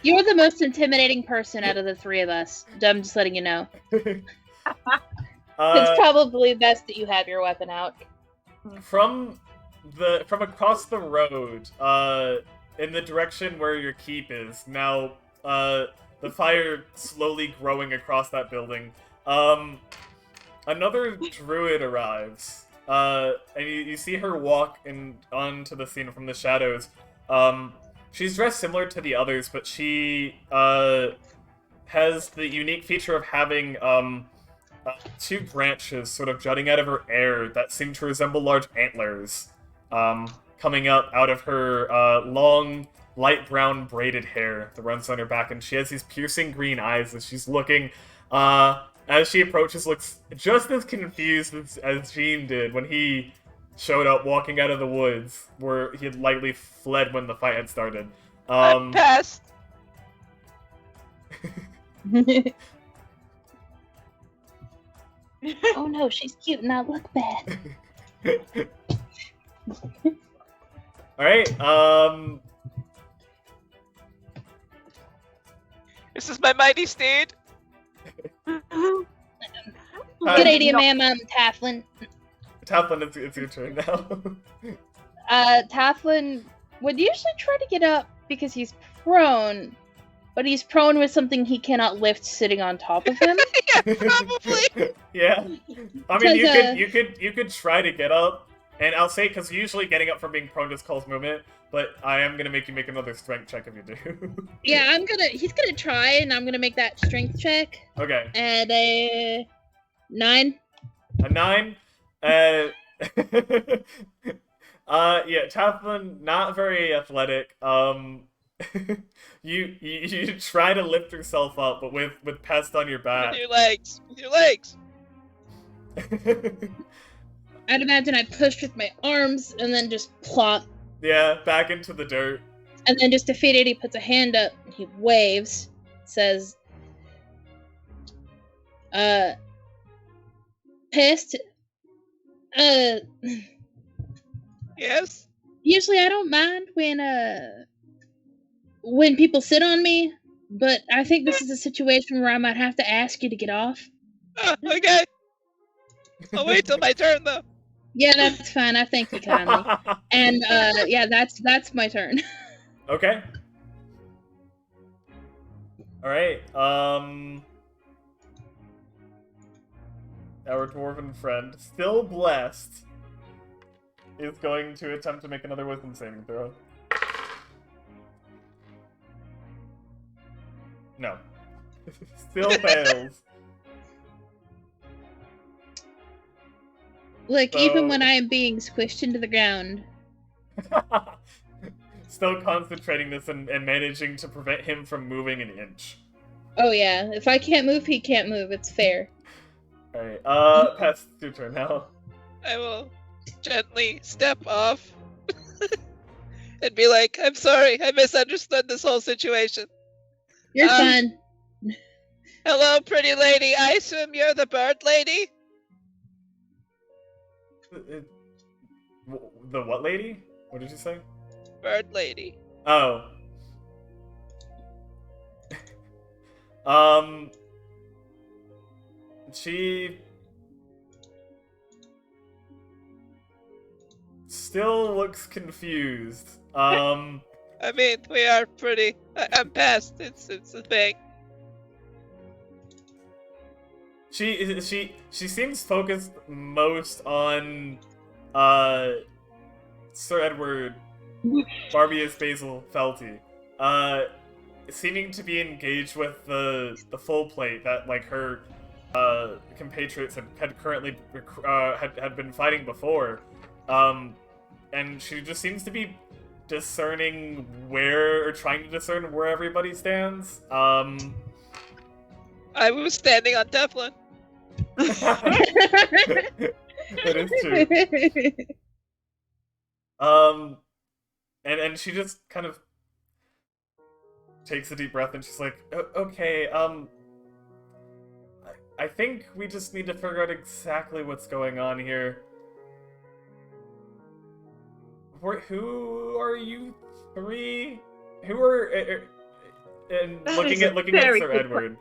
You're the most intimidating person out of the three of us. I'm just letting you know. It's probably best that you have your weapon out. From across the road, in the direction where your keep is, now, the fire slowly growing across that building, another druid arrives, and you see her walk onto the scene from the shadows. She's dressed similar to the others, but she, has the unique feature of having, two branches sort of jutting out of her hair that seem to resemble large antlers, coming up out of her long, light brown braided hair that runs on her back, and she has these piercing green eyes as she's looking, as she approaches, looks just as confused as Gene did when he showed up walking out of the woods, where he had lightly fled when the fight had started. I'm pissed. Oh no, she's cute and I look bad. Alright, This is my mighty steed. Good idea, ma'am. Taflin. Taflin, it's your turn now. Taflin would usually try to get up because he's prone, but he's prone with something he cannot lift sitting on top of him. Yeah, probably. Yeah. I mean, you could try to get up, and I'll say, because usually getting up from being prone just calls movement, but I am gonna make you make another strength check if you do. Yeah, he's gonna try, and I'm gonna make that strength check. Okay. At a 9. A 9? Yeah, Tathlan, not very athletic. You try to lift yourself up, but with Pest on your back. With your legs. I'd imagine I pushed with my arms, and then just plop. Yeah, back into the dirt. And then just defeated, he puts a hand up, he waves, says, Pest, Yes? usually I don't mind when people sit on me, but I think this is a situation where I might have to ask you to get off. Okay. I'll wait till my turn, though. Yeah, that's fine. I thank you kindly. And yeah, that's my turn. Okay. All right. Our dwarven friend, still blessed, is going to attempt to make another wisdom saving throw. No. Still fails. Look, So- even when I am being squished into the ground. Still concentrating this and managing to prevent him from moving an inch. Oh yeah, if I can't move, he can't move. It's fair. Alright, Pest, it's your turn now. I will gently step off and be like, I'm sorry, I misunderstood this whole situation. You're fine. Hello, pretty lady. I assume you're the bird lady? The what lady? What did you say? Bird lady. Oh. She still looks confused. I mean, we are pretty. I'm past. It's a thing. She seems focused most on Sir Edward Barbius Basil Felty. Seeming to be engaged with the full plate that like her compatriots had currently had been fighting before. And she just seems to be discerning or trying to discern where everybody stands. I was standing on Teflon. That is true. And she just kind of takes a deep breath and she's like, okay, I think we just need to figure out exactly what's going on here. Who are you three? Who are and That looking is a at very Sir good Edward,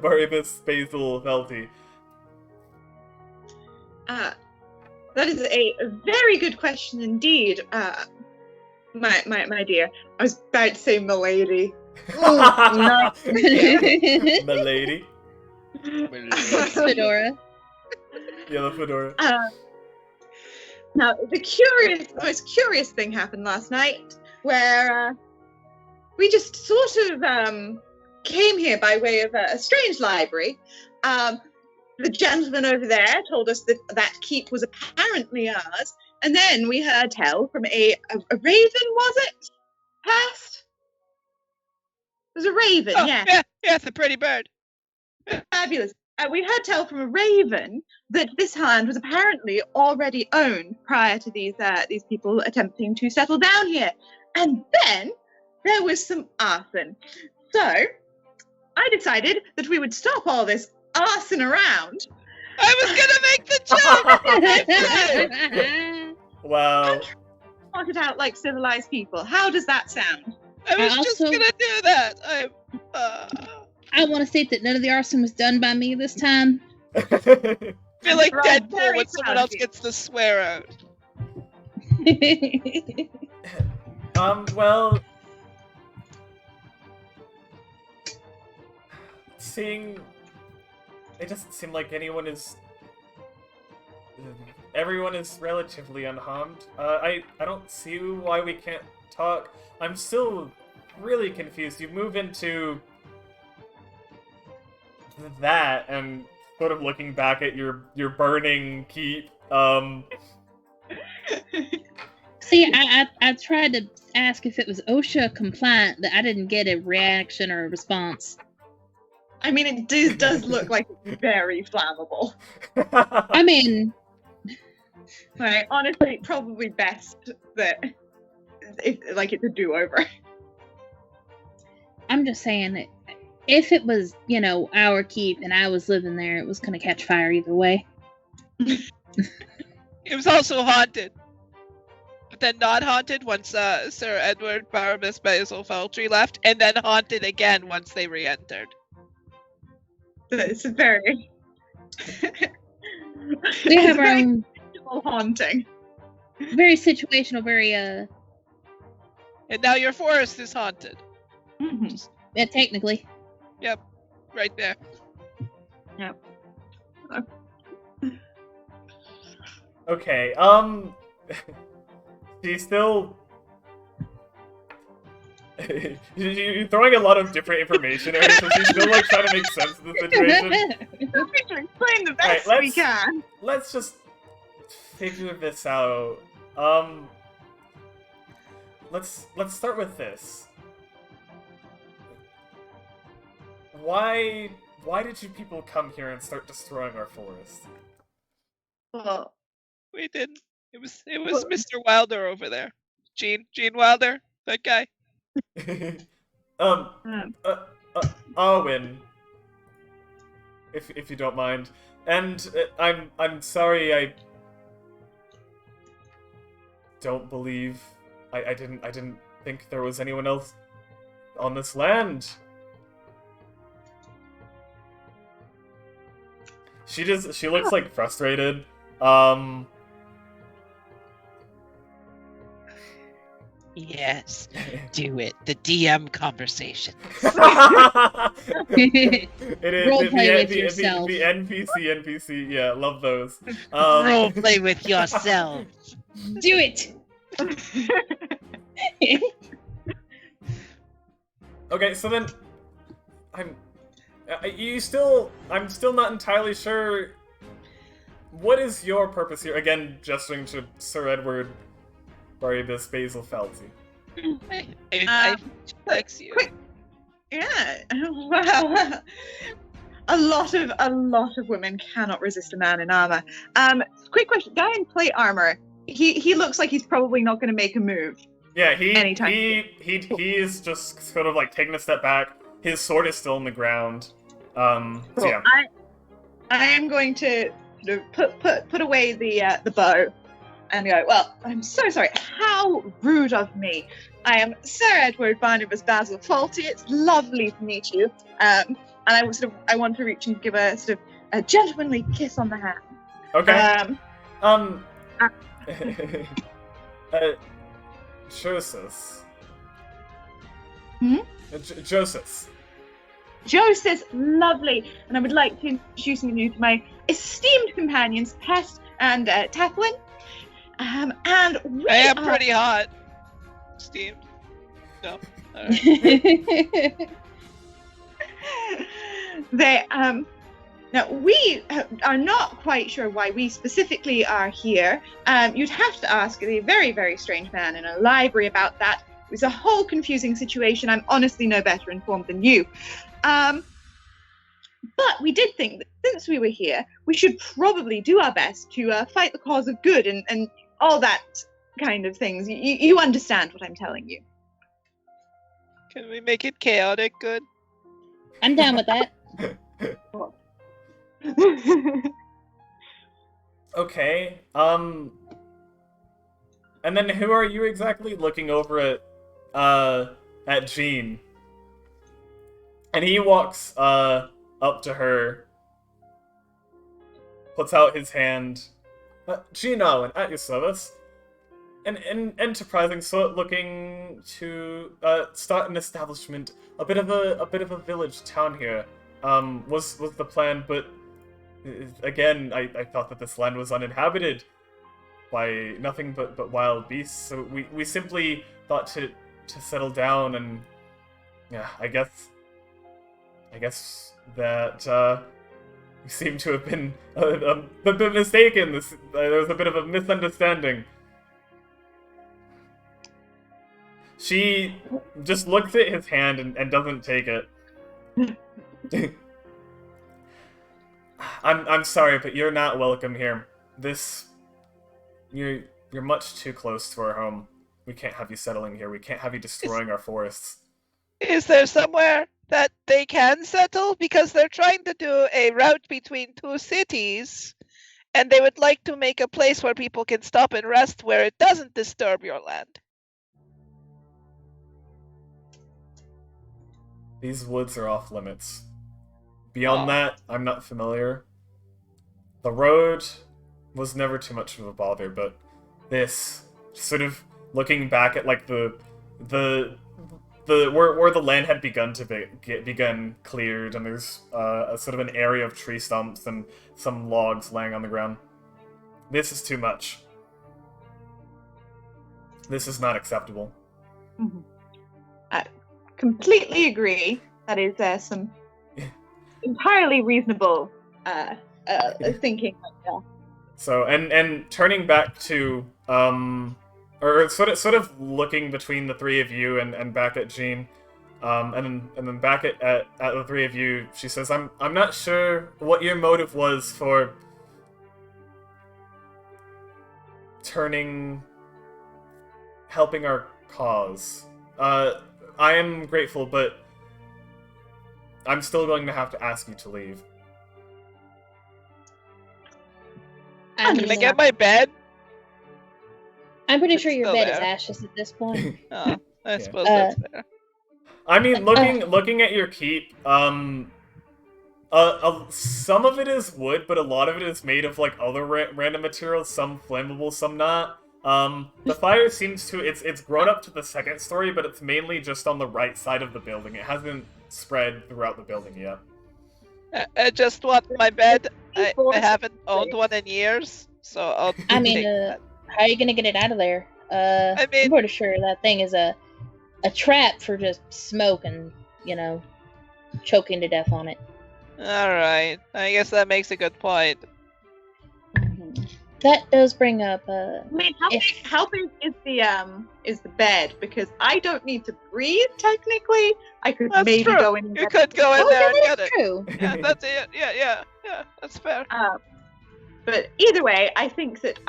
Baribus Basil Felty. That is a very good question indeed, my dear. I was about to say milady. No. Milady. Fedora. Yeah, the fedora. Now, the most curious thing happened last night, where we just sort of came here by way of a strange library. The gentleman over there told us that that keep was apparently ours, and then we heard tell from a raven, was it? Past? It was a raven, Oh, yeah. yeah, it's a pretty bird. Fabulous. We heard tell from a raven that this land was apparently already owned prior to these people attempting to settle down here. And then there was some arson. So I decided that we would stop all this arson around. I was gonna make the joke! Wow. Talk it out like civilized people. How does that sound? I was just also- gonna do that. I want to state that none of the arson was done by me this time. I feel like Right, Deadpool very when someone proud else of you. gets to swear out. Well, it doesn't seem like anyone is everyone is relatively unharmed. I don't see why we can't talk. I'm still really confused. You move into that and sort of looking back at your burning keep. See, I tried to ask if it was OSHA compliant, that I didn't get a reaction or a response. I mean, it does look like it's very flammable. I mean, Right, honestly, probably best that it's a do-over. I'm just saying that if it was, our keep and I was living there, it was going to catch fire either way. It was also haunted. But then not haunted once Sir Edward Barabbas Basil Feltry left, and then haunted again once they re-entered. It's a very... We have our very own haunting. very situational, very, And now your forest is haunted. Mm-hmm. yeah, technically. Yep, right there. Yep. Okay, she's still... You're throwing a lot of different information at her, so she's still, trying to make sense of the situation. We're trying to explain the best Alright, we can. Let's just figure this out. Let's start with this. Why did you people come here and start destroying our forest? Well, We didn't. It was Mr. Wilder over there. Gene Wilder, that guy. Arwen, if you don't mind, and I'm sorry, I don't believe I didn't think there was anyone else on this land. She looks frustrated. Yes, do it. The DM conversation. It is Roleplay with yourself. The NPC, yeah, love those. Role play with yourself. Do it! Okay, so then I'm still not entirely sure. What is your purpose here? Again, gesturing to Sir Edward Barabbas Basil Felty. I flex you. quick. Yeah. Well, a lot of women cannot resist a man in armor. Quick question: guy in plate armor. He looks like he's probably not going to make a move. Yeah, he is just sort of taking a step back. His sword is still in the ground. So yeah. I am going to put away the bow and go, well, I'm so sorry. How rude of me. I am Sir Edward Barnabas Basil Faulty. It's lovely to meet you. And I want to reach and give a sort of a gentlemanly kiss on the hand. Okay. Joseph. Joseph. Joseph, lovely. And I would like to introduce you to my esteemed companions, Pest and Teflin. And we I am are... pretty hot. Steamed. No. Alright. They now we are not quite sure why we specifically are here. You'd have to ask a very, very strange man in a library about that. It was a whole confusing situation. I'm honestly no better informed than you. But we did think that since we were here, we should probably do our best to fight the cause of good and all that kind of things. You understand what I'm telling you. Can we make it chaotic good? I'm down with that. Okay. And then who are you exactly? Looking over at Jean. And he walks up to her, puts out his hand. Jean Owen, at your service. An enterprising sort looking to start an establishment, a bit of a village town here. Was the plan, but again, I thought that this land was uninhabited. by nothing but wild beasts. So we simply thought to settle down, and yeah, I guess that we seem to have been a bit mistaken. There was a bit of a misunderstanding. She just looks at his hand and doesn't take it. I'm sorry, but you're not welcome here. You're much too close to our home. We can't have you settling here. We can't have you destroying our forests. Is there somewhere that they can settle? Because they're trying to do a route between two cities, and they would like to make a place where people can stop and rest where it doesn't disturb your land. These woods are off limits. Beyond that, I'm not familiar. The road was never too much of a bother, but this, sort of looking back at like the where the land had begun to begun cleared, and there's a sort of an area of tree stumps and some logs laying on the ground. This is too much. This is not acceptable. Mhm. I completely agree. That is some entirely reasonable thinking. Yeah. So and turning back to or sort of looking between the three of you and back at Jean, and then back at the three of you, she says, I'm not sure what your motive was for helping our cause. I am grateful, but I'm still going to have to ask you to leave. Can I get my bed? I'm pretty It's sure your still bed is there. ashes at this point. Oh, I Yeah. suppose that's fair. I mean, looking at your keep, some of it is wood, but a lot of it is made of like other random materials. Some flammable, some not. The fire seems to it's grown up to the second story, but it's mainly just on the right side of the building. It hasn't spread throughout the building yet. I just want my bed. I haven't owned one in years, so I'll I mean, take that. how are you gonna get it out of there? I mean- I'm pretty sure that thing is a trap for just smoke and, choking to death on it. Alright, I guess that makes a good point. That does bring up, I mean, If- how big is the bed? Because I don't need to breathe technically. I could That's maybe true. go in. And You get could go in oh, there yeah, and that get is it. true. Yeah, that's it. Yeah, that's fair. But either way, I think that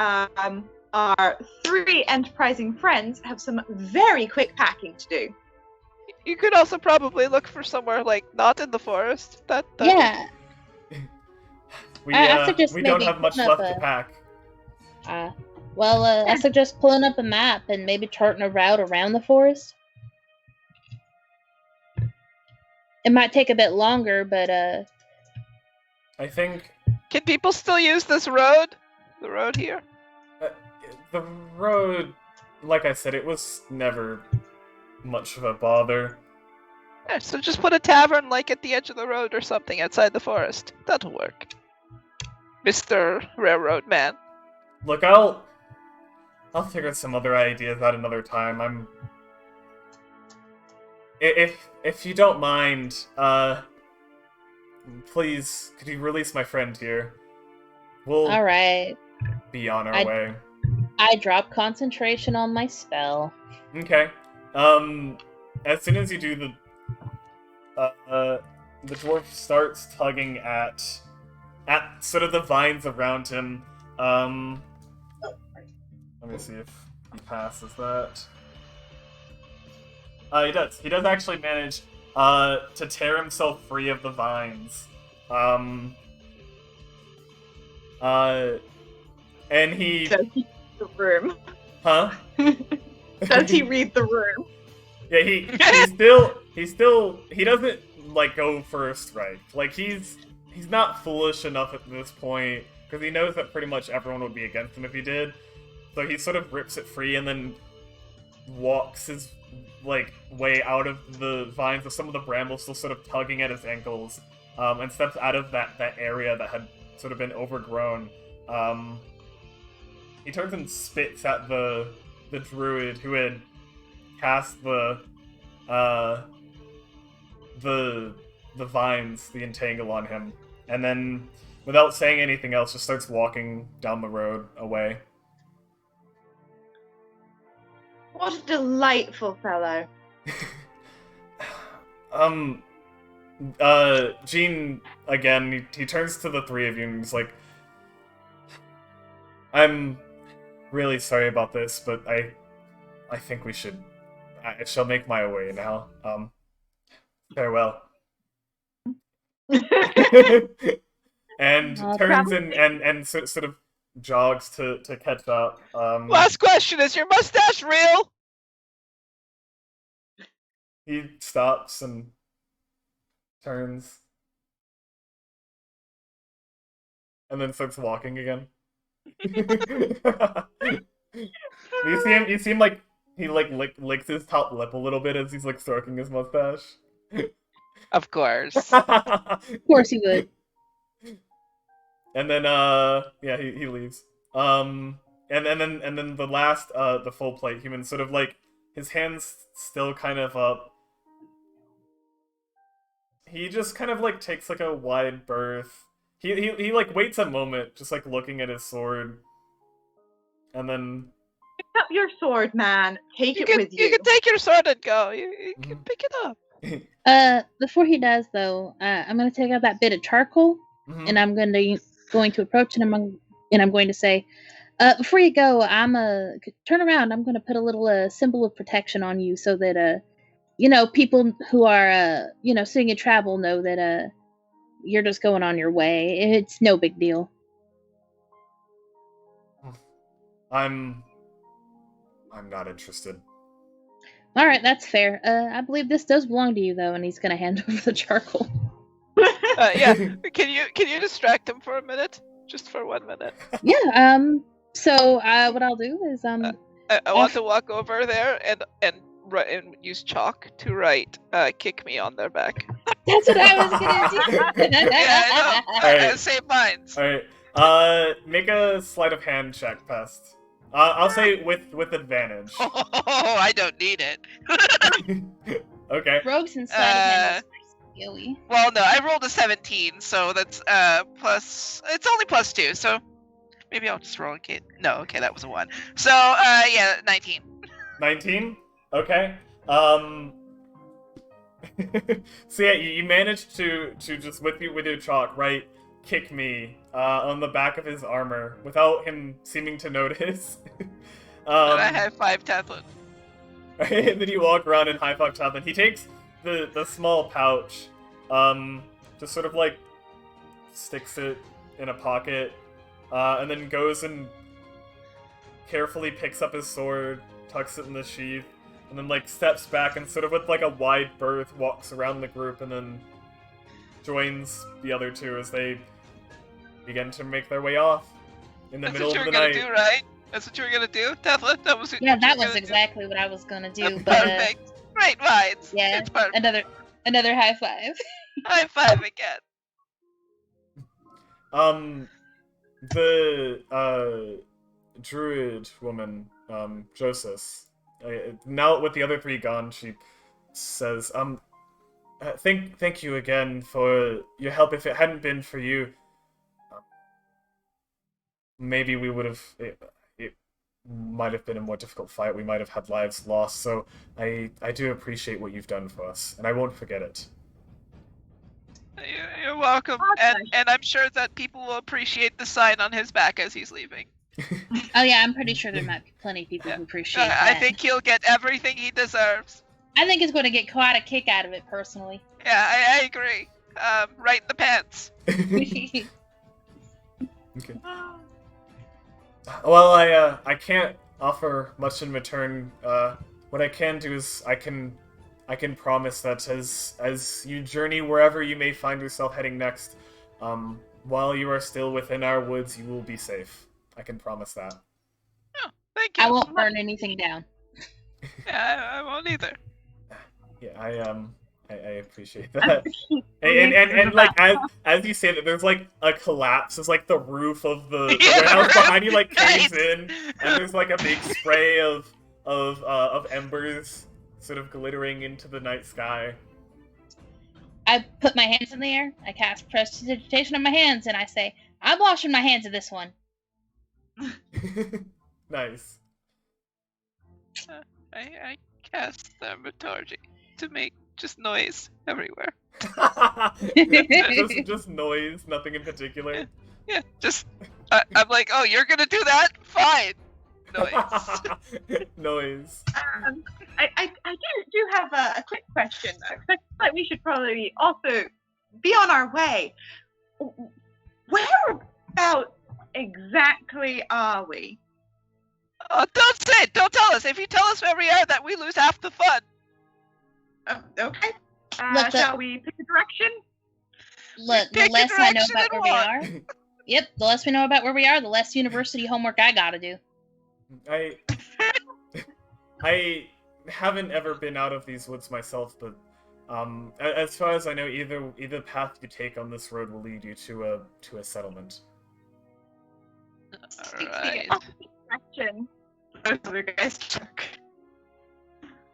our three enterprising friends have some very quick packing to do. You could also probably look for somewhere like not in the forest. That Yeah. We I suggest we don't maybe have much putting up left to pack. I suggest pulling up a map and maybe charting a route around the forest. It might take a bit longer, but I think Can people still use this road? The road here? the road, like I said, it was never much of a bother. Yeah, so just put a tavern like at the edge of the road or something outside the forest. That'll work. Mr. Railroad Man. Look, I'll figure some other ideas out another time. If you don't mind, please, could you release my friend here? We'll all right. be on our way. I drop concentration on my spell. Okay. As soon as you do, the dwarf starts tugging at sort of the vines around him. Let me see if he passes that. He does. He does actually manage to tear himself free of the vines. And he... Does he read the room? Huh? Does he read the room? Yeah, he doesn't like go for a strike. Like he's not foolish enough at this point because he knows that pretty much everyone would be against him if he did. So he sort of rips it free and then walks his way out of the vines with some of the brambles still sort of tugging at his ankles, and steps out of that area that had sort of been overgrown. he turns and spits at the druid who had cast the vines, the entangle on him, and then, without saying anything else, just starts walking down the road away. What a delightful fellow. Jean, again, he turns to the three of you and he's like, I'm really sorry about this, but I think we should... I shall make my way now. Farewell. And turns and sort of jogs to catch up. Last question, is your mustache real? He stops and turns. And then starts walking again. You see him like he licks his top lip a little bit as he's like stroking his mustache. Of course. Of course he would. And then yeah, he leaves. And then the last the full plate human sort of like his hands still kind of up. He just kind of like takes like a wide berth. He like waits a moment, just like looking at his sword. And then Pick up your sword, man. Take it with you. You can take your sword and go. You can pick it up. Before he does though, I'm gonna take out that bit of charcoal, and I'm going to approach and I'm going to say, before you go, turn around. I'm gonna put a little symbol of protection on you so that people who are seeing you travel know that you're just going on your way. It's no big deal. I'm not interested. All right, that's fair. I believe this does belong to you though, and he's gonna hand over the charcoal. Yeah. Can you distract him for a minute? Just for 1 minute. Yeah. So what I'll do is I want to walk over there and use chalk to write "kick me" on their back. That's what I was gonna do. Yeah, I know. Alright. Same minds. Alright. Make a sleight of hand check, Pest. I'll say with advantage. Oh, I don't need it. Okay. Rogues and sleight of hand is skilly. Well, no, I rolled a 17, so that's plus. It's only +2, so maybe I'll just roll a kid. No, okay, that was a 1. So yeah, 19. 19? Okay. So yeah, you managed to just with your chalk, right? Kick me on the back of his armor without him seeming to notice. And I have 5 Teflon. And then you walk around and high five Teflon. He takes the small pouch, just sort of like sticks it in a pocket, and then goes and carefully picks up his sword, tucks it in the sheath, and then like steps back and sort of with like a wide berth walks around the group and then joins the other two as they begin to make their way off in the middle of the night. That's what you were gonna do, right? That's what you were gonna do, Teflon? That was Yeah, that was exactly what I was gonna do. But perfect. Great minds. yeah, It's perfect. another high five. High five again. The druid woman, Joseph, now with the other three gone, she says, thank you again for your help. If it hadn't been for you, maybe we would have, it might have been a more difficult fight. We might have had lives lost. So I do appreciate what you've done for us, and I won't forget it. You're welcome. And I'm sure that people will appreciate the sign on his back as he's leaving. Oh yeah, I'm pretty sure there might be plenty of people who appreciate that. I think he'll get everything he deserves. I think he's going to get quite a kick out of it, personally. Yeah, I agree. Right in the pants. Okay. Well, I can't offer much in return. What I can do is I can promise that as you journey wherever you may find yourself heading next, while you are still within our woods, you will be safe. I can promise that. Oh, thank you. I won't burn anything down. Yeah, I won't either. Yeah, I appreciate that. And like as you say that, there's like a collapse. There's like the roof of the warehouse behind you like caves in, and there's like a big spray of embers sort of glittering into the night sky. I put my hands in the air. I cast prestidigitation on my hands, and I say, "I'm washing my hands of this one." Nice. I cast thaumaturgy to make just noise everywhere. just noise, nothing in particular. Yeah, just I'm like, oh, you're gonna do that? Fine. Noise. Noise. I do have a quick question though, 'cause I feel like we should probably also be on our way. Where about exactly are we? Oh, don't say it. Don't tell us. If you tell us where we are, that we lose half the fun. Okay. Look, Shall we pick a direction? Look, the Pick a less I know direction about and where we walk. are, yep, the less we know about where we are, the less university homework I gotta do. I haven't ever been out of these woods myself, but as far as I know, either path you take on this road will lead you to a settlement. Alright. Direction. Those other guys took.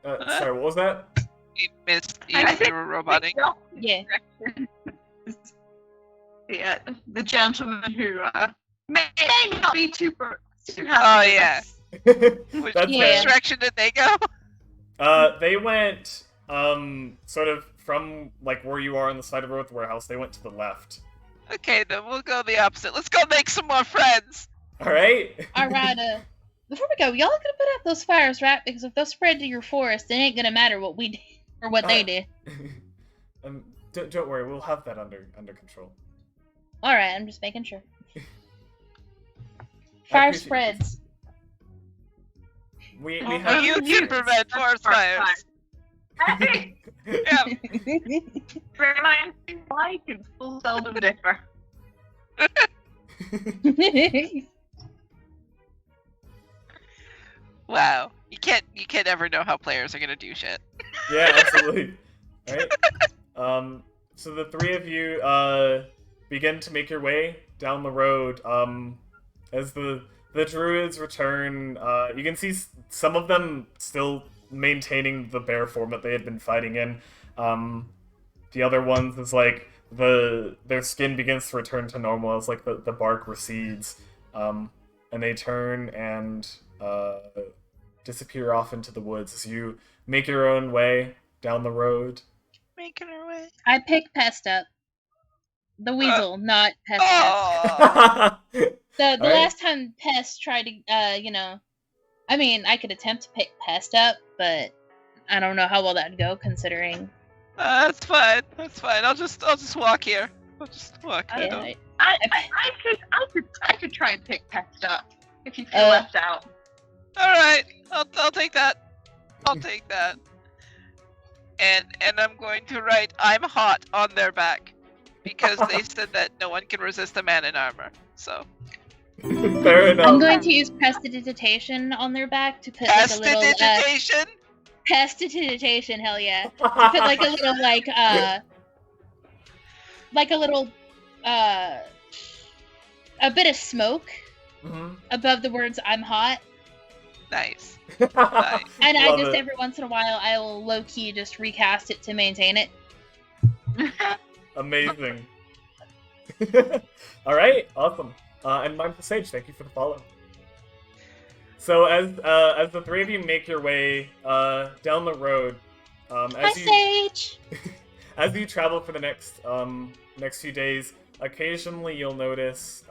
Sorry, what was that? You missed. I You think- were roboting. Yeah. Yeah, the gentleman who may not be too happy. Oh, yeah. Which That's Yeah. direction did they go? They went sort of from like where you are on the side of the road with the warehouse. They went to the left. Okay, then we'll go the opposite. Let's go make some more friends. All right. Alright, before we go, y'all gonna put out those fires, right? Because if those spread to your forest, it ain't gonna matter what we did or what they did. Don't worry, we'll have that under control. Alright, I'm just making sure. I Fire appreciate spreads. We Oh, have. You can prevent forest fires. Hey, Yeah. reminds me why people seldom differ. Wow. You can't ever know how players are gonna do shit. Yeah, absolutely. Right. So the three of you begin to make your way down the road. As the druids return, you can see some of them still maintaining the bear form that they had been fighting in. The other ones is like their skin begins to return to normal as like the bark recedes, and they turn and disappear off into the woods as you make your own way down the road. Making our way. I pick Pest up. The weasel, not Pest. Oh. The Alright. last time Pest tried to, I mean, I could attempt to pick Pest up, but I don't know how well that'd go considering. That's fine. That's fine. I'll just walk here. I'll just walk. I Yeah, don't- I could try and pick Pest up if you feel Uh, left out. All right. I'll take that. I'll take that. And I'm going to write "I'm hot" on their back because they said that no one can resist a man in armor. So Fair enough. I'm going to use prestidigitation on their back to put like a little prestidigitation. prestidigitation. Hell yeah! To put like a little a bit of smoke Mhm. above the words "I'm hot," Nice. Nice. and I Love just it. every once in a while I will low key just recast it to maintain it. Amazing. All right, awesome. And Mindful Sage, thank you for the follow. So as the three of you make your way down the road, Hi, Sage. as you travel for the next few days, occasionally you'll notice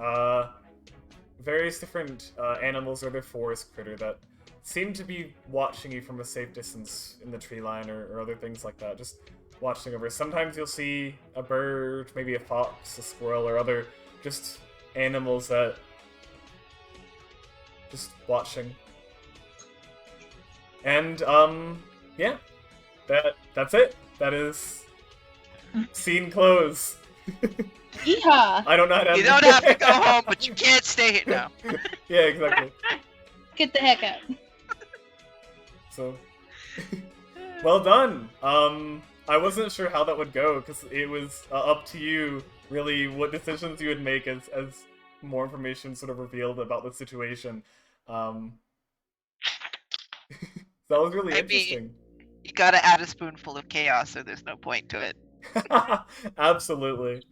various different animals or their forest critter that seem to be watching you from a safe distance in the tree line or other things like that. Just watching over. Sometimes you'll see a bird, maybe a fox, a squirrel, or other just animals that just watching. And yeah, that's it. That is scene close. Yeehaw! I don't know how to. You don't have to go home, but you can't stay here now. Yeah, exactly. Get the heck out. So, well done. I wasn't sure how that would go because it was up to you, really, what decisions you would make as more information sort of revealed about the situation. That was really I interesting. mean, you gotta add a spoonful of chaos, so there's no point to it. Absolutely.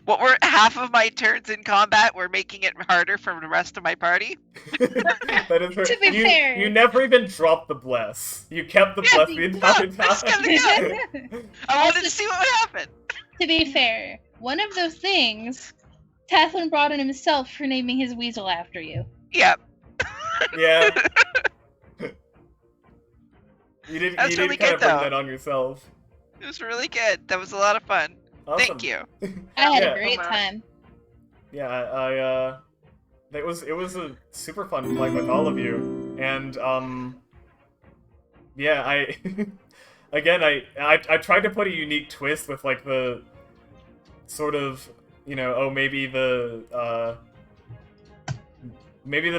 What were half of my turns in combat were making it harder for the rest of my party? That is To be fair. You never even dropped the bless. You kept the bless the entire I just kept time. it going. I wanted to see what would happen. To be fair, one of those things, Tathlin brought on himself for naming his weasel after you. Yep. Yeah. You did That's really kind good, of bring though. that on yourself. It was really good. That was a lot of fun. Awesome. Thank you. I had Yeah. a great time. Yeah, I it was a super fun playing with all of you, and yeah, I again I tried to put a unique twist with like the sort of, you know, oh, maybe the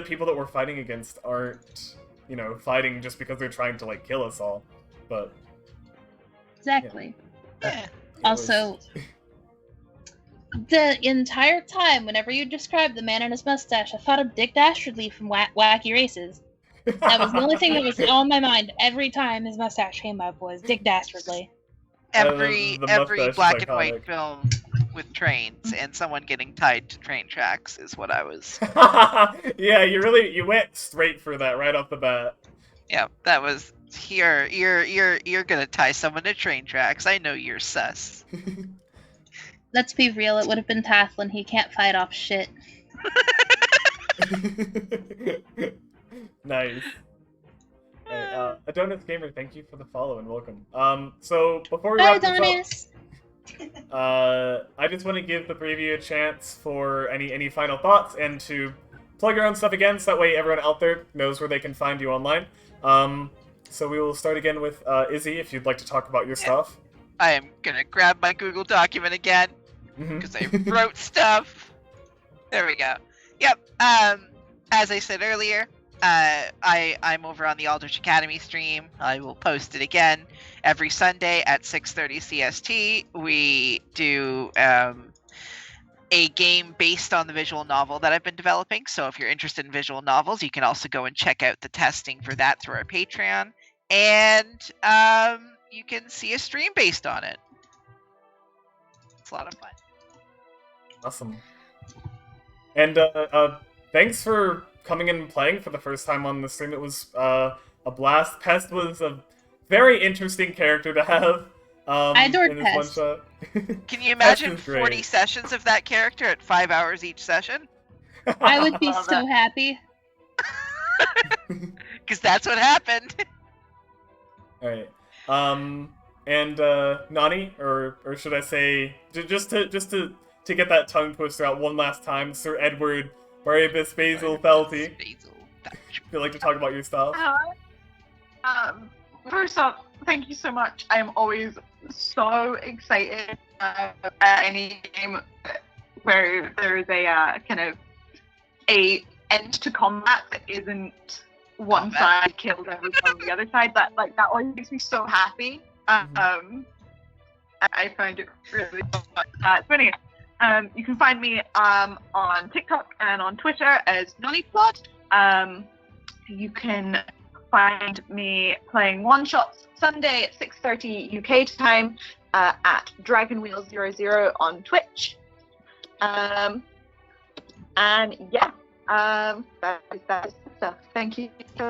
people that we're fighting against aren't, you know, fighting just because they're trying to like kill us all, but Exactly. Yeah. it Also, was- the entire time, whenever you described the man and his mustache, I thought of Dick Dastardly from Wacky Races. That was the only thing that was on my mind every time his mustache came up was Dick Dastardly. Every the mustache is black and iconic. white film with trains and someone getting tied to train tracks is what I was. Yeah, you went straight for that right off the bat. Yeah, that was here. You're gonna tie someone to train tracks. I know you're sus. Let's be real, it would have been Tathlin. He can't fight off shit. Nice. Alright, Adonis Gamer, thank you for the follow and welcome. So before we Bye, wrap this Adonis! up, I just want to give the three of you a chance for any final thoughts and to plug your own stuff again, so that way everyone out there knows where they can find you online. So we will start again with Izzy, if you'd like to talk about your stuff. I am gonna grab my Google document again Mhm. because I wrote stuff. There we go. Yep. As I said earlier, I'm over on the Aldrich Academy stream. I will post it again every Sunday at 6:30 CST. We do a game based on the visual novel that I've been developing. So if you're interested in visual novels, you can also go and check out the testing for that through our Patreon. And you can see a stream based on it. It's a lot of fun. Awesome. And thanks for coming in and playing for the first time on the stream. It was a blast. Pest was a very interesting character to have. I adored in this Pest. one shot. Can you imagine is great. 40 sessions of that character at 5 hours each session? I would be Love so happy. Because that's what happened. Alright. And Nani, or should I say, just to get that tongue twister out one last time, Sir Edward Barabas Basil Felty. Basil. If you'd like to talk about your stuff. First off, thank you so much. I am always so excited at any game where there's a kind of a end to combat that isn't one side killed everyone on the other side. That always makes me so happy. I find it really fun. So anyway, you can find me on TikTok and on Twitter as NonnyPlot. You can find me playing one-shots Sunday at 6:30 UK time at DragonWheel00 on Twitch. And yeah, that is stuff. Thank you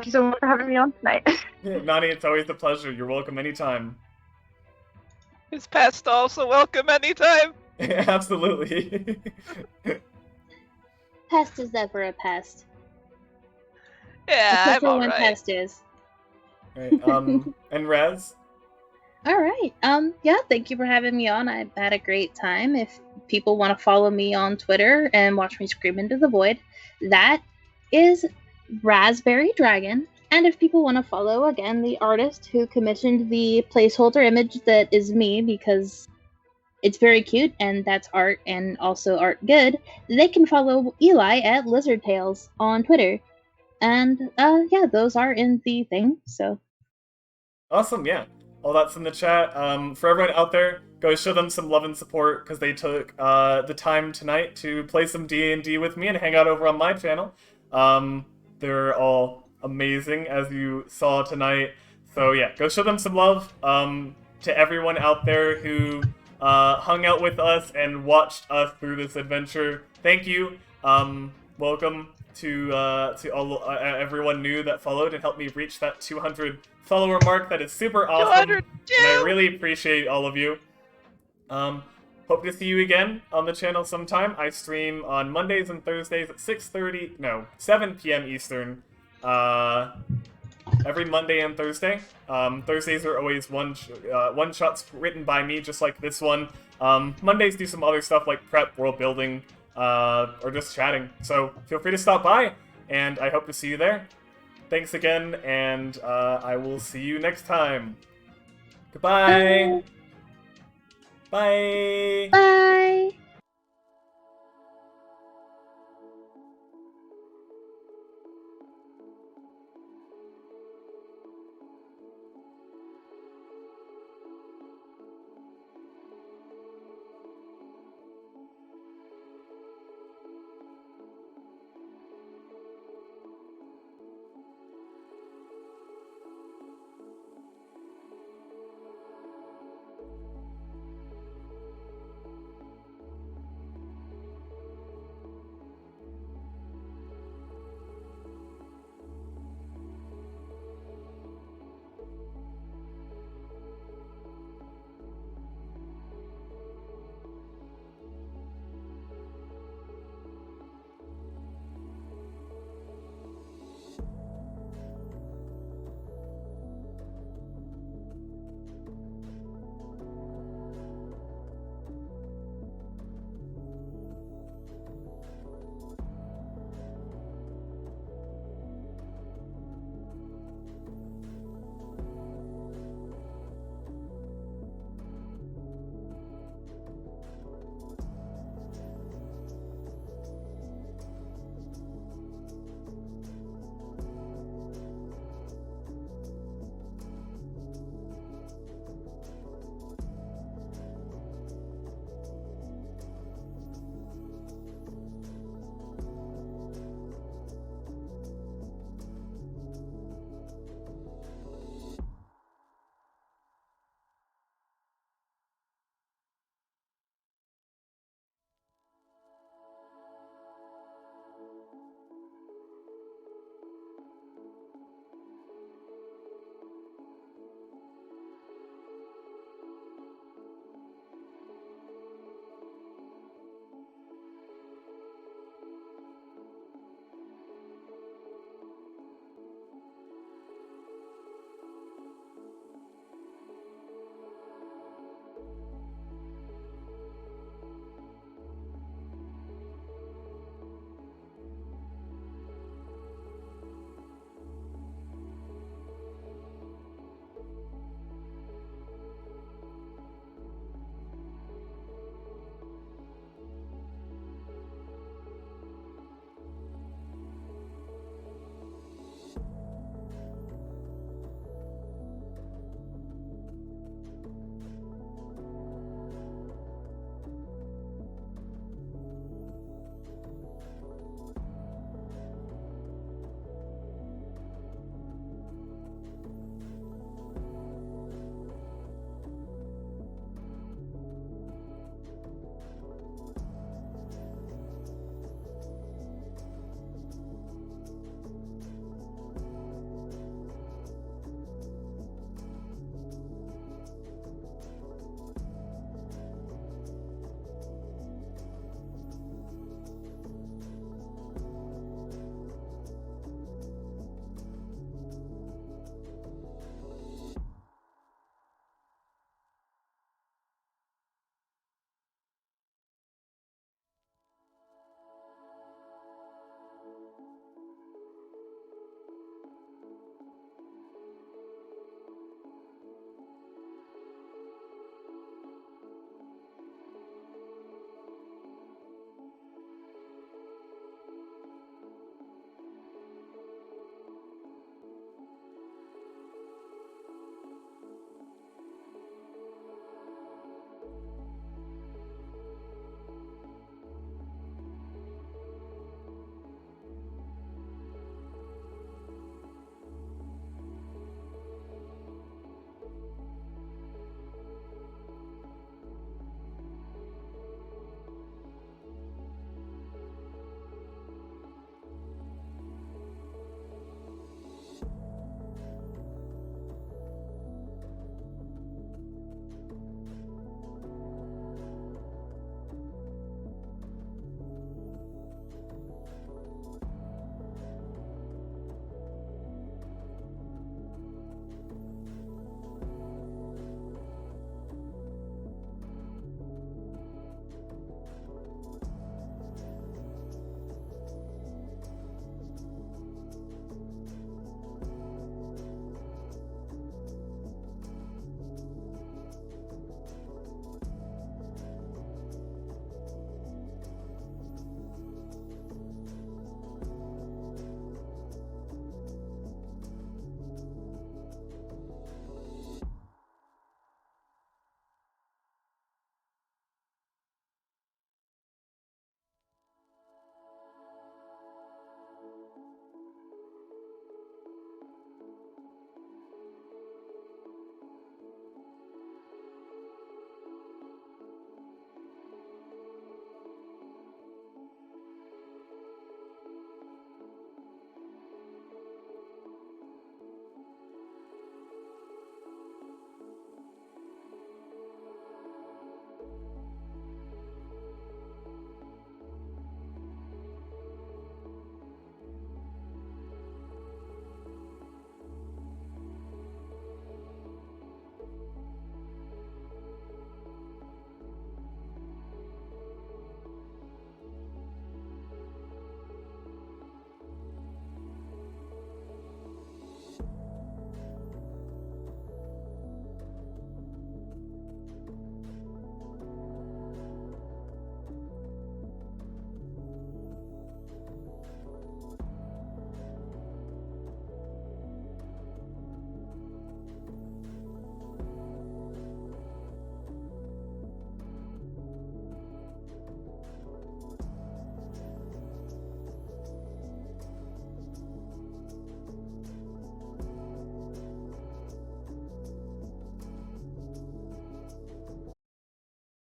so much for having me on tonight. Yeah, Nani, it's always a pleasure. You're welcome anytime. His past also welcome anytime. Absolutely. Pest is never a pest. Yeah, Except I'm for when alright. Pest is. Right, and Raz? Alright, yeah, thank you for having me on. I've had a great time. If people want to follow me on Twitter and watch me scream into the void, that is Raspberry Dragon. And if people want to follow, again, the artist who commissioned the placeholder image that is me, because it's very cute, and that's art, and also art good, they can follow Eli at Lizard Tales on Twitter. And, yeah, those are in the thing, so. Awesome, yeah. all that's in the chat. For everyone out there, go show them some love and support because they took the time tonight to play some D&D with me and hang out over on my channel. They're all amazing, as you saw tonight. So yeah, go show them some love. To everyone out there who hung out with us and watched us through this adventure, thank you. Welcome to all everyone new that followed and helped me reach that 200 follower mark. That is super awesome, 200, and I really appreciate all of you. Hope to see you again on the channel sometime. I stream on Mondays and Thursdays at 7 p.m. Eastern. Every Monday and Thursday. Thursdays are always one-shots written by me, just like this one. Mondays do some other stuff like prep, world building, or just chatting. So feel free to stop by, and I hope to see you there. Thanks again, and I will see you next time. Goodbye! Bye! Bye.